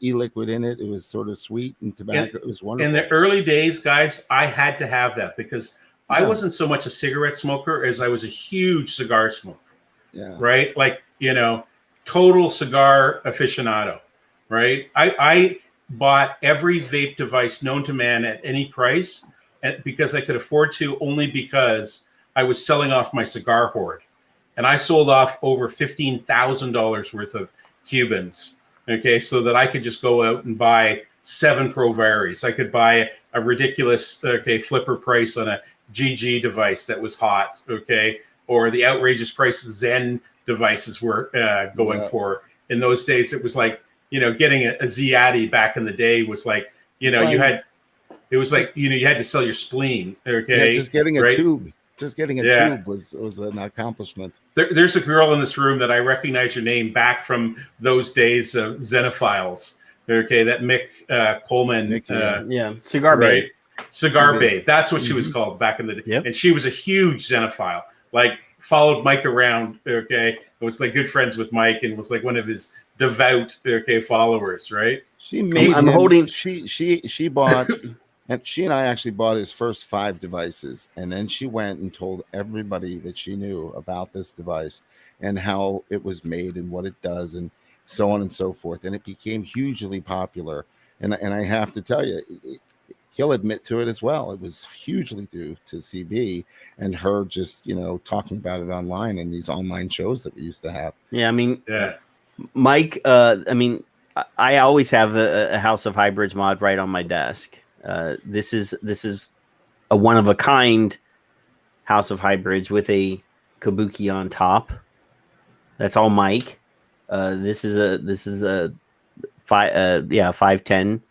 e-liquid in it. It was sort of sweet and tobacco. It was wonderful. In the early days, guys, I had to have that because I wasn't so much a cigarette smoker as I was a huge cigar smoker. Yeah. Right? Like, total cigar aficionado. Right? I bought every vape device known to man at any price because I could afford to, only because I was selling off my cigar hoard. And I sold off over $15,000 worth of Cubans, okay, so that I could just go out and buy 7 Pro Varies. I could buy a ridiculous, flipper price on a GG device that was hot, okay, or the outrageous price Zen devices were going for. In those days, it was like, getting a Ziadi back in the day was like, you had to sell your spleen, okay? Yeah, just getting a tube. Just getting a tube was an accomplishment. There's a girl in this room that I recognize your name back from those days of Xenophiles. Okay, that Mick Coleman. Cigar Babe. Cigar Babe. That's what she was called back in the day. Yep. And she was a huge Xenophile. Like followed Mike around. Okay, was like good friends with Mike and was like one of his devout followers. Right. She made I'm him, holding- she bought and she and I actually bought his first 5 devices, and then she went and told everybody that she knew about this device and how it was made and what it does and so on and so forth, and it became hugely popular. And I have to tell you, he'll admit to it as well. It was hugely due to CB and her just talking about it online in these online shows that we used to have. Yeah, I mean, Yeah. Mike. I mean, I always have a House of Hybrids mod right on my desk. This is a one of a kind House of Hybrids with a kabuki on top. That's all Mike. This is a 510.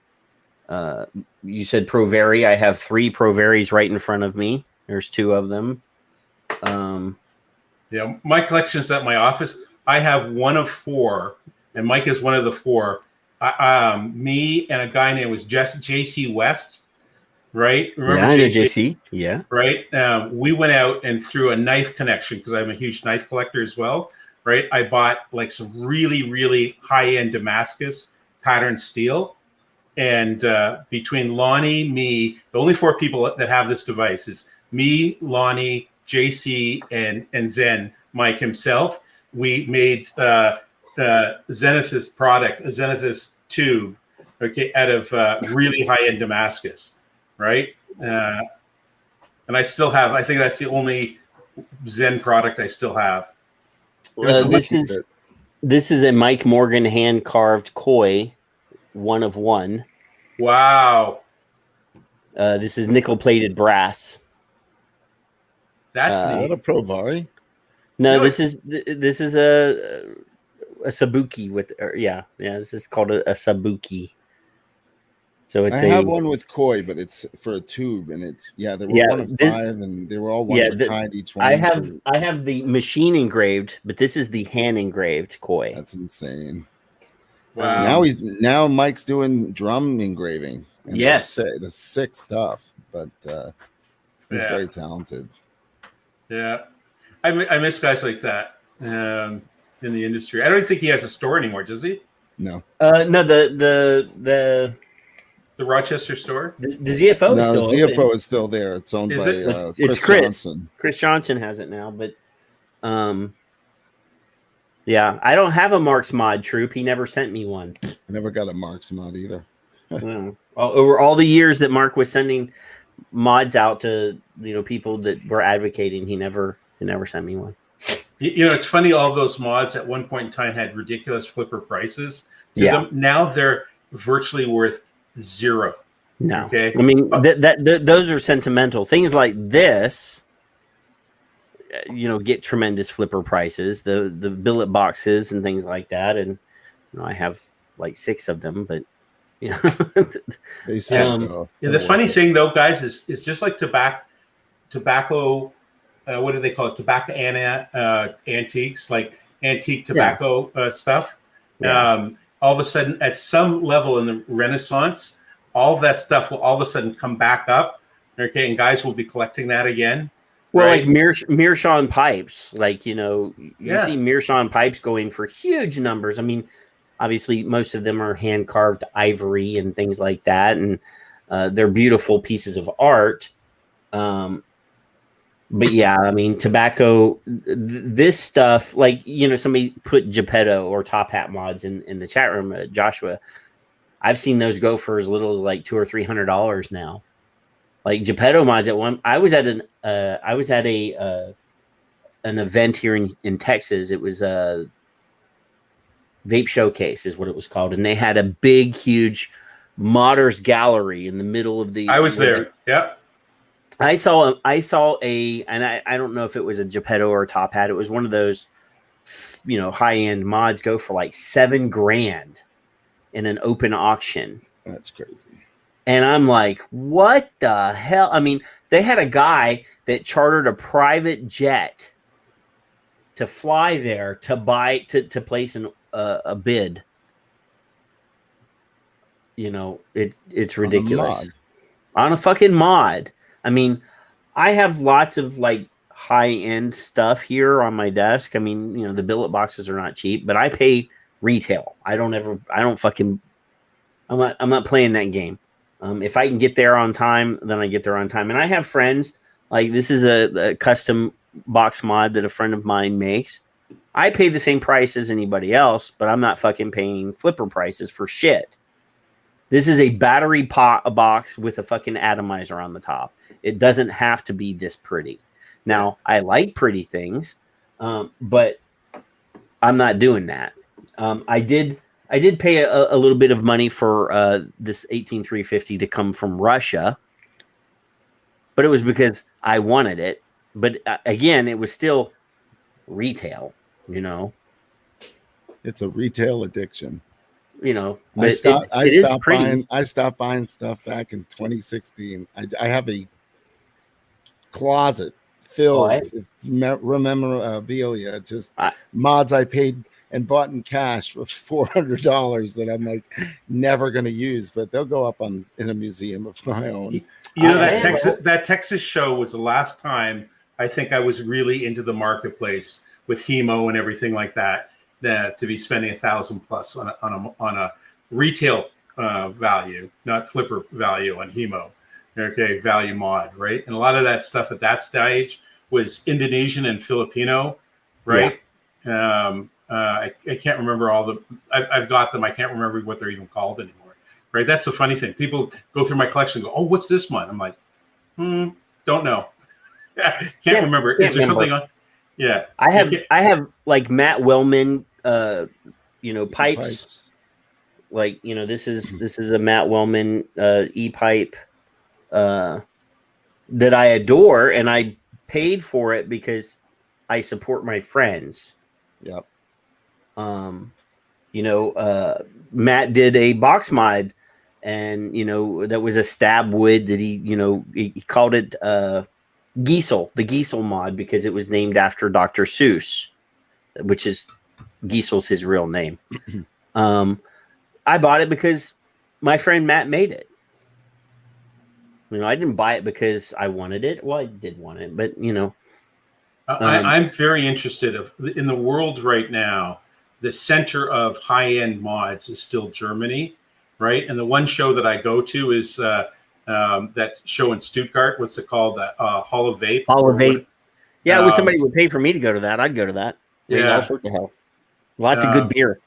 You said Provari. I have 3 Provaris right in front of me. There's 2 of them. Yeah, my collection is at my office. I have one of 4, and Mike is one of the 4. Me and a guy named was JC West, right? Remember I know JC. Yeah. Right. We went out and through a knife connection, because I'm a huge knife collector as well. Right. I bought like some really, really high-end Damascus patterned steel. And between Lonnie, me, the only 4 people that have this device is me, Lonnie, JC, and Zen, Mike himself. We made Zenithus product, a Zenithus tube, out of really high-end Damascus, right? And I still have, I think that's the only Zen product I still have. This is a Mike Morgan hand-carved koi, 1 of 1. Wow. This is nickel-plated brass. That's Is neat. that a Provari? No, this is a sabuki with, this is called a sabuki. So it's I have one with koi, but it's for a tube, and it's they were one of 5, and they were all one of a kind each one. I have the machine engraved, but this is the hand engraved koi. That's insane. Wow. Now Mike's doing drum engraving. And Yes, the sick stuff, but he's very talented. Yeah, I miss guys like that in the industry. I don't think he has a store anymore, does he? No. No, the Rochester store. The ZFO is still ZFO open. is still there. It's owned by it's Chris Chris. Johnson. Chris Johnson has it now, but I don't have a Mark's mod troop. He never sent me one. I never got a Mark's mod either. Over all the years that Mark was sending mods out to people that were advocating, he never sent me one. It's funny. All those mods at one point in time had ridiculous flipper prices to them. Now they're virtually worth 0. No, okay. I mean those are sentimental things like this. Get tremendous flipper prices. The billet boxes and things like that, and I have like 6 of them, but they still the funny thing though, guys, is just like tobacco. What do they call it? Tobacco antiques, like antique tobacco stuff. Yeah. All of a sudden, at some level in the Renaissance, all of that stuff will all of a sudden come back up. Okay, and guys will be collecting that again. Well, right? like Meerschaum pipes, you see Meerschaum pipes going for huge numbers. I mean, obviously, most of them are hand carved ivory and things like that, and they're beautiful pieces of art. But yeah, I mean, tobacco, this stuff, somebody put Geppetto or Top Hat mods in the chat room, Joshua. I've seen those go for as little as like $200 or $300 now. Like Geppetto mods I was at an event here in Texas. It was a Vape Showcase is what it was called. And they had a big, huge modders gallery in the middle of the. I was there. Yep. I saw and I don't know if it was a Geppetto or a Top Hat. It was one of those, high end mods go for like $7,000 in an open auction. That's crazy. And I'm like, what the hell? I mean, they had a guy that chartered a private jet to fly there to place a bid. It's ridiculous. on a fucking mod. I mean, I have lots of like high-end stuff here on my desk. I mean, you know, the billet boxes are not cheap, but I pay retail. I'm not playing that game. If I can get there on time, then I get there on time. And I have friends, like this is a custom box mod that a friend of mine makes. I pay the same price as anybody else, but I'm not fucking paying flipper prices for shit. This is a battery box with a fucking atomizer on the top. It doesn't have to be this pretty. Now, I like pretty things, but I'm not doing that. I did pay a little bit of money for this 18350 to come from Russia, but it was because I wanted it. But again, it was still retail, you know. It's a retail addiction. You know, I but I stopped buying stuff back in 2016. I have a closet filled with memorabilia, just mods I paid and bought in cash for $400 that I'm like never going to use, but they'll go up in a museum of my own. You know, that Texas show was the last time I think I was really into the marketplace with Hemo and everything like that. To be spending $1,000+ on a retail value, not flipper value on Hemo, okay, value mod, right? And a lot of that stuff at that stage was Indonesian and Filipino, right? Yeah. I can't remember I've got them. I can't remember what they're even called anymore, right? That's the funny thing. People go through my collection and go, "Oh, what's this one?" I'm like, don't know. Can't remember. Is there something on? Yeah, I have like Matt Wellman, pipes. Like, you know, this is a Matt Wellman e-pipe that I adore, and I paid for it because I support my friends. Yep. Matt did a box mod, and that was a stab wood that he called it Giesel, the Giesel mod, because it was named after Dr. Seuss, which is Giesel's his real name. I bought it because my friend Matt made it. I didn't buy it because I wanted it. Well, I did want it, but I'm very interested in the world right now. The center of high-end mods is still Germany, right? And the one show that I go to is that show in Stuttgart. What's it called? The Hall of Vape. Hall of Vape. Yeah, it was somebody would pay for me to go to that. I'd go to that. There's all sorts of hell. Lots of good beer.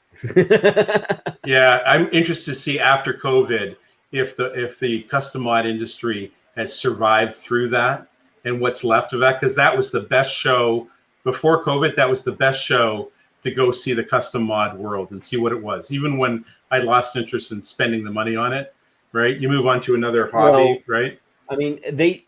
Yeah, I'm interested to see after COVID if the custom mod industry has survived through that and what's left of that, because that was the best show before COVID. That was the best show to go see the custom mod world and see what it was. Even when I lost interest in spending the money on it, right? You move on to another hobby, right? I mean, the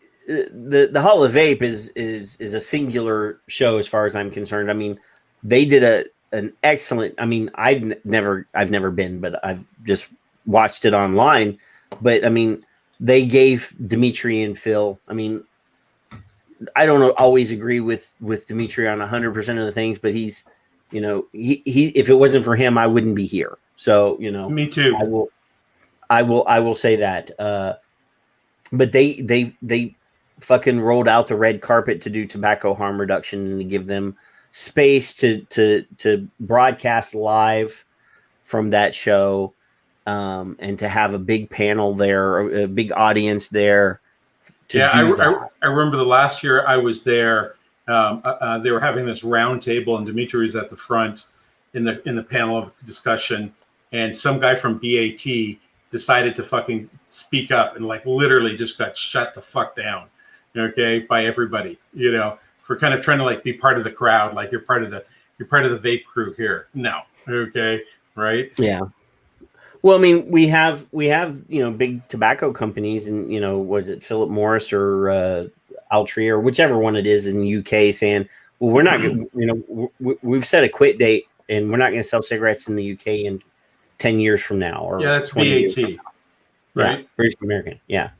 Hall of Vape is a singular show as far as I'm concerned. I mean, they did an excellent. I mean, I've never been, but I've just watched it online. But I mean, they gave Dimitri and Phil. I mean, I don't always agree with Dimitri on 100% of the things, but he's, he if it wasn't for him, I wouldn't be here. So, me too. I will say that. But they fucking rolled out the red carpet to do tobacco harm reduction and to give them space to broadcast live from that show, and to have a big panel there, a big audience there. I remember the last year I was there. They were having this round table, and Dimitri was at the front in the panel of discussion, and some guy from BAT decided to fucking speak up and like literally just got shut the fuck down, okay, by everybody, for kind of trying to like be part of the crowd, like you're part of the vape crew here. No, okay, right? Yeah. Well, I mean, we have big tobacco companies, and was it Philip Morris or Altria or whichever one it is in the UK saying, well, we're not going to, we've set a quit date and we're not going to sell cigarettes in the UK in 10 years from now. Or that's BAT, right? Yeah, British American. Yeah.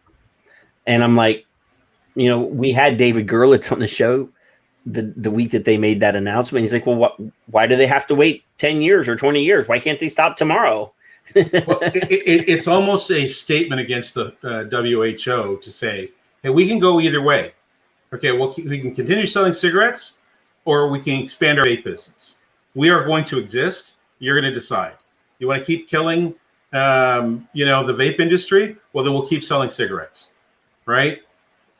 And I'm like, we had David Gerlitz on the show the week that they made that announcement. He's like, well, why do they have to wait 10 years or 20 years? Why can't they stop tomorrow? Well, it's almost a statement against the WHO to say, hey, we can go either way. Okay, well, we can continue selling cigarettes, or we can expand our vape business. We are going to exist. You're going to decide. You want to keep killing, the vape industry? Well, then we'll keep selling cigarettes, right?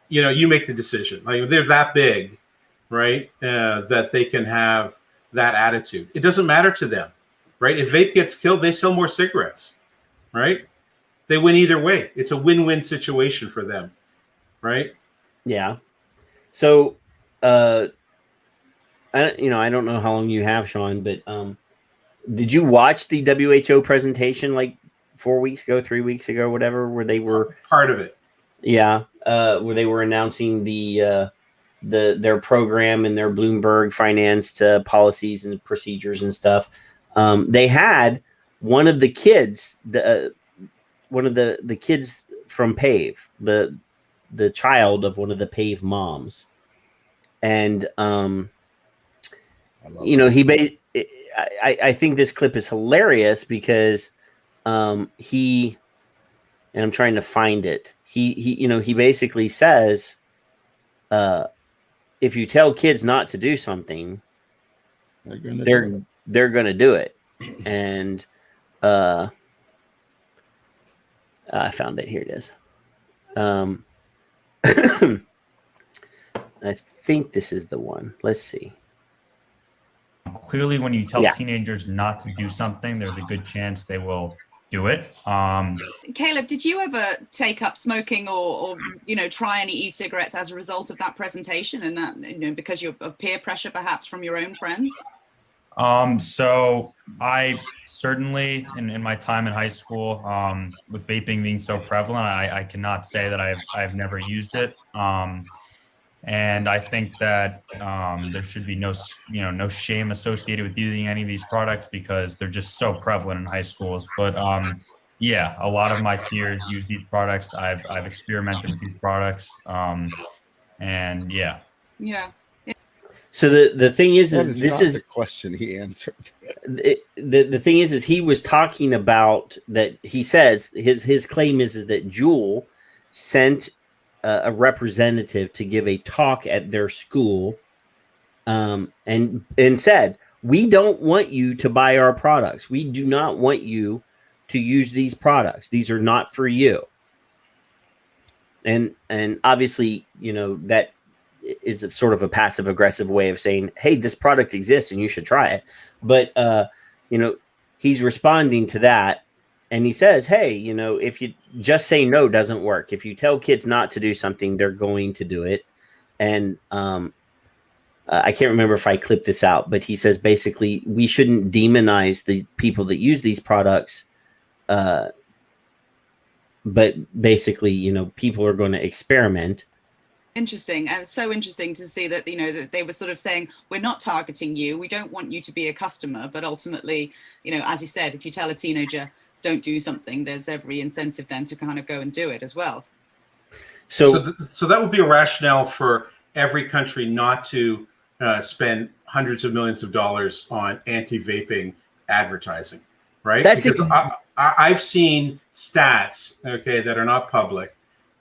You make the decision. Like, they're that big, right? That they can have that attitude. It doesn't matter to them, right? If vape gets killed, they sell more cigarettes, right? They win either way. It's a win-win situation for them, right? Yeah. So, I don't know how long you have, Sean, but did you watch the WHO presentation like 4 weeks ago, 3 weeks ago, whatever, where they were part of it? Yeah, where they were announcing their program and their Bloomberg financed policies and procedures and stuff. They had one of the kids, one of the kids from PAVE, the child of one of the PAVE moms, and I think this clip is hilarious because he, and I'm trying to find it. He basically says, if you tell kids not to do something, they're gonna do it. And I found it. Here it is. I think this is the one. Let's see. Clearly, when you tell teenagers not to do something, there's a good chance they will do it. Caleb, did you ever take up smoking or try any e-cigarettes as a result of that presentation, and that because of peer pressure perhaps from your own friends? So I certainly in my time in high school, with vaping being so prevalent, I cannot say that I've never used it. And I think that there should be no shame associated with using any of these products because they're just so prevalent in high schools. But yeah, a lot of my peers use these products. I've experimented with these products, and yeah. Yeah. So the thing is this is the question he answered. The thing is he was talking about that. He says his claim is that Juul sent a representative to give a talk at their school, and said, we don't want you to buy our products. We do not want you to use these products. These are not for you. And obviously, that is a sort of a passive aggressive way of saying, hey, this product exists and you should try it. But, he's responding to that. And he says, hey, if you just say no doesn't work. If you tell kids not to do something, they're going to do it. And I can't remember if I clipped this out, but he says basically we shouldn't demonize the people that use these products. But basically, people are going to experiment. Interesting. And it's so interesting to see that, that they were sort of saying, we're not targeting you. We don't want you to be a customer. But ultimately, as you said, if you tell a teenager, don't do something, there's every incentive then to kind of go and do it as well. So that would be a rationale for every country not to spend hundreds of millions of dollars on anti-vaping advertising, right? Because I've seen stats, that are not public,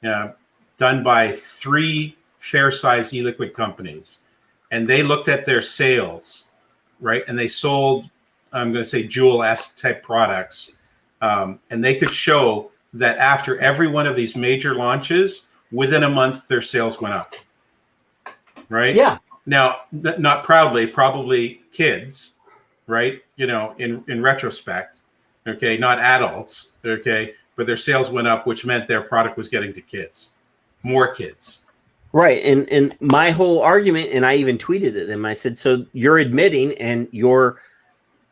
done by 3 fair-sized e-liquid companies, and they looked at their sales, right? And they sold, I'm going to say, Juul-esque type products. And they could show that after every one of these major launches, within a month, their sales went up. Right? Yeah. Now, not proudly, probably kids, right? In retrospect, not adults, but their sales went up, which meant their product was getting to kids, more kids. Right. And my whole argument, and I even tweeted at them, I said, so you're admitting and you're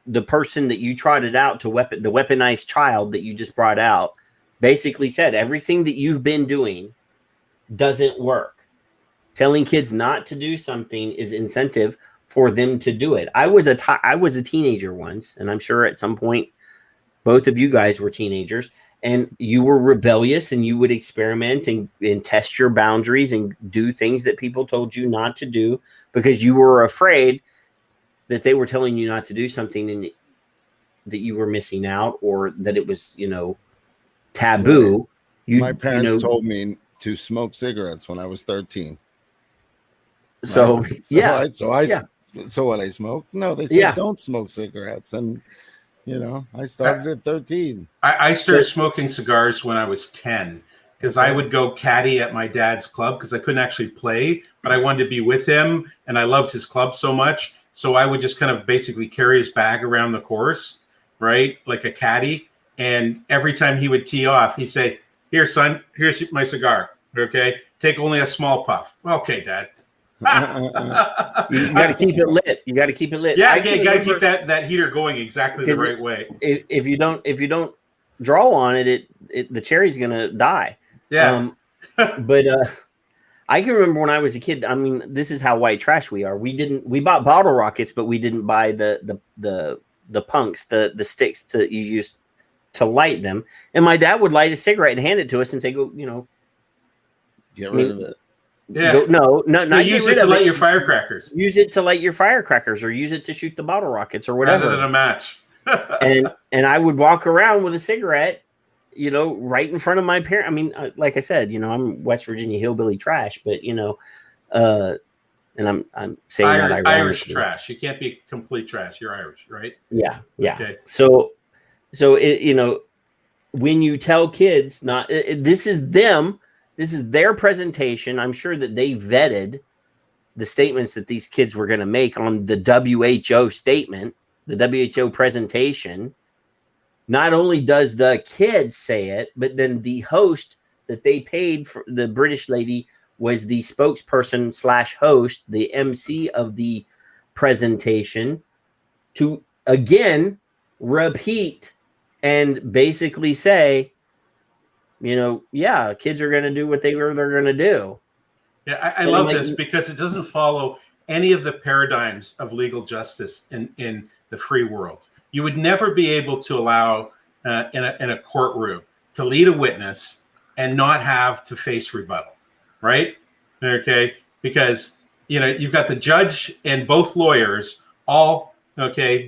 the person that you trotted out to the weaponized child that you just brought out basically said everything that you've been doing doesn't work. Telling kids not to do something is incentive for them to do it. I was a teenager once, and I'm sure at some point both of you guys were teenagers, and you were rebellious and you would experiment and test your boundaries and do things that people told you not to do because you were afraid that they were telling you not to do something, that you were missing out or that it was, taboo. My parents told me to smoke cigarettes when I was 13. So, right? yeah. So what I smoked? No, they said don't smoke cigarettes. And, I started at 13. I started smoking cigars when I was 10 because I would go caddy at my dad's club because I couldn't actually play, but I wanted to be with him and I loved his club so much. So I would just kind of basically carry his bag around the course, right? Like a caddy. And every time he would tee off, he'd say, "Here, son, here's my cigar. Okay, take only a small puff." "Okay, Dad." You got to keep it lit. You got to keep it lit. Yeah, you got to keep that heater going exactly the right way. If you don't draw on it, the cherry's gonna die. Yeah. But I can remember when I was a kid. I mean, this is how white trash we are. We bought bottle rockets, but we didn't buy the punks, the sticks you use to light them. And my dad would light a cigarette and hand it to us and say, "Go, get rid of it." Yeah. Not use it to light your firecrackers. Use it to light your firecrackers, or use it to shoot the bottle rockets, or whatever. Rather than a match. and I would walk around with a cigarette, right in front of my parents. I mean, like I said, I'm West Virginia hillbilly trash, but and I'm saying that ironically. Irish trash. You can't be complete trash. You're Irish, right? Yeah. Okay. So it, when you tell kids this is them. This is their presentation. I'm sure that they vetted the statements that these kids were going to make on the WHO statement, the WHO presentation. Not only does the kid say it, but then the host that they paid for, the British lady, was the spokesperson / host, the MC of the presentation, to again repeat and basically say, kids are going to do what they're going to do. Yeah, I love this because it doesn't follow any of the paradigms of legal justice in the free world. You would never be able to allow in a courtroom to lead a witness and not have to face rebuttal, right? Okay, because you've got the judge and both lawyers all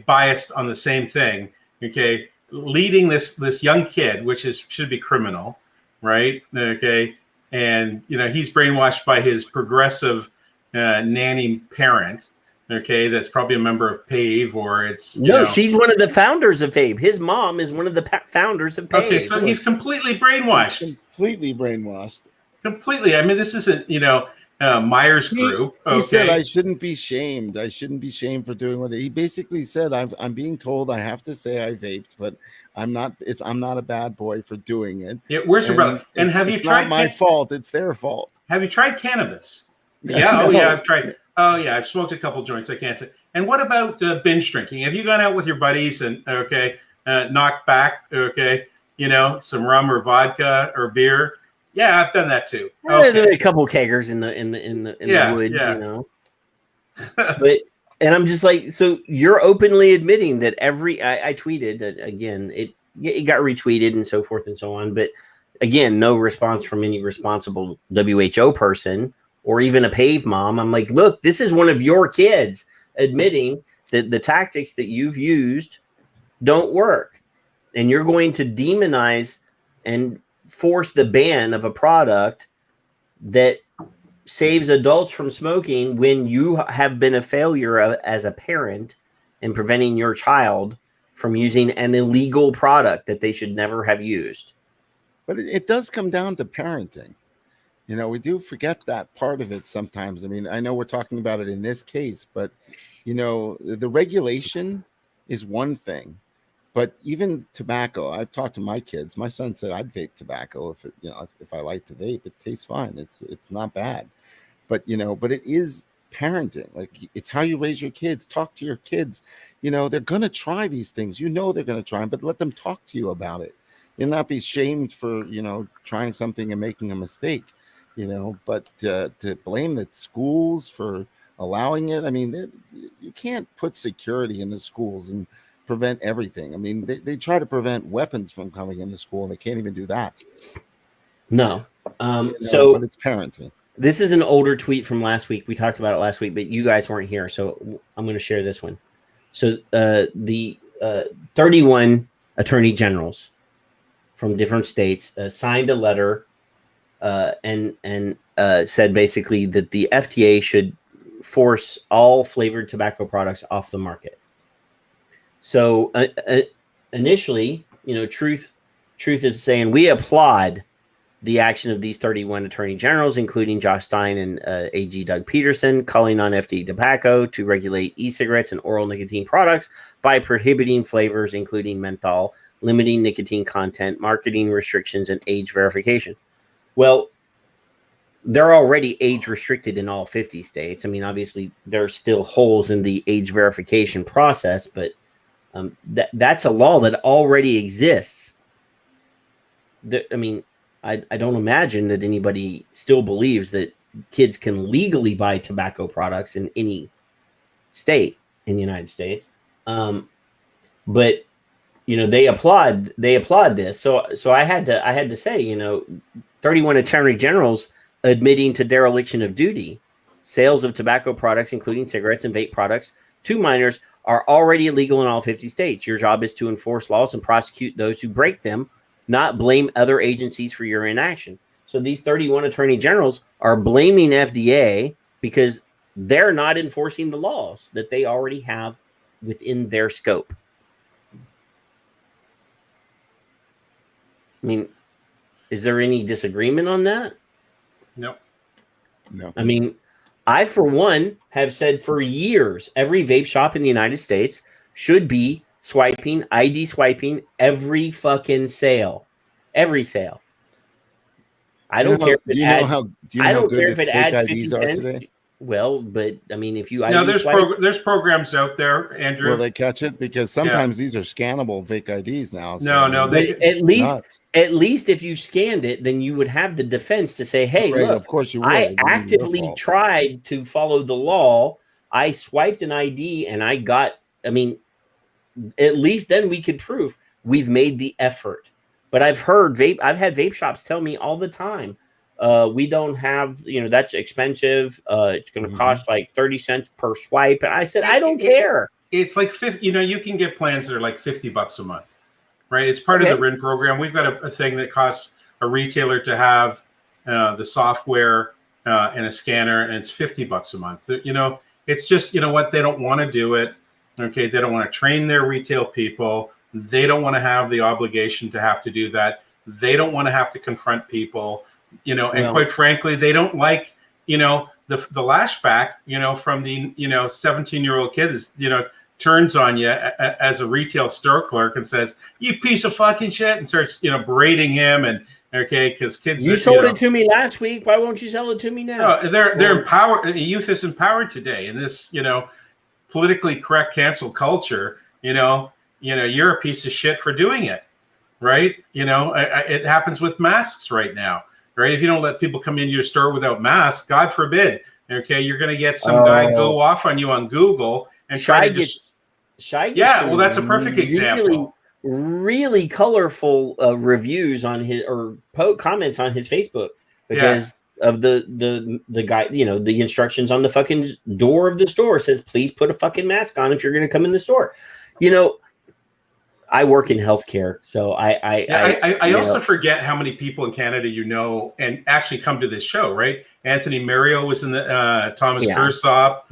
biased on the same thing. Okay. Leading this young kid, which should be criminal, right? Okay, and he's brainwashed by his progressive nanny parent. Okay, that's probably a member of PAVE, or it's she's one of the founders of PAVE. His mom is one of the founders of PAVE. Okay, so he's completely brainwashed. Completely brainwashed. Completely. I mean, this isn't Myers Group. He said I shouldn't be shamed. I shouldn't be shamed for doing what he basically said. I'm being told I have to say I vaped, but I'm not. I'm not a bad boy for doing it. Yeah, where's your brother? And have you tried? It's not my fault. It's their fault. Have you tried cannabis? Yeah. Oh yeah, I've tried. Oh yeah, I've smoked a couple joints. I can't say. And what about binge drinking? Have you gone out with your buddies and knocked back some rum or vodka or beer? Yeah, I've done that too. Okay. A couple keggers in the wood, But I'm just like, so you're openly admitting that I tweeted that again. It got retweeted and so forth and so on. But again, no response from any responsible WHO person or even a PAVE mom. I'm like, look, this is one of your kids admitting that the tactics that you've used don't work, and you're going to demonize and force the ban of a product that saves adults from smoking when you have been a failure as a parent in preventing your child from using an illegal product that they should never have used. But it does come down to parenting. We do forget that part of it sometimes. I mean, I know we're talking about it in this case, but the regulation is one thing. But even tobacco, I've talked to my kids. My son said I'd vape tobacco if I like to vape. It tastes fine. It's not bad. But but it is parenting. Like, it's how you raise your kids. Talk to your kids. They're gonna try these things. They're gonna try them, but let them talk to you about it. You'll not be shamed for trying something and making a mistake. But to blame the schools for allowing it, I mean, you can't put security in the schools and prevent everything. I mean, they try to prevent weapons from coming into school, and they can't even do that. No. But it's parenting. This is an older tweet from last week. We talked about it last week, but you guys weren't here, so I'm going to share this one. So the 31 attorney generals from different states signed a letter and said basically that the FDA should force all flavored tobacco products off the market. So initially, Truth is saying we applaud the action of these 31 attorney generals, including Josh Stein and AG Doug Peterson, calling on FDA tobacco to regulate e-cigarettes and oral nicotine products by prohibiting flavors, including menthol, limiting nicotine content, marketing restrictions, and age verification. Well, they're already age restricted in all 50 states. I mean, obviously, there are still holes in the age verification process, but that's a law that already exists. I don't imagine that anybody still believes that kids can legally buy tobacco products in any state in the United States. But they applaud this. So I had to say, 31 attorney generals admitting to dereliction of duty, sales of tobacco products, including cigarettes and vape products, to minors are already illegal in all 50 states. Your job is to enforce laws and prosecute those who break them, not blame other agencies for your inaction. So these 31 attorney generals are blaming FDA because they're not enforcing the laws that they already have within their scope. I mean, is there any disagreement on that? No. I mean, I, for one, have said for years, every vape shop in the United States should be ID swiping every fucking sale. Every sale. I don't care if it adds, I don't care if it adds 50 cents. Well, but I mean, if you there's programs out there, Andrew. Will they catch it? Because sometimes these are scannable fake IDs now. So at least if you scanned it, then you would have the defense to say, "Hey, look, of course you would. I actively tried to follow the law. I swiped an ID and I got." I mean, at least then we could prove we've made the effort. But I've had vape shops tell me all the time, we don't have, that's expensive. It's going to cost like 30 cents per swipe. And I said, I don't care. It's like 50, you can get plans that are like $50 a month, right? It's part of the RIN program. We've got a thing that costs a retailer to have the software and a scanner, and it's $50 a month. It's just, what, they don't want to do it. Okay. They don't want to train their retail people. They don't want to have the obligation to have to do that. They don't want to have to confront people, and quite frankly, they don't like, the lashback, from the, 17-year-old kid that, turns on you as a retail store clerk and says, "You piece of fucking shit," and starts, berating him. And because kids, you sold it to me last week. Why won't you sell it to me now? No, they're empowered. Youth is empowered today in this, politically correct cancel culture. You're a piece of shit for doing it, right? It happens with masks right now, right? If you don't let people come into your store without masks, God forbid, you're going to get some guy go off on you on Google and try to just... well, that's a perfect example. Really colorful reviews on his comments on his Facebook because of the guy, the instructions on the fucking door of the store says, please put a fucking mask on if you're going to come in the store. I work in healthcare, so I also forget how many people in Canada and actually come to this show, right? Anthony Mario was in the Thomas Kersop,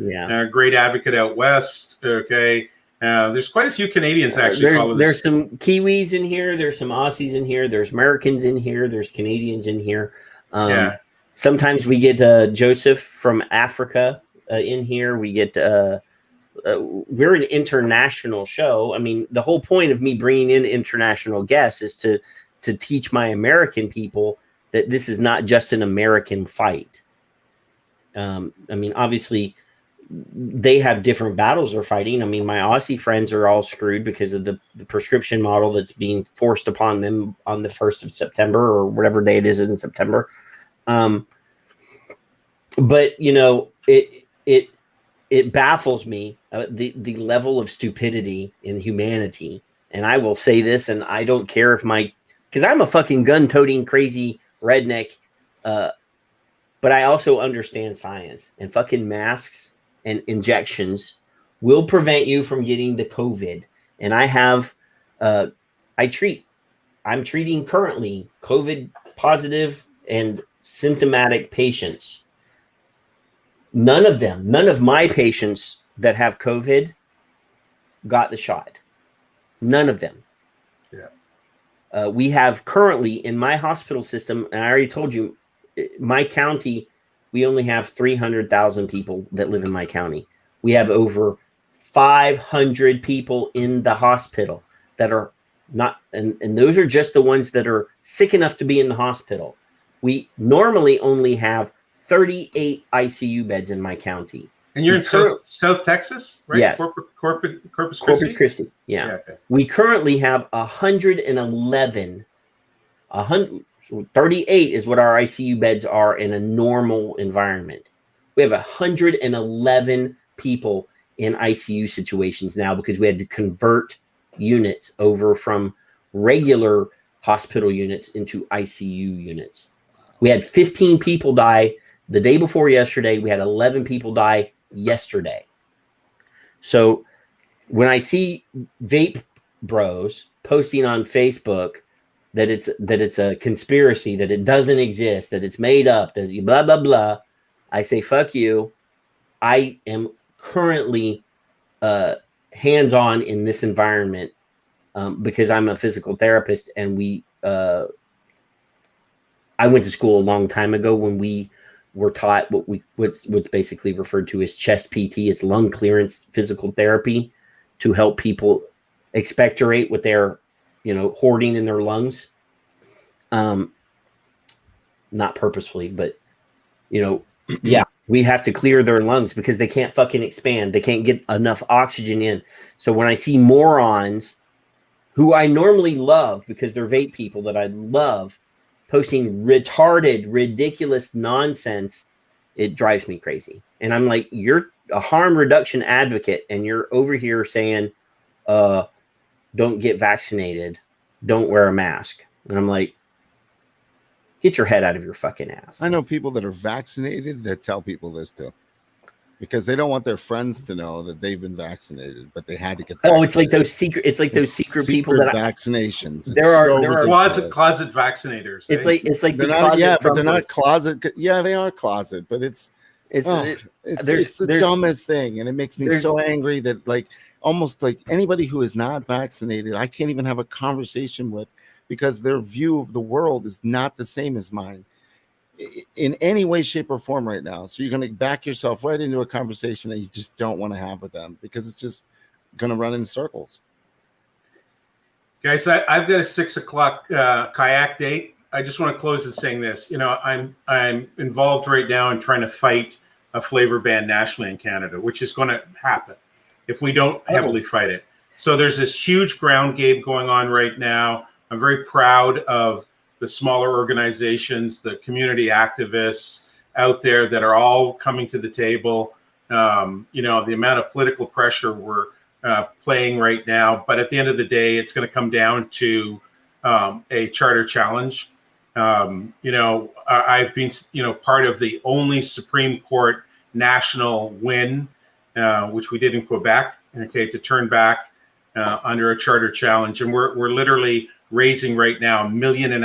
great advocate out west. Okay, there's quite a few Canadians actually. There's some Kiwis in here. There's some Aussies in here. There's Americans in here. There's Canadians in here. Sometimes we get Joseph from Africa in here. We get. We're an international show. I mean, the whole point of me bringing in international guests is to teach my American people that this is not just an American fight. I mean, obviously, they have different battles they're fighting. I mean, my Aussie friends are all screwed because of the prescription model that's being forced upon them on the 1st of September or whatever day it is in September. But, it baffles me the level of stupidity in humanity. And I will say this, and I don't care if because I'm a fucking gun-toting crazy redneck, but I also understand science, and fucking masks and injections will prevent you from getting the COVID. and I'm treating currently COVID positive and symptomatic patients. None of my patients that have COVID got the shot. None of them. Yeah. We have currently in my hospital system, and I already told you, my county, we only have 300,000 people that live in my county. We have over 500 people in the hospital that are not, and those are just the ones that are sick enough to be in the hospital. We normally only have 38 ICU beds in my county. And you're in South Texas, right? Yes. Corpus Christi? Corpus Christi, yeah. Okay. We currently have 111. 38 is what our ICU beds are in a normal environment. We have 111 people in ICU situations now because we had to convert units over from regular hospital units into ICU units. We had 15 people die the day before yesterday. We had 11 people die yesterday. So when I see vape bros posting on Facebook that it's a conspiracy, that it doesn't exist, that it's made up, that blah blah blah, I say fuck you. I am currently hands-on in this environment because I'm a physical therapist, and I went to school a long time ago when we were taught what's basically referred to as chest PT. It's lung clearance physical therapy to help people expectorate what they're hoarding in their lungs. Not purposefully, but yeah, we have to clear their lungs because they can't fucking expand. They can't get enough oxygen in. So when I see morons who I normally love because they're vape people that I love posting retarded, ridiculous nonsense, it drives me crazy. And I'm like, you're a harm reduction advocate, and you're over here saying, don't get vaccinated, don't wear a mask. And I'm like, get your head out of your fucking ass. I know people that are vaccinated that tell people this too, because they don't want their friends to know that they've been vaccinated, but they had to get vaccinated. Oh, it's like those secret people that vaccinations. There are closet vaccinators. It's like they're not, but they're not closet. Yeah, they are closet, but it's the dumbest thing, and it makes me so angry that almost like anybody who is not vaccinated, I can't even have a conversation with, because their view of the world is not the same as mine in any way, shape, or form right now. So you're going to back yourself right into a conversation that you just don't want to have with them because it's just going to run in circles. Guys, I've got a 6 o'clock kayak date. I just want to close with saying this. I'm involved right now in trying to fight a flavor ban nationally in Canada, which is going to happen if we don't heavily fight it. So there's this huge ground game going on right now. I'm very proud of the smaller organizations, the community activists out there that are all coming to the table. The amount of political pressure we're playing right now. But at the end of the day, it's going to come down to a charter challenge. I've been, part of the only Supreme Court national win, which we did in Quebec, to turn back under a charter challenge. And we're literally raising right now $1.5 million.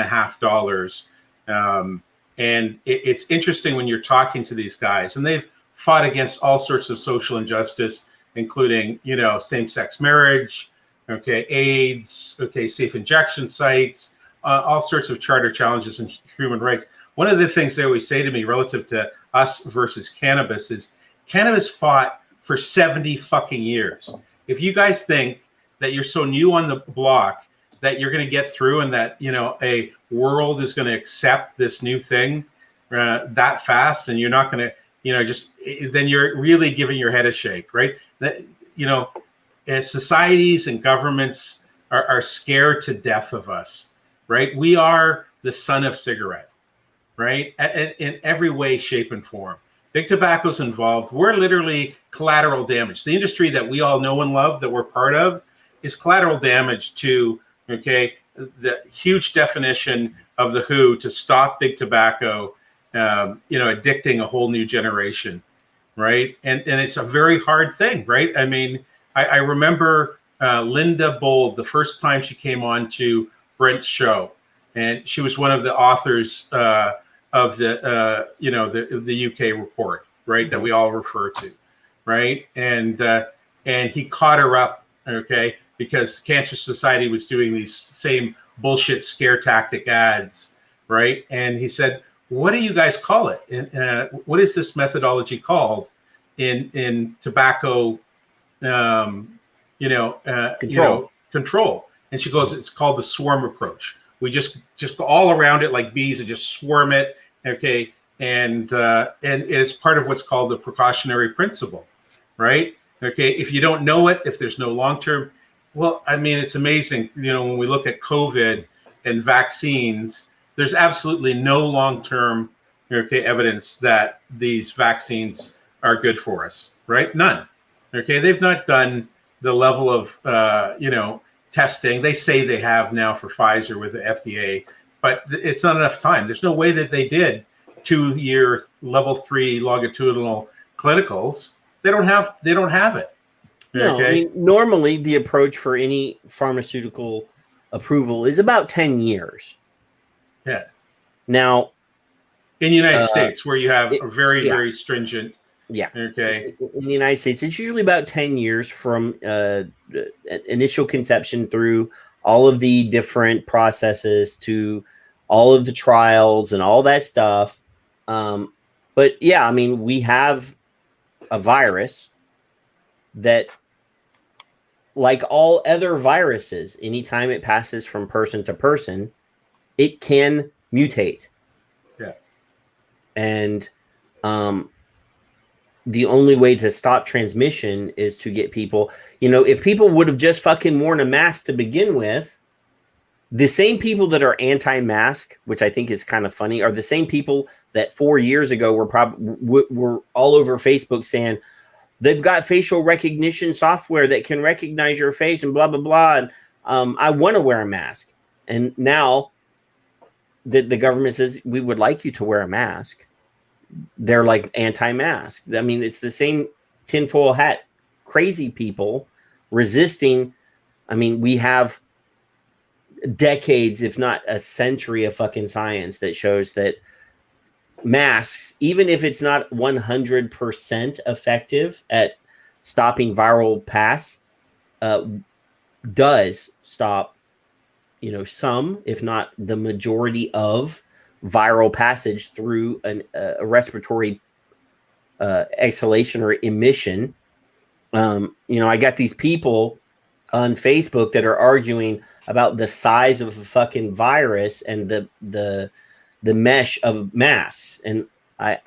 And it's interesting when you're talking to these guys, and they've fought against all sorts of social injustice, including, same-sex marriage, AIDS, safe injection sites, all sorts of charter challenges and human rights. One of the things they always say to me relative to us versus cannabis is cannabis fought for 70 fucking years. If you guys think that you're so new on the block that you're going to get through and that, a world is going to accept this new thing that fast, and you're not going to, then you're really giving your head a shake, right? That, societies and governments are scared to death of us, right? We are the son of cigarette, right? In every way, shape, and form. Big tobacco's involved. We're literally collateral damage. The industry that we all know and love, that we're part of, is collateral damage to, the huge definition of the WHO to stop big tobacco, addicting a whole new generation, right? And it's a very hard thing, right? I mean, I remember Linda Bold, the first time she came on to Brent's show, and she was one of the authors of the the UK report, right, that we all refer to, right, and he caught her up, okay, because Cancer Society was doing these same bullshit scare tactic ads, right, and he said, "What do you guys call it? And what is this methodology called in tobacco?" Control. And she goes, "It's called the swarm approach. We just go all around it like bees and just swarm it." Okay. And it's part of what's called the precautionary principle, right? Okay. If you don't know it, if there's no long-term, well, I mean, it's amazing. When we look at COVID and vaccines, there's absolutely no long-term, evidence that these vaccines are good for us, right? None. Okay. They've not done the level of, testing. They say they have now for Pfizer with the FDA, but it's not enough time. There's no way that they did 2-year level 3 longitudinal clinicals. They don't have it. No, okay? I mean, normally the approach for any pharmaceutical approval is about 10 years. Yeah. Now, in the United States, where you have a very, yeah. very stringent. Yeah. Okay. In the United States, it's usually about 10 years from initial conception through all of the different processes to all of the trials and all that stuff. But yeah, I mean, we have a virus that, like all other viruses, anytime it passes from person to person, it can mutate. Yeah. And the only way to stop transmission is to get people, if people would have just fucking worn a mask to begin with, the same people that are anti-mask, which I think is kind of funny, are the same people that 4 years ago were all over Facebook saying they've got facial recognition software that can recognize your face and blah, blah, blah. And I want to wear a mask. And now that the government says we would like you to wear a mask, they're like anti-mask. I mean, it's the same tinfoil hat crazy people resisting. I mean, we have decades, if not a century of fucking science that shows that masks, even if it's not 100% effective at stopping viral pass, does stop, some, if not the majority of viral passage through a respiratory exhalation or emission. I got these people on Facebook that are arguing about the size of a fucking virus and the mesh of masks. And I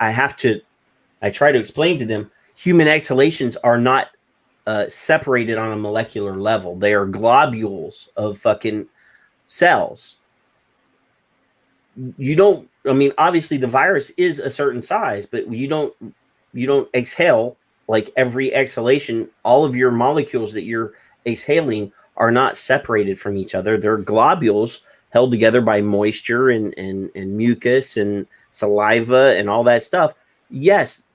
try to explain to them, human exhalations are not separated on a molecular level. They are globules of fucking cells. Obviously the virus is a certain size, but you don't exhale like every exhalation. All of your molecules that you're exhaling are not separated from each other. They're globules held together by moisture and mucus and saliva and all that stuff. Yes,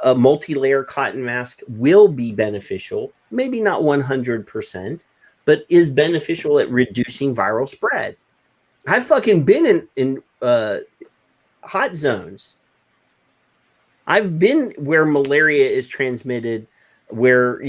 a multi-layer cotton mask will be beneficial, maybe not 100%, but is beneficial at reducing viral spread. I've fucking been in hot zones. I've been where malaria is transmitted, where,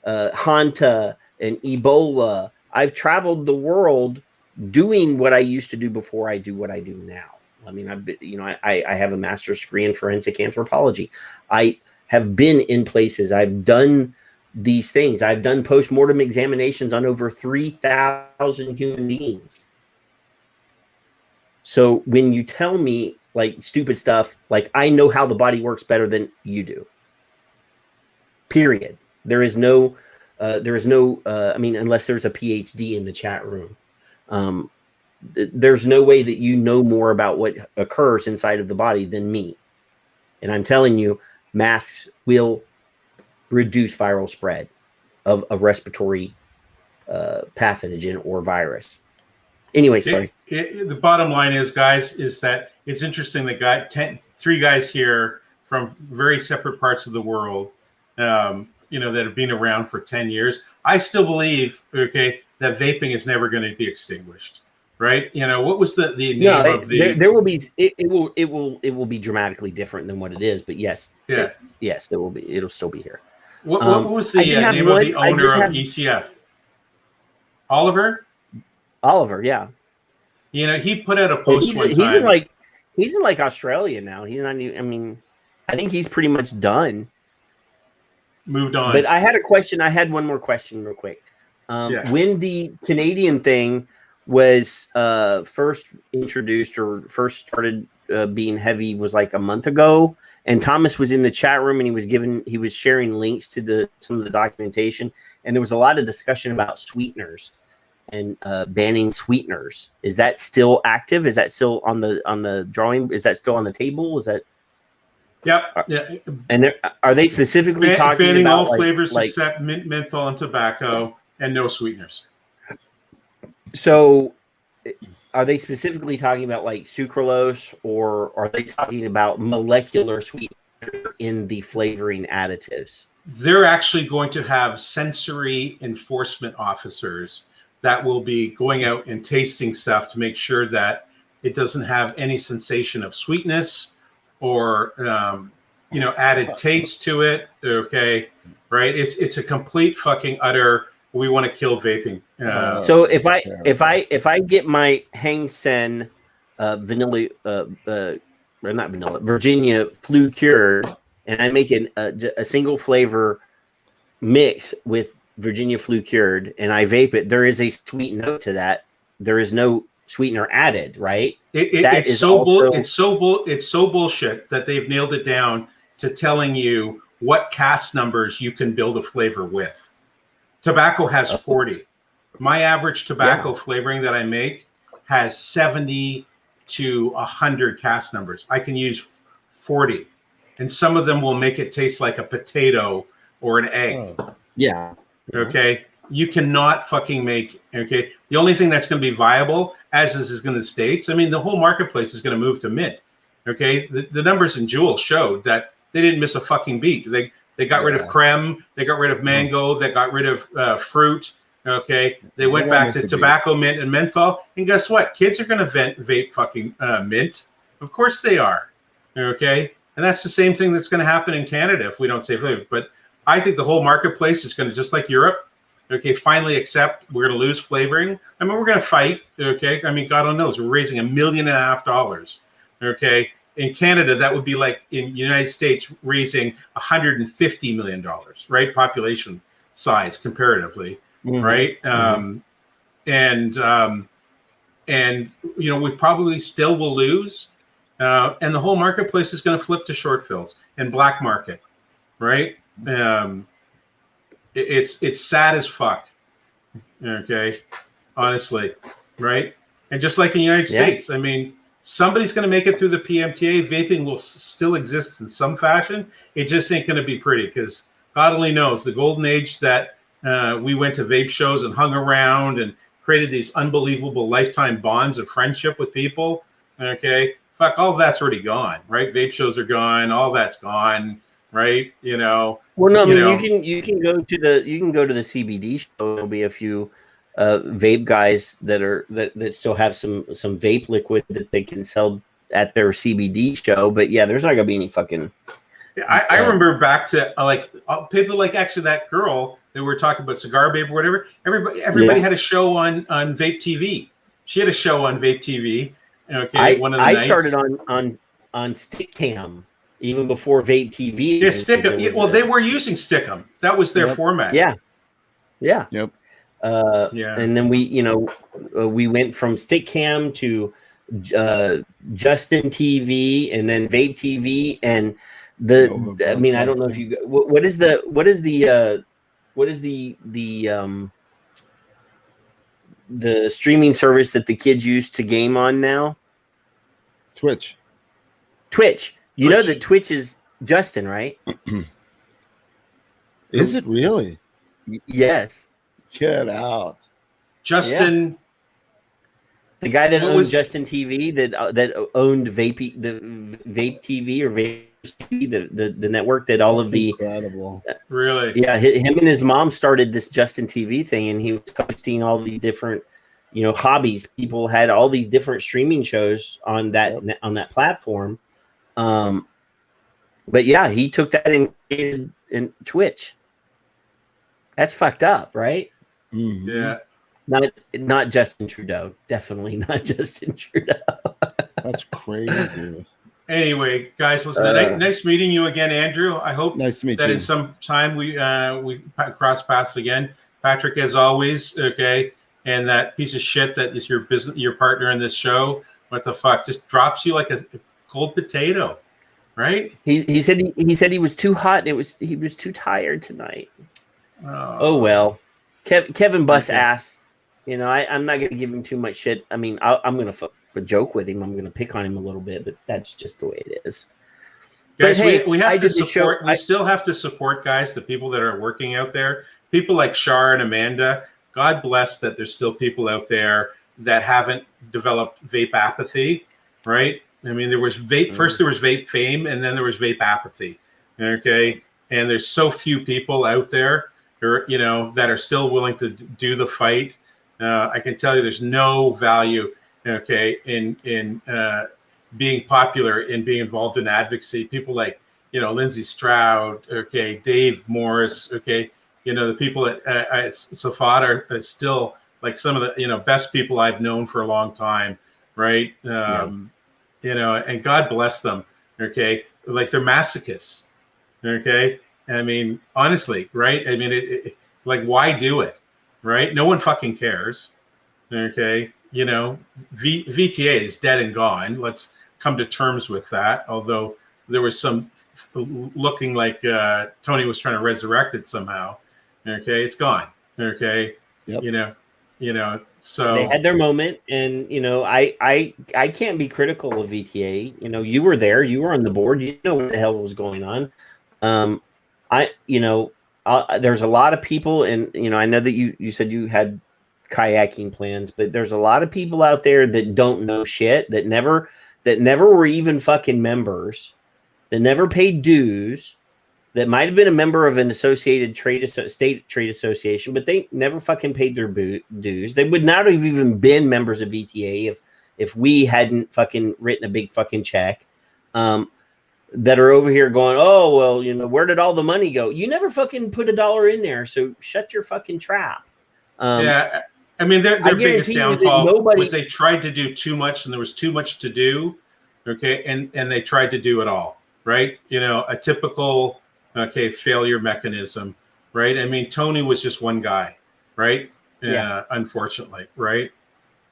Hanta and Ebola. I've traveled the world doing what I used to do before I do what I do now. I mean, I have a master's degree in forensic anthropology. I have been in places. I've done these things. I've done postmortem examinations on over 3,000 human beings. So when you tell me like stupid stuff, like I know how the body works better than you do. Period. There is no, unless there's a PhD in the chat room. There's no way that you know more about what occurs inside of the body than me. And I'm telling you, masks will reduce viral spread of a respiratory pathogen or virus. Anyway, sorry. The bottom line is, guys, is that it's interesting that three guys here from very separate parts of the world, that have been around for 10 years. I still believe, okay, that vaping is never going to be extinguished, right? What was the name of the? There will be it will be dramatically different than what it is, but yes, Yeah. yes, there will be. It'll still be here. What was the name of the owner of ECF? Oliver, yeah. He put out a post one time. He's in like Australia now. He's not even, I mean, I think he's pretty much done. Moved on. But I had a question. I had one more question real quick. When the Canadian thing was first introduced or first started being heavy was like a month ago, and Thomas was in the chat room and he was sharing links to some of the documentation, and there was a lot of discussion about sweeteners and banning sweeteners. Is that still active? Is that still on the drawing? Is that still on the table? Is that? Yep. And are they specifically talking banning about all flavors except mint, menthol, and tobacco, and no sweeteners? So, are they specifically talking about like sucralose, or are they talking about molecular sweeteners in the flavoring additives? They're actually going to have sensory enforcement officers that will be going out and tasting stuff to make sure that it doesn't have any sensation of sweetness or added taste to it. Okay, right? It's a complete fucking utter. We want to kill vaping. So if I get my Hang Sen vanilla or not vanilla Virginia Flu Cured, and I make a single flavor mix with Virginia Flu Cured, and I vape it, there is a sweet note to that. There is no sweetener added, right? It's so bullshit that they've nailed it down to telling you what cast numbers you can build a flavor with. Tobacco has 40. My average tobacco flavoring that I make has 70 to 100 cast numbers. I can use 40, and some of them will make it taste like a potato or an egg. Yeah. Okay. You cannot fucking make. Okay. The only thing that's going to be viable, as is going to the States. I mean, the whole marketplace is going to move to mint. Okay. The numbers in Juul showed that they didn't miss a fucking beat. They got rid of creme. They got rid of mango. They got rid of fruit. Okay. They went back to tobacco, mint, and menthol. And guess what? Kids are going to vape fucking mint. Of course they are. Okay. And that's the same thing that's going to happen in Canada if we don't save flavor. But I think the whole marketplace is going to, just like Europe, okay, finally accept we're going to lose flavoring. I mean, we're going to fight. Okay. I mean, God knows we're raising $1.5 million. Okay. In Canada, that would be like in the United States raising $150 million, right? Population size comparatively, right? And we probably still will lose. And the whole marketplace is going to flip to short fills and black market, right? It's sad as fuck. Okay. Honestly. Right. And just like in the United States, I mean, somebody's going to make it through the PMTA. Vaping will still exist in some fashion. It just ain't going to be pretty, because God only knows the golden age that we went to vape shows and hung around and created these unbelievable lifetime bonds of friendship with people. Okay. Fuck, all of that's already gone, right? Vape shows are gone. All that's gone, right? Well, no, I mean, you can go to the CBD show. There'll be a few vape guys that still have some vape liquid that they can sell at their CBD show. But yeah, there's not gonna be any fucking. Yeah, I remember back to people like actually that girl that we were talking about, Cigar Babe or whatever. Everybody had a show on Vape TV. She had a show on Vape TV. Okay, one of the nights. I started on Stickam even before Vape TV. Yeah, Stickam. Well, they were using Stickam. That was their format. Yeah. Yeah. Yep. And then we went from Stickam to Justin TV, and then Vape TV, and I mean, I don't know if you. What is the streaming service that the kids use to game on now? Twitch. You know that Twitch is Justin, right? Is it really? Yes. Get out. Justin. The guy that owned Justin TV, that owned the Vape TV or Vape the network that all That's of the incredible. Really? Yeah, him and his mom started this Justin TV thing, and he was hosting all these different, hobbies. People had all these different streaming shows on that platform. But yeah, he took that in Twitch. That's fucked up, right? Mhm. Yeah. Not Justin Trudeau. Definitely not Justin Trudeau. That's crazy. Anyway, guys, listen. Nice meeting you again, Andrew. I hope Nice to meet that you. in some time we cross paths again. Patrick, as always, okay. And that piece of shit that is your partner in this show. What the fuck? Just drops you like a cold potato, right? He said he was too hot. He was too tired tonight. Oh well, Kevin Buss ass. I'm not gonna give him too much shit. I mean, I'm gonna joke with him. I'm gonna pick on him a little bit, but that's just the way it is. Guys, but, hey, we have to support. Show, we still have to support, guys, the people that are working out there. People like Shar and Amanda. God bless that there's still people out there that haven't developed vape apathy, right? I mean, there was vape. First, there was vape fame, and then there was vape apathy. Okay, and there's so few people out there, that are still willing to do the fight. I can tell you, there's no value, okay, in being popular and being involved in advocacy. People like, Lindsay Stroud, okay, Dave Morris, okay, the people at Safad are still like some of the, best people I've known for a long time, right? And God bless them, okay? Like they're masochists, okay? I mean, honestly, right? I mean, like, why do it, right? No one fucking cares, okay? VTA is dead and gone. Let's come to terms with that. Although there was some looking like Tony was trying to resurrect it somehow. Okay, it's gone. Okay, yep. So they had their moment, and I can't be critical of VTA. You were there, you were on the board, you know what the hell was going on. There's a lot of people, and I know that you said you had kayaking plans, but there's a lot of people out there that don't know shit, that never were even fucking members, that never paid dues, that might have been a member of an associated state trade association, but they never fucking paid their dues. They would not have even been members of VTA if we hadn't fucking written a big fucking check. That are over here going, oh, well, where did all the money go? You never fucking put $1 in there, so shut your fucking trap. Yeah, I mean, their biggest downfall was they tried to do too much, and there was too much to do, okay, and they tried to do it all, right? A typical, okay, failure mechanism, right? I mean, Tony was just one guy, right? Unfortunately, right?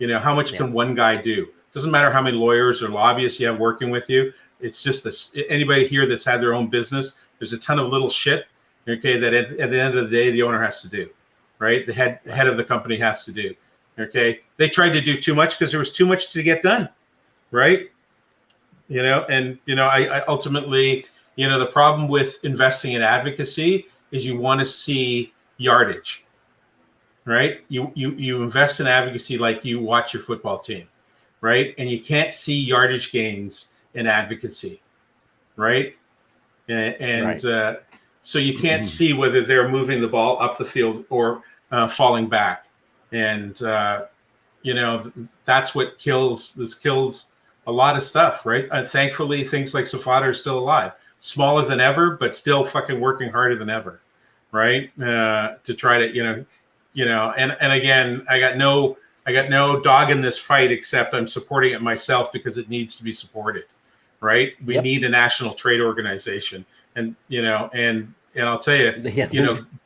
How much can one guy do? Doesn't matter how many lawyers or lobbyists you have working with you. It's just this. Anybody here that's had their own business, there's a ton of little shit, okay, that at the end of the day, the owner has to do, right? The head of the company has to do, okay? They tried to do too much because there was too much to get done, right? I ultimately, the problem with investing in advocacy is you want to see yardage, right? You invest in advocacy like you watch your football team, right? And you can't see yardage gains in advocacy, right? So you can't see whether they're moving the ball up the field or falling back, and that's what kills. This kills a lot of stuff, right? Thankfully, things like Safada are still alive, smaller than ever, but still fucking working harder than ever, right? To try to, and again, I got no dog in this fight except I'm supporting it myself because it needs to be supported. Right, we need a national trade organization, and I'll tell you,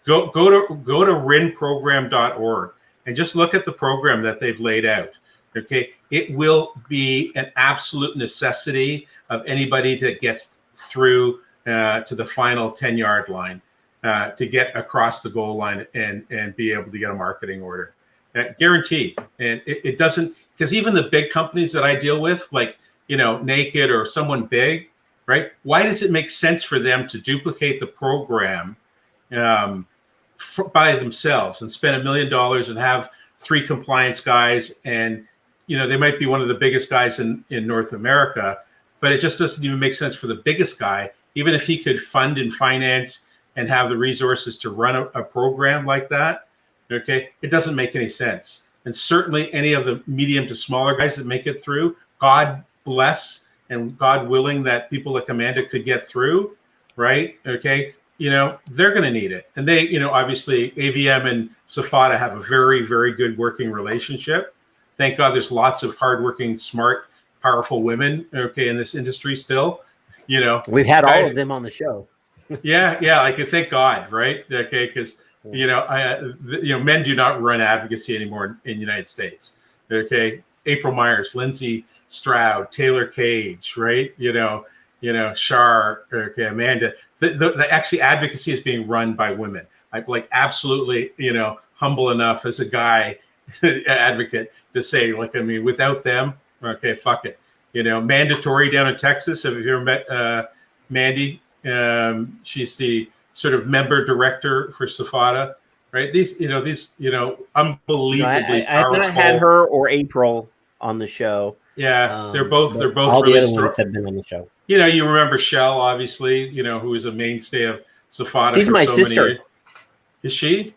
go to rinprogram.org and just look at the program that they've laid out. Okay, it will be an absolute necessity of anybody that gets through to the final 10-yard line to get across the goal line and be able to get a marketing order, guaranteed. And it doesn't, because even the big companies that I deal with, like Naked or someone big, right? Why does it make sense for them to duplicate the program by themselves and spend $1 million and have 3 compliance guys? And, they might be one of the biggest guys in North America, but it just doesn't even make sense for the biggest guy, even if he could fund and finance and have the resources to run a program like that. Okay, it doesn't make any sense. And certainly any of the medium to smaller guys that make it through, God bless and God willing that people like Amanda could get through, right? Okay, they're going to need it. And they, obviously AVM and Safada have a very, very good working relationship. Thank God there's lots of hardworking, smart, powerful women, okay, in this industry still. We've had all of them on the show. yeah, like thank God, right? Okay, because men do not run advocacy anymore in the United States. Okay, April Myers, Lindsay Stroud, Taylor Cage, right? Shar, okay, Amanda. The actually advocacy is being run by women. I'm like absolutely, humble enough as a guy advocate to say, without them, okay, fuck it. Mandatory down in Texas. Have you ever met Mandy? She's the sort of member director for Safada, right? These unbelievably I have powerful. not had her or April on the show. Yeah, they're both all really the other strong. ones have been on the show. You remember Shell, obviously, who is a mainstay of Safada. She's for my so many sister. years. Is she?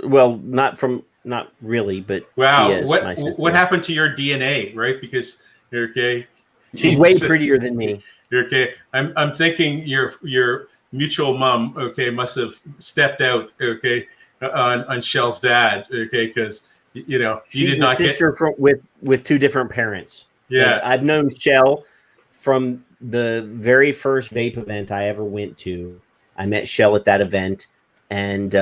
Well, not really, but Wow. she is my sister. What happened to your DNA, right? Because she's way prettier than me. Okay. I'm thinking your mutual mom, okay, must have stepped out, okay, on Shell's dad, okay, because you she's did not sister with two different parents. Yeah, like, I've known Shell from the very first vape event I ever went to. I met Shell at that event, and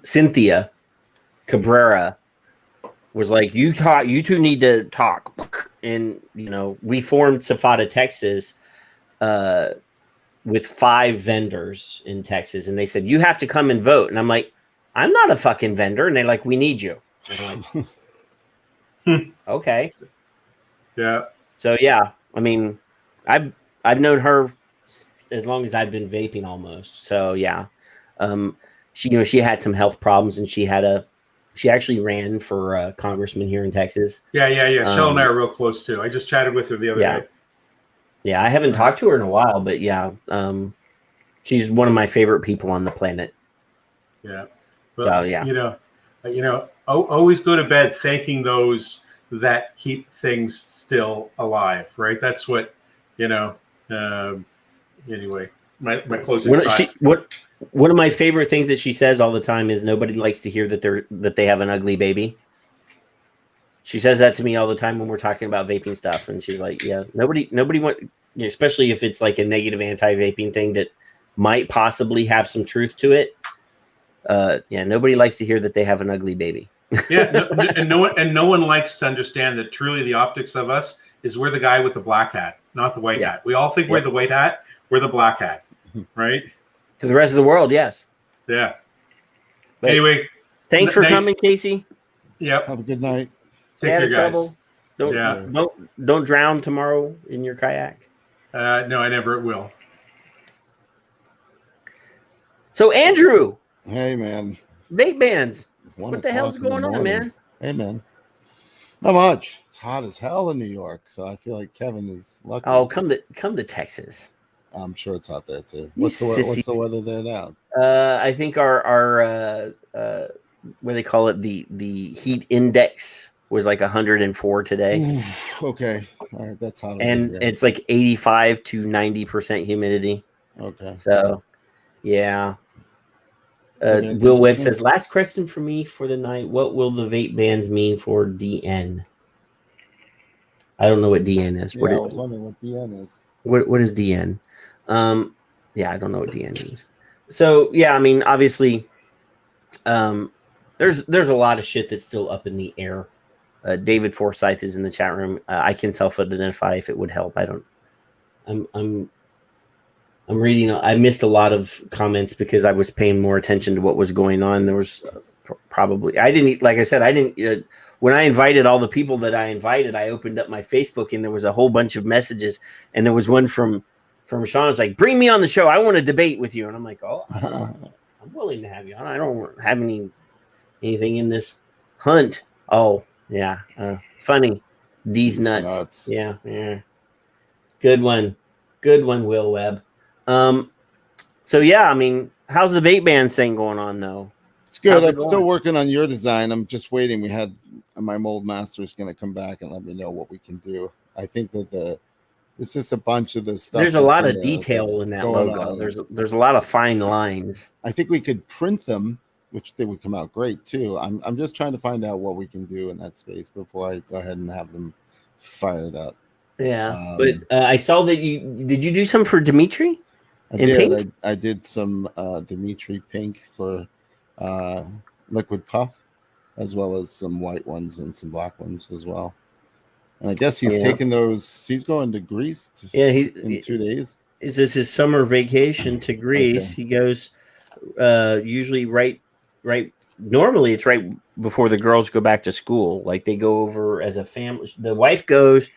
Cynthia Cabrera was like, you two need to talk. And, we formed Safada, Texas, with 5 vendors in Texas. And they said, you have to come and vote. And I'm like, I'm not a fucking vendor. And they're like, we need you. And I'm like, okay. Yeah. So, yeah, I've known her as long as I've been vaping almost. So, yeah. She had some health problems, and she actually ran for congressman here in Texas. Yeah. Shell and I are real close too. I just chatted with her the other day. Yeah, I haven't talked to her in a while, but yeah, she's one of my favorite people on the planet. Yeah. But, always go to bed thanking those that keep things still alive, right? That's what, anyway, my closing thoughts. One of my favorite things that she says all the time is nobody likes to hear that they have an ugly baby. She says that to me all the time when we're talking about vaping stuff, and she's like, "Yeah, nobody want, especially if it's like a negative anti-vaping thing that might possibly have some truth to it. Nobody likes to hear that they have an ugly baby." No one likes to understand that truly the optics of us is we're the guy with the black hat, not the white hat. We all think we're the white hat, we're the black hat, right? To the rest of the world, yes. Yeah. But anyway, thanks for coming, Casey. Yep. Have a good night. Stay out of trouble. Don't drown tomorrow in your kayak. No, I never will. So Andrew. Hey man. Vape bans. What the hell's going on, man? Hey man. Not much. It's hot as hell in New York, so I feel like Kevin is lucky. Oh, come to Texas. I'm sure it's hot there too. What's the weather there now? I think our what do they call it, the heat index was like 104 today. Okay, all right, that's hot. And it's like 85 to 90% humidity. Okay, so yeah. Will Webb says, last question for me for the night. What will the vape bans mean for DN? I don't know what DN is. Yeah, I was wondering what DN is. What is DN? Yeah, I don't know what DN means. So yeah, obviously, there's a lot of shit that's still up in the air. David Forsyth is in the chat room. I can self-identify if it would help. I'm reading. I missed a lot of comments because I was paying more attention to what was going on. There was probably, I didn't, like I said, I didn't, when I invited all the people that I invited, I opened up my Facebook and there was a whole bunch of messages, and there was one from Sean. It's like, bring me on the show. I want to debate with you. And I'm like, oh, I'm willing to have you on. I don't have anything in this hunt. Oh yeah. Funny. These nuts. Yeah. Good one, Will Webb. So yeah, I mean, how's the vape ban thing going on though? It's good. I'm still working on your design. I'm just waiting. We had my mold master is going to come back and let me know what we can do. I think that it's just a bunch of the stuff. There's a lot of detail in that logo. There's a lot of fine lines. I think we could print them, which they would come out great too. I'm just trying to find out what we can do in that space before I go ahead and have them fired up. Yeah, but I saw that you do some for Dimitri. I did. I did some Dimitri pink for Liquid Puff, as well as some white ones and some black ones as well. And I guess he's taking those. He's going to Greece. In 2 days. Is this his summer vacation to Greece? Okay. He goes usually right. Normally, it's right before the girls go back to school. Like they go over as a family. The wife goes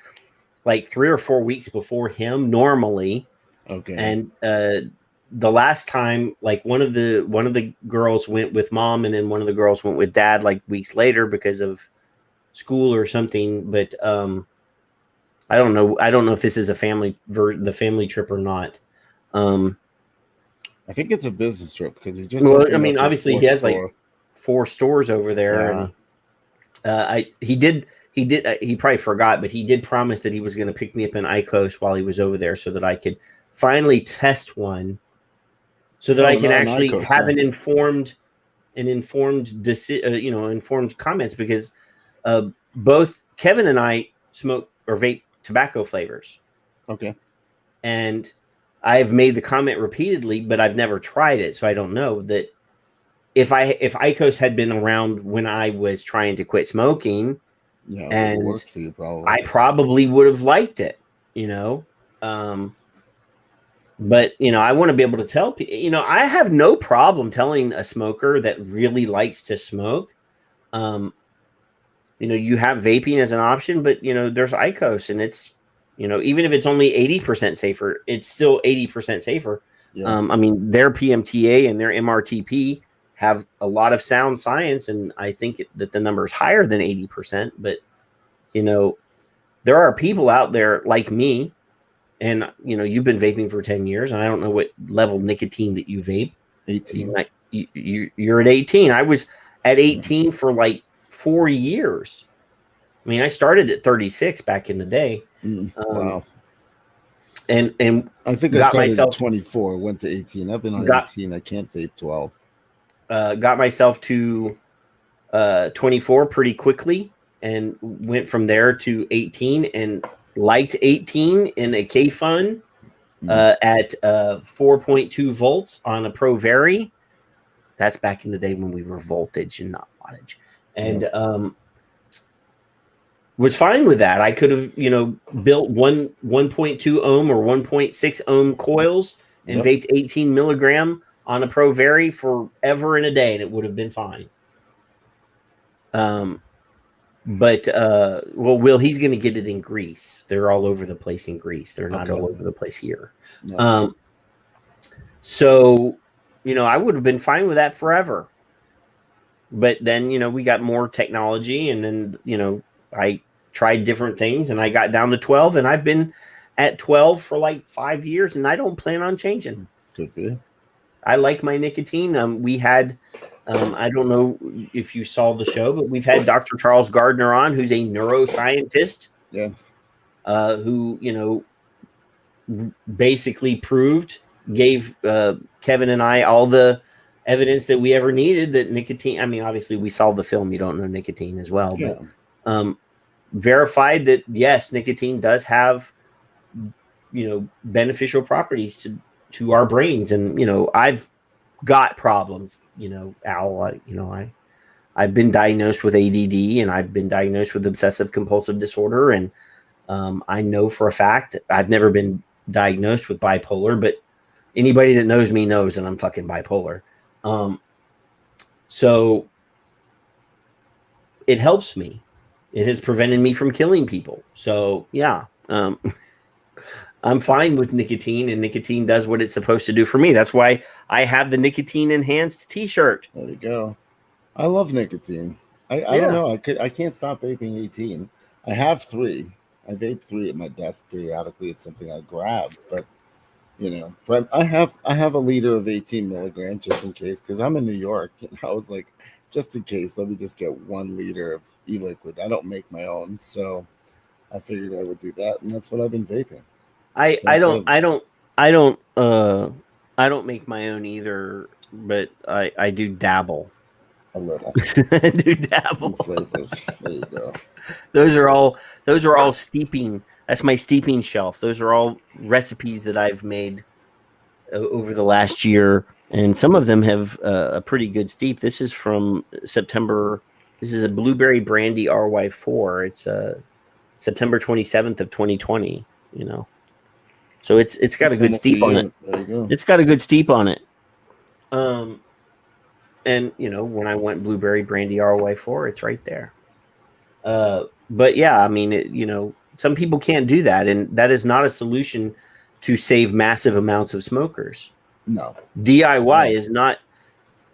like 3 or 4 weeks before him normally. Okay. And the last time, like one of the girls went with mom, and then one of the girls went with dad like weeks later because of school or something. But I don't know if this is a the family trip or not. I think it's a business trip because he just. Well, I mean, obviously he has like 4 stores over there, and he probably forgot, but he did promise that he was going to pick me up in IQOS while he was over there, so that I could finally test one, so that I can actually have an informed informed comments, because both Kevin and I smoke or vape tobacco flavors. Okay. And I've made the comment repeatedly, but I've never tried it, so I don't know that if IQOS had been around when I was trying to quit smoking, it worked for you probably. I probably would have liked it, but I want to be able to tell people. I have no problem telling a smoker that really likes to smoke. You have vaping as an option, but there's IQOS, and it's even if it's only 80% safer, it's still 80% safer. Yeah. I mean, their PMTA and their MRTP have a lot of sound science, and I think that the number is higher than 80%. But there are people out there like me, and you've been vaping for 10 years, and I don't know what level nicotine that you vape. 18. You're at 18. I was at 18 for like 4 years. I mean, I started at 36 back in the day. Wow. And I think I started at 24, went to 18. I've been on 18. I can't vape 12. Got myself to 24 pretty quickly, and went from there to 18, and liked 18 in a K-Fun at 4.2 volts on a Pro Vari. That's back in the day when we were voltage and not wattage. And was fine with that. I could have, built 1.2 ohm or 1.6 ohm coils and vaped 18 milligram on a Pro Vari forever and a day, and it would have been fine. But Will, he's going to get it in Greece. They're all over the place in Greece. They're not all over the place here. No. So, I would have been fine with that forever. But then, we got more technology, and then, I tried different things, and I got down to 12, and I've been at 12 for like 5 years, and I don't plan on changing. Good for you. I like my nicotine. We had, I don't know if you saw the show, but we've had Dr. Charles Gardner on, who's a neuroscientist. Yeah. Who, basically gave Kevin and I all the evidence that we ever needed that nicotine. I mean, obviously we saw the film, you don't know nicotine as well, but verified that yes, nicotine does have, beneficial properties to our brains. And, I've got problems, Al, I've been diagnosed with ADD, and I've been diagnosed with obsessive compulsive disorder. And I know for a fact I've never been diagnosed with bipolar, but anybody that knows me knows that I'm fucking bipolar. So it helps me. It has prevented me from killing people. So yeah, I'm fine with nicotine, and nicotine does what it's supposed to do for me. That's why I have the nicotine enhanced t-shirt. There you go. I love nicotine. I don't know. I can't stop vaping 18. I have 3. I vape 3 at my desk periodically. It's something I grab, but but I have a liter of 18 milligrams just in case, because I'm in New York, and I was like, just in case, let me just get 1 liter of e-liquid. I don't make my own, so I figured I would do that, and that's what I've been vaping. I don't make my own either, but I do dabble. A little. I do dabble. Flavors. There you go. Those are all steeping. That's my steeping shelf. Those are all recipes that I've made over the last year, and some of them have a pretty good steep. This is from September. This is a blueberry brandy RY4. It's September 27th of 2020. So it's got a good steep on it. There you go. It's got a good steep on it. And when I went blueberry brandy RY4, it's right there. But yeah, I mean, some people can't do that, and that is not a solution to save massive amounts of smokers. No, DIY is not.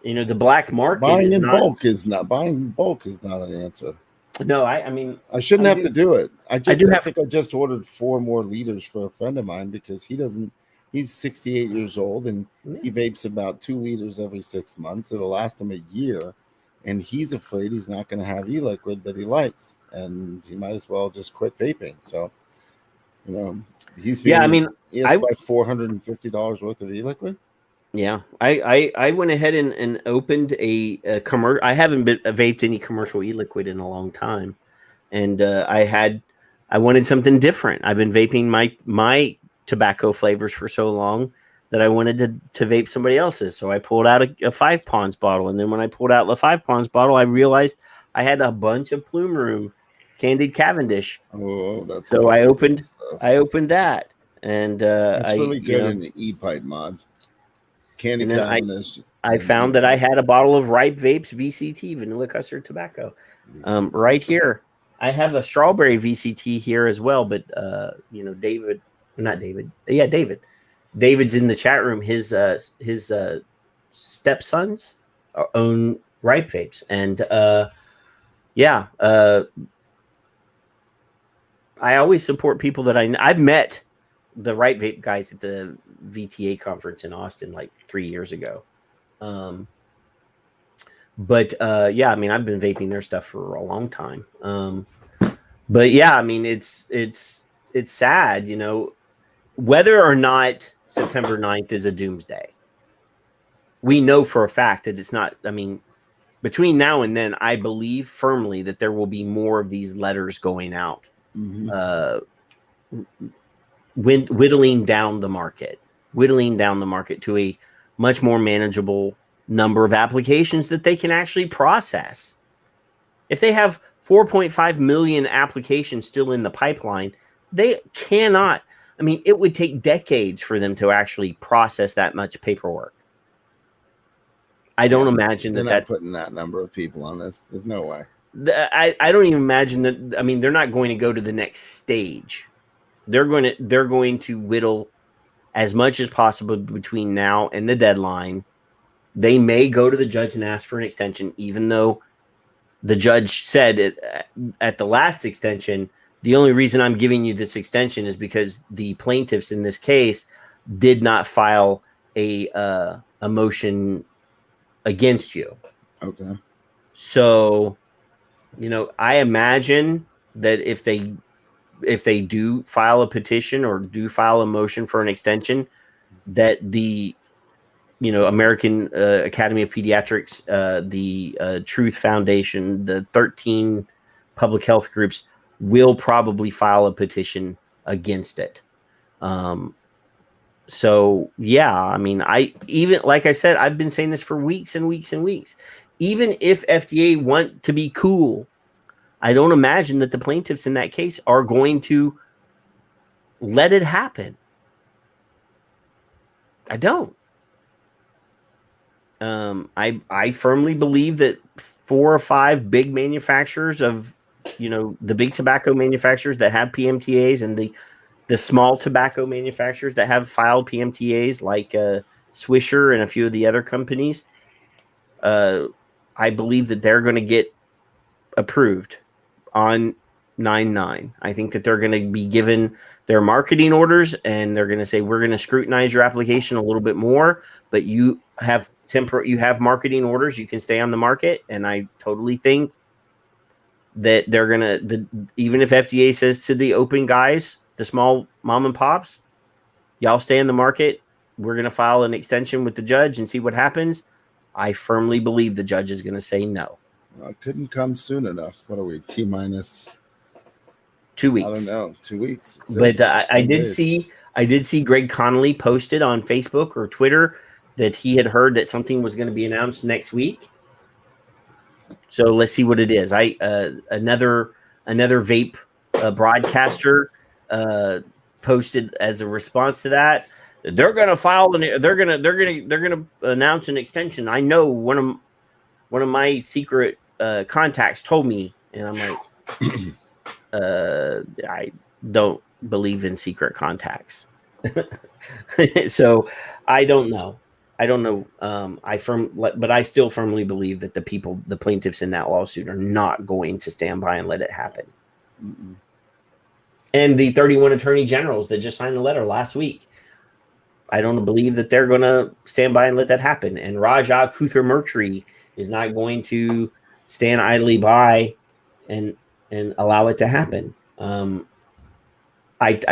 The black market. Buying in bulk is not an answer. No, I mean, I shouldn't have to do it. I just ordered 4 more liters for a friend of mine because he's 68 years old and he vapes about 2 liters every 6 months. It'll last him a year, and he's afraid he's not going to have e-liquid that he likes, and he might as well just quit vaping. So, he's being I buy $450 worth of e-liquid. Yeah, I went ahead and opened a commercial. I haven't vaped any commercial e-liquid in a long time, and I wanted something different. I've been vaping my tobacco flavors for so long that I wanted to vape somebody else's. So I pulled out a 5 Ponds bottle, and then when I pulled out the 5 Ponds bottle, I realized I had a bunch of Plume Room Candied Cavendish. Oh, that's so I opened that, and it's really good in the e-pipe mod. Candy Cavendish. I found that I had a bottle of Ripe Vapes VCT, vanilla custard tobacco, right here. I have a strawberry VCT here as well, but David. David's in the chat room. His stepsons own Ripe Vapes, and I always support people that I've met the Ripe Vape guys at the VTA conference in Austin like 3 years ago. But I mean, I've been vaping their stuff for a long time. But yeah, I mean, it's sad, whether or not September 9th is a doomsday. We know for a fact that it's not. I mean, between now and then, I believe firmly that there will be more of these letters going out, whittling down the market to a much more manageable number of applications that they can actually process. If they have 4.5 million applications still in the pipeline, they cannot. I mean, it would take decades for them to actually process that much paperwork. I don't imagine they're not putting that number of people on this. There's no way. I don't even imagine that. I mean, they're not going to go to the next stage. They're going to whittle as much as possible between now and the deadline. They may go to the judge and ask for an extension, even though the judge said at the last extension, the only reason I'm giving you this extension is because the plaintiffs in this case did not file a motion against you. Okay. So, I imagine that if they do file a petition or do file a motion for an extension, that the American Academy of Pediatrics, the Truth Foundation, the 13 public health groups will probably file a petition against it. So yeah, I mean, like I said, I've been saying this for weeks and weeks and weeks. Even if FDA want to be cool, I don't imagine that the plaintiffs in that case are going to let it happen. I don't. I firmly believe that 4 or 5 big manufacturers of, the big tobacco manufacturers that have PMTAs and the small tobacco manufacturers that have filed PMTAs like Swisher and a few of the other companies, I believe that they're going to get approved on 99. I think that they're going to be given their marketing orders, and they're going to say, we're going to scrutinize your application a little bit more, but you have marketing orders. You can stay on the market. And I totally think that they're going to, even if FDA says to the open guys, the small mom and pops, y'all stay in the market. We're going to file an extension with the judge and see what happens. I firmly believe the judge is going to say no. Well, it couldn't come soon enough. What are we, T-minus 2 weeks? I don't know, 2 weeks. But I did see Greg Connolly posted on Facebook or Twitter that he had heard that something was going to be announced next week. So let's see what it is. Another vape broadcaster posted as a response to that. They're going to file and they're going to announce an extension. I know one of my secret contacts told me, and I'm like, I don't believe in secret contacts. So I don't know. But I still firmly believe that the plaintiffs in that lawsuit are not going to stand by and let it happen. Mm-mm. And the 31 attorney generals that just signed a letter last week, I don't believe that they're going to stand by and let that happen. And Raja Kuthar is not going to stand idly by and allow it to happen. I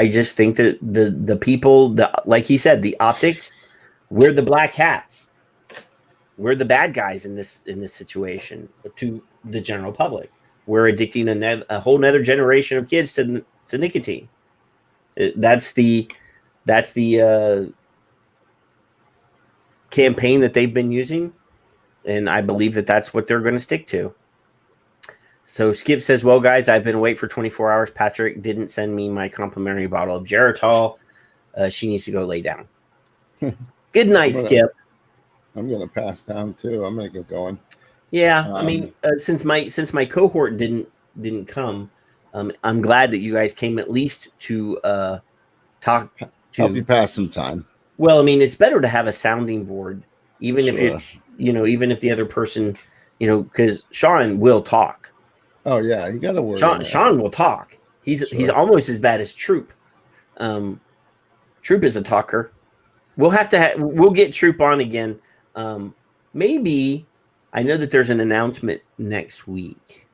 just think that the people, like he said, the optics, we're the black hats. We're the bad guys in this situation to the general public. We're addicting a whole nother generation of kids to nicotine. That's the campaign that they've been using, and I believe that that's what they're going to stick to. So Skip says, well, guys, I've been awake for 24 hours. Patrick didn't send me my complimentary bottle of Geritol. She needs to go lay down. Good night, Skip. I'm going to pass down too. I'm going to get going. Yeah, I mean, since my cohort didn't come, I'm glad that you guys came at least to talk to help you pass some time. Well, I mean, it's better to have a sounding board, even if it's even if the other person, because Sean will talk. Oh yeah, you got to worry. Sean will talk. He's almost as bad as Troop. Troop is a talker. We'll get Troop on again. Maybe I know that there's an announcement next week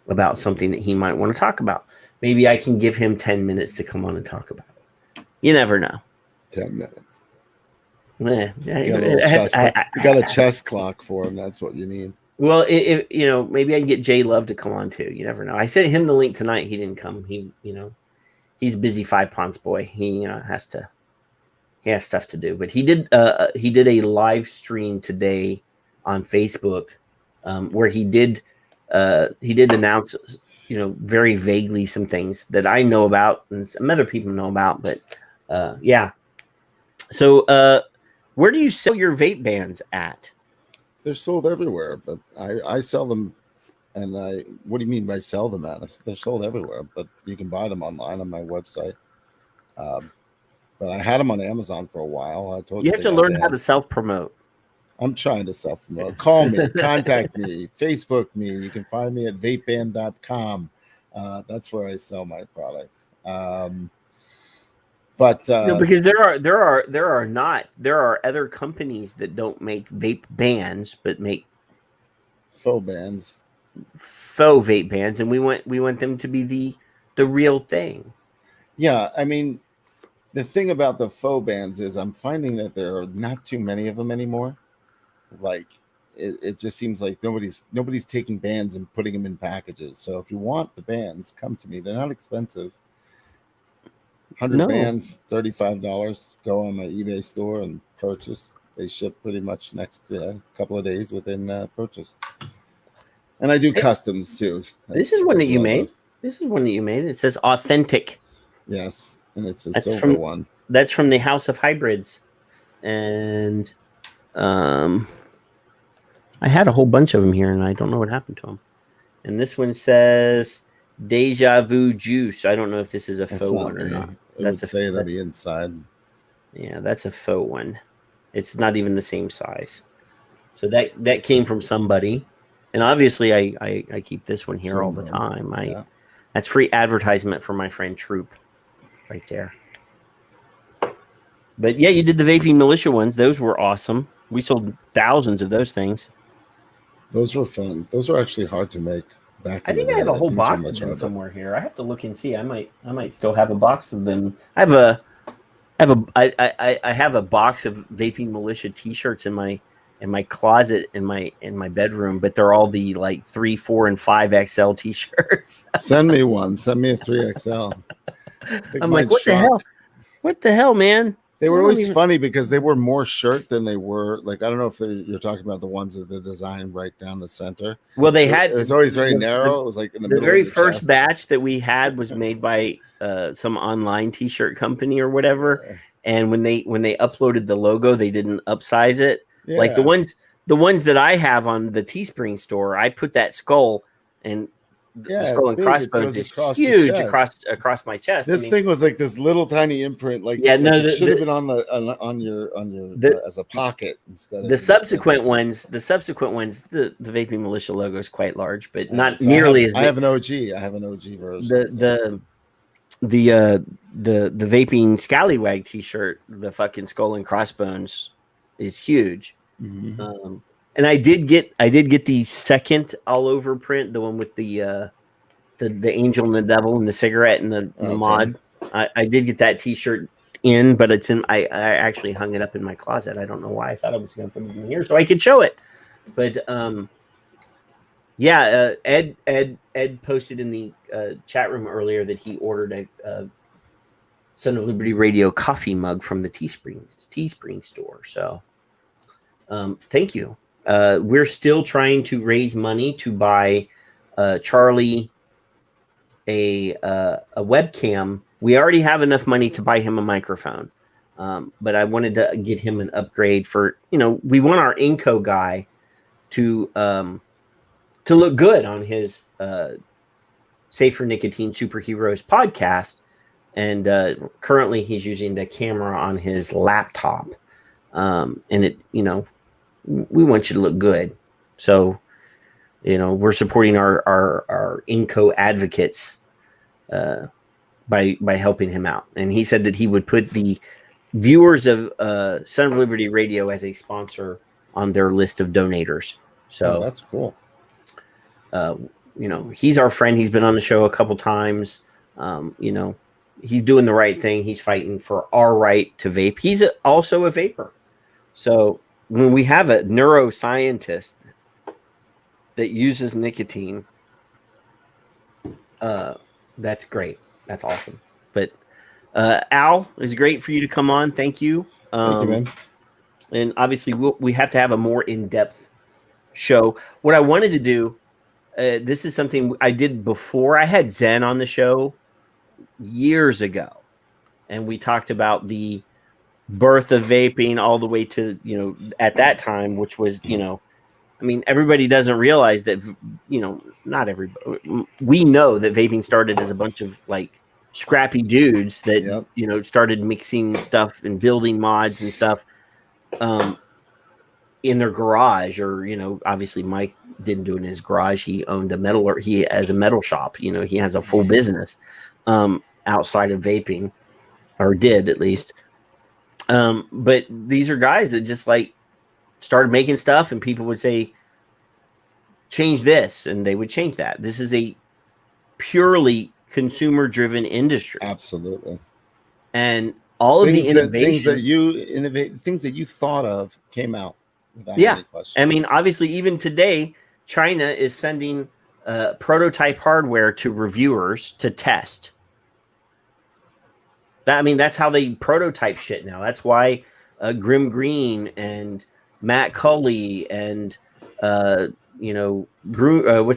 about something that he might want to talk about. Maybe I can give him 10 minutes to come on and talk about it. You never know. 10 minutes. Yeah, you got a chess clock for him. That's what you need. Well, maybe I can get Jay Love to come on too. You never know. I sent him the link tonight. He didn't come. He's a busy 5 Ponds boy. He has stuff to do. But he did a live stream today on Facebook where he did announce very vaguely some things that I know about and some other people know about. But yeah. So where do you sell your vape bands at? They're sold everywhere, but I sell them. And what do you mean by sell them at? They're sold everywhere, but you can buy them online on my website. But I had them on Amazon for a while. I told you have to learn how to self-promote. I'm trying to self-promote. Call me, contact me, Facebook me. You can find me at vapeband.com. That's where I sell my product. Because there are other companies that don't make vape bands but make faux bands, faux vape bands, and we want them to be the real thing. Yeah, I mean, the thing about the faux bands is I'm finding that there are not too many of them anymore. Like it just seems like nobody's taking bands and putting them in packages. So if you want the bands, come to me. They're not expensive. 100 bands, $35. Go on my eBay store and purchase. They ship pretty much next couple of days within purchase. And I do customs too. This is one that you made. It says authentic. Yes, and it's a silver one. That's from the House of Hybrids, and I had a whole bunch of them here, and I don't know what happened to them. And this one says Deja Vu Juice. I don't know if this is a faux one or not. That's say it on the inside. Yeah, that's a faux one. It's not even the same size. So that came from somebody, and obviously I keep this one here all the time. That's free advertisement for my friend Troop right there. But yeah, you did the vaping militia ones. Those were awesome. We sold thousands of those things. Those were fun. Those were actually hard to make back I in the think I day. have a whole Things were box much of them harder. somewhere here. I have to look and see. I might still have a box of them. I have a box of vaping militia T-shirts in my closet in my bedroom, but they're all the like 3, 4, and 5 XL T-shirts. Send me one. Send me a 3XL. I'm like, what the hell? What the hell, man? They were always funny because they were more shirt than they were like. I don't know if you're talking about the ones with the design right down the center. Well, they had. It was always very narrow. It was like in the middle. The very of the first chest. batch that we had was made by some online T-shirt company or whatever. Yeah. And when they uploaded the logo, they didn't upsize it. Yeah. Like the ones that I have on the Teespring store, I put that skull and the skull and big. crossbones It is goes across the huge chest. across my chest. This thing was like this little tiny imprint. Like it should have been on your as a pocket instead of the subsequent ones. The vaping militia logo is quite large, but not so nearly as big. I have an OG. I have an OG version. The vaping scallywag T-shirt, the fucking skull and crossbones, is huge. Mm-hmm. And I did get the second all over print, the one with the angel and the devil and the cigarette and the mod. I did get that T-shirt in, but it's in. I actually hung it up in my closet. I don't know why. I thought I was going to put it in here so I could show it. But Ed posted in the chat room earlier that he ordered a Son of Liberty Radio coffee mug from the Teespring store. So thank you. We're still trying to raise money to buy Charlie a webcam. We already have enough money to buy him a microphone, but I wanted to get him an upgrade for, we want our Inco guy to look good on his Safe for Nicotine Superheroes podcast. And currently he's using the camera on his laptop. And it, we want you to look good. So, we're supporting our Inco advocates by helping him out. And he said that he would put the viewers of Son of Liberty Radio as a sponsor on their list of donators. So that's cool. He's our friend. He's been on the show a couple times. He's doing the right thing. He's fighting for our right to vape. He's also a vapor. So when we have a neuroscientist that uses nicotine, that's great. That's awesome. But Al, it's great for you to come on. Thank you. Thank you, man. And obviously we have to have a more in-depth show. What I wanted to do, this is something I did before. I had Zen on the show years ago, and we talked about the birth of vaping all the way to, at that time, which was, everybody doesn't realize that, not everybody, we know that vaping started as a bunch of like scrappy dudes that, started mixing stuff and building mods and stuff in their garage, or, obviously Mike didn't do it in his garage. He owned he has a metal shop, he has a full business outside of vaping, or did at least. But these are guys that just like started making stuff, and people would say, change this, and they would change that. This is a purely consumer driven industry. Absolutely. And all of the innovation, things that you thought of came out without any question. I mean, obviously, even today, China is sending prototype hardware to reviewers to test. That's how they prototype shit now. That's why Grim Green and Matt Cully and what's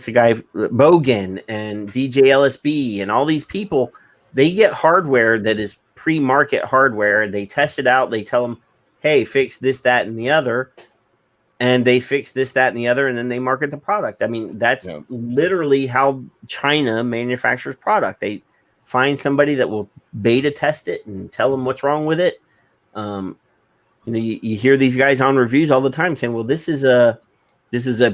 the guy, Bogan and DJ LSB and all these people, they get hardware that is pre-market hardware. They test it out. They tell them, hey, fix this, that, and the other. And they fix this, that, and the other, and then they market the product. That's literally how China manufactures product. They find somebody that will beta test it and tell them what's wrong with it. You hear these guys on reviews all the time saying, well, this is a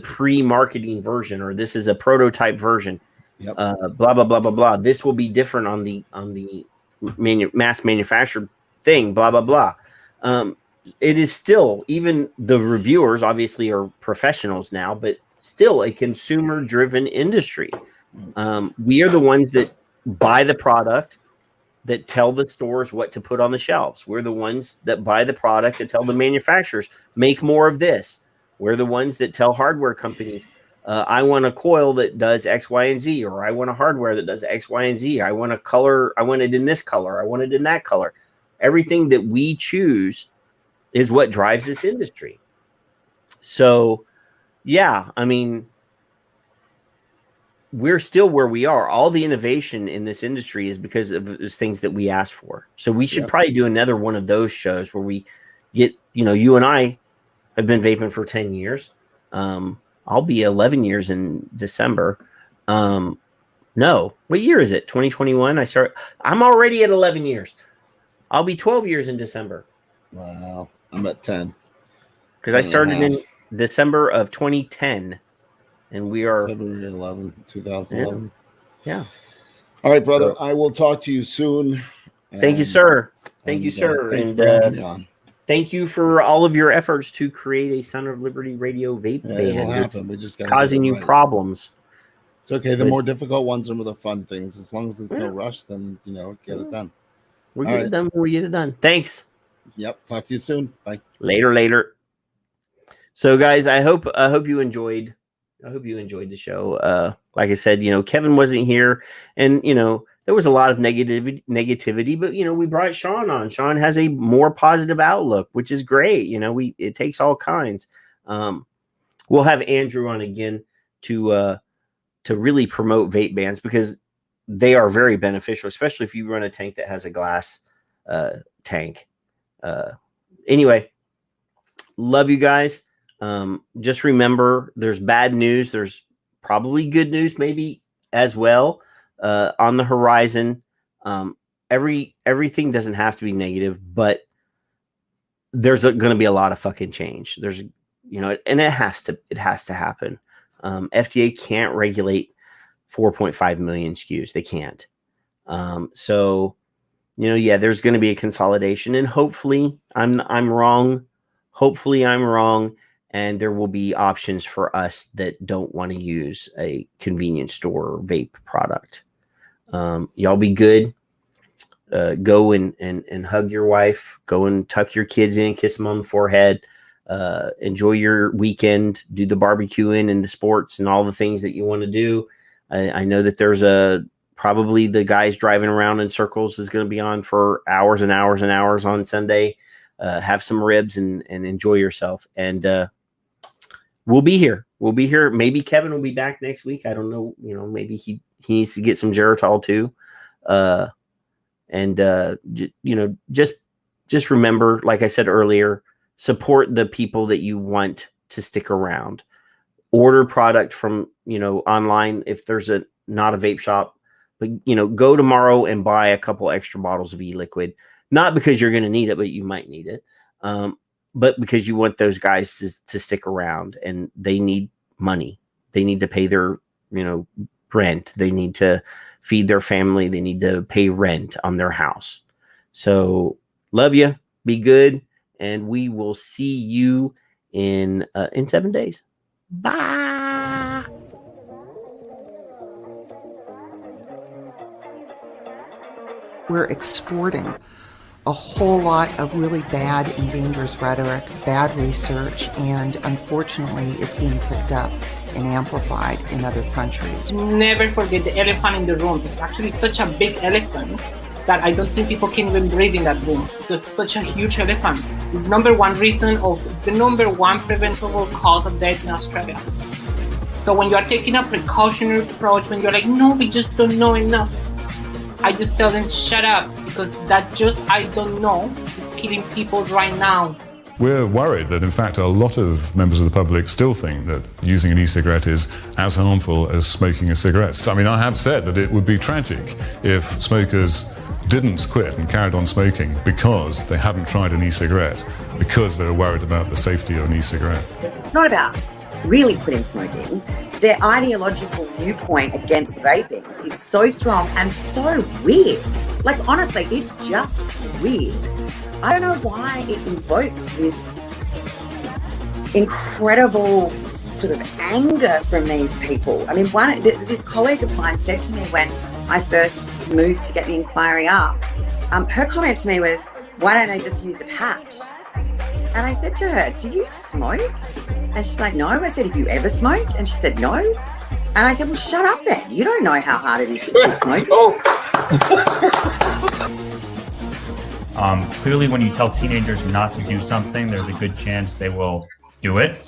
pre-marketing version, or this is a prototype version. blah blah blah blah blah. This will be different on the mass manufactured thing. Blah blah blah. It is still, even the reviewers obviously are professionals now, but still a consumer-driven industry. We are the ones that buy the product, that tell the stores what to put on the shelves. We're the ones that buy the product that tell the manufacturers, make more of this. We're the ones that tell hardware companies, I want a coil that does X, Y, and Z, or I want a hardware that does X, Y, and Z. I want a color. I want it in this color. I want it in that color. Everything that we choose is what drives this industry. So, yeah, I mean, we're still where we are. All the innovation in this industry is because of things that we asked for. So we should probably do another one of those shows where we get, you and I have been vaping for 10 years. I'll be 11 years in December. No, what year is it? 2021. I'm already at 11 years. I'll be 12 years in December. Wow. I'm at 10. Because I started in December of 2010. And we are February 11, 2011. Yeah. All right, brother. I will talk to you soon. Thank you, sir. Thank you, sir. And thank you for all of your efforts to create a Son of Liberty Radio vape band. It's we just causing you problems. It's okay. The more difficult ones are the fun things. As long as it's no rush, then get it done. We get it done. We get it done. Thanks. Yep. Talk to you soon. Bye. Later. So, guys, I hope you enjoyed. I hope you enjoyed the show. Like I said, Kevin wasn't here, and there was a lot of negativity, but we brought Sean on. Sean has a more positive outlook, which is great. It takes all kinds. We'll have Andrew on again to really promote vape bans, because they are very beneficial, especially if you run a tank that has a glass tank. Anyway, love you guys. Just remember, there's bad news. There's probably good news maybe as well on the horizon. Everything doesn't have to be negative, but there's going to be a lot of fucking change. There's, and it has to happen. FDA can't regulate 4.5 million SKUs. They can't. So, there's going to be a consolidation, and hopefully I'm wrong. Hopefully I'm wrong. And there will be options for us that don't want to use a convenience store vape product. Y'all be good. Go and hug your wife. Go and tuck your kids in, kiss them on the forehead. Enjoy your weekend. Do the barbecuing and the sports and all the things that you want to do. I know that there's probably the guys driving around in circles is going to be on for hours and hours and hours on Sunday. Have some ribs and enjoy yourself. And we'll be here. Maybe Kevin will be back next week. I don't know. Maybe he needs to get some Geritol too. Just remember, like I said earlier, support the people that you want to stick around. Order product from, online if there's not a vape shop, but, go tomorrow and buy a couple extra bottles of e-liquid, not because you're going to need it, but you might need it. But because you want those guys to stick around, and they need money. They need to pay their, rent. They need to feed their family. They need to pay rent on their house. So love you. Be good. And we will see you in 7 days. Bye. We're exporting a whole lot of really bad and dangerous rhetoric, bad research, and unfortunately it's being picked up and amplified in other countries. Never forget the elephant in the room. It's actually such a big elephant that I don't think people can even breathe in that room. It's such a huge elephant. It's the number one preventable cause of death in Australia. So when you are taking a precautionary approach, when you're like, no, we just don't know enough, I just tell them, shut up, because that just, I don't know, is killing people right now. We're worried that, in fact, a lot of members of the public still think that using an e-cigarette is as harmful as smoking a cigarette. I mean, I have said that it would be tragic if smokers didn't quit and carried on smoking because they hadn't tried an e-cigarette, because they were worried about the safety of an e-cigarette. It's not about really quitting smoking, their ideological viewpoint against vaping is so strong and so weird. Like, honestly, it's just weird. I don't know why it invokes this incredible sort of anger from these people. I mean, this colleague of mine said to me when I first moved to get the inquiry up, her comment to me was, why don't they just use the patch? And I said to her, do you smoke? And she's like, no. I said, have you ever smoked? And she said, no. And I said, well, shut up then. You don't know how hard it is to quit smoking. Clearly, when you tell teenagers not to do something, there's a good chance they will do it.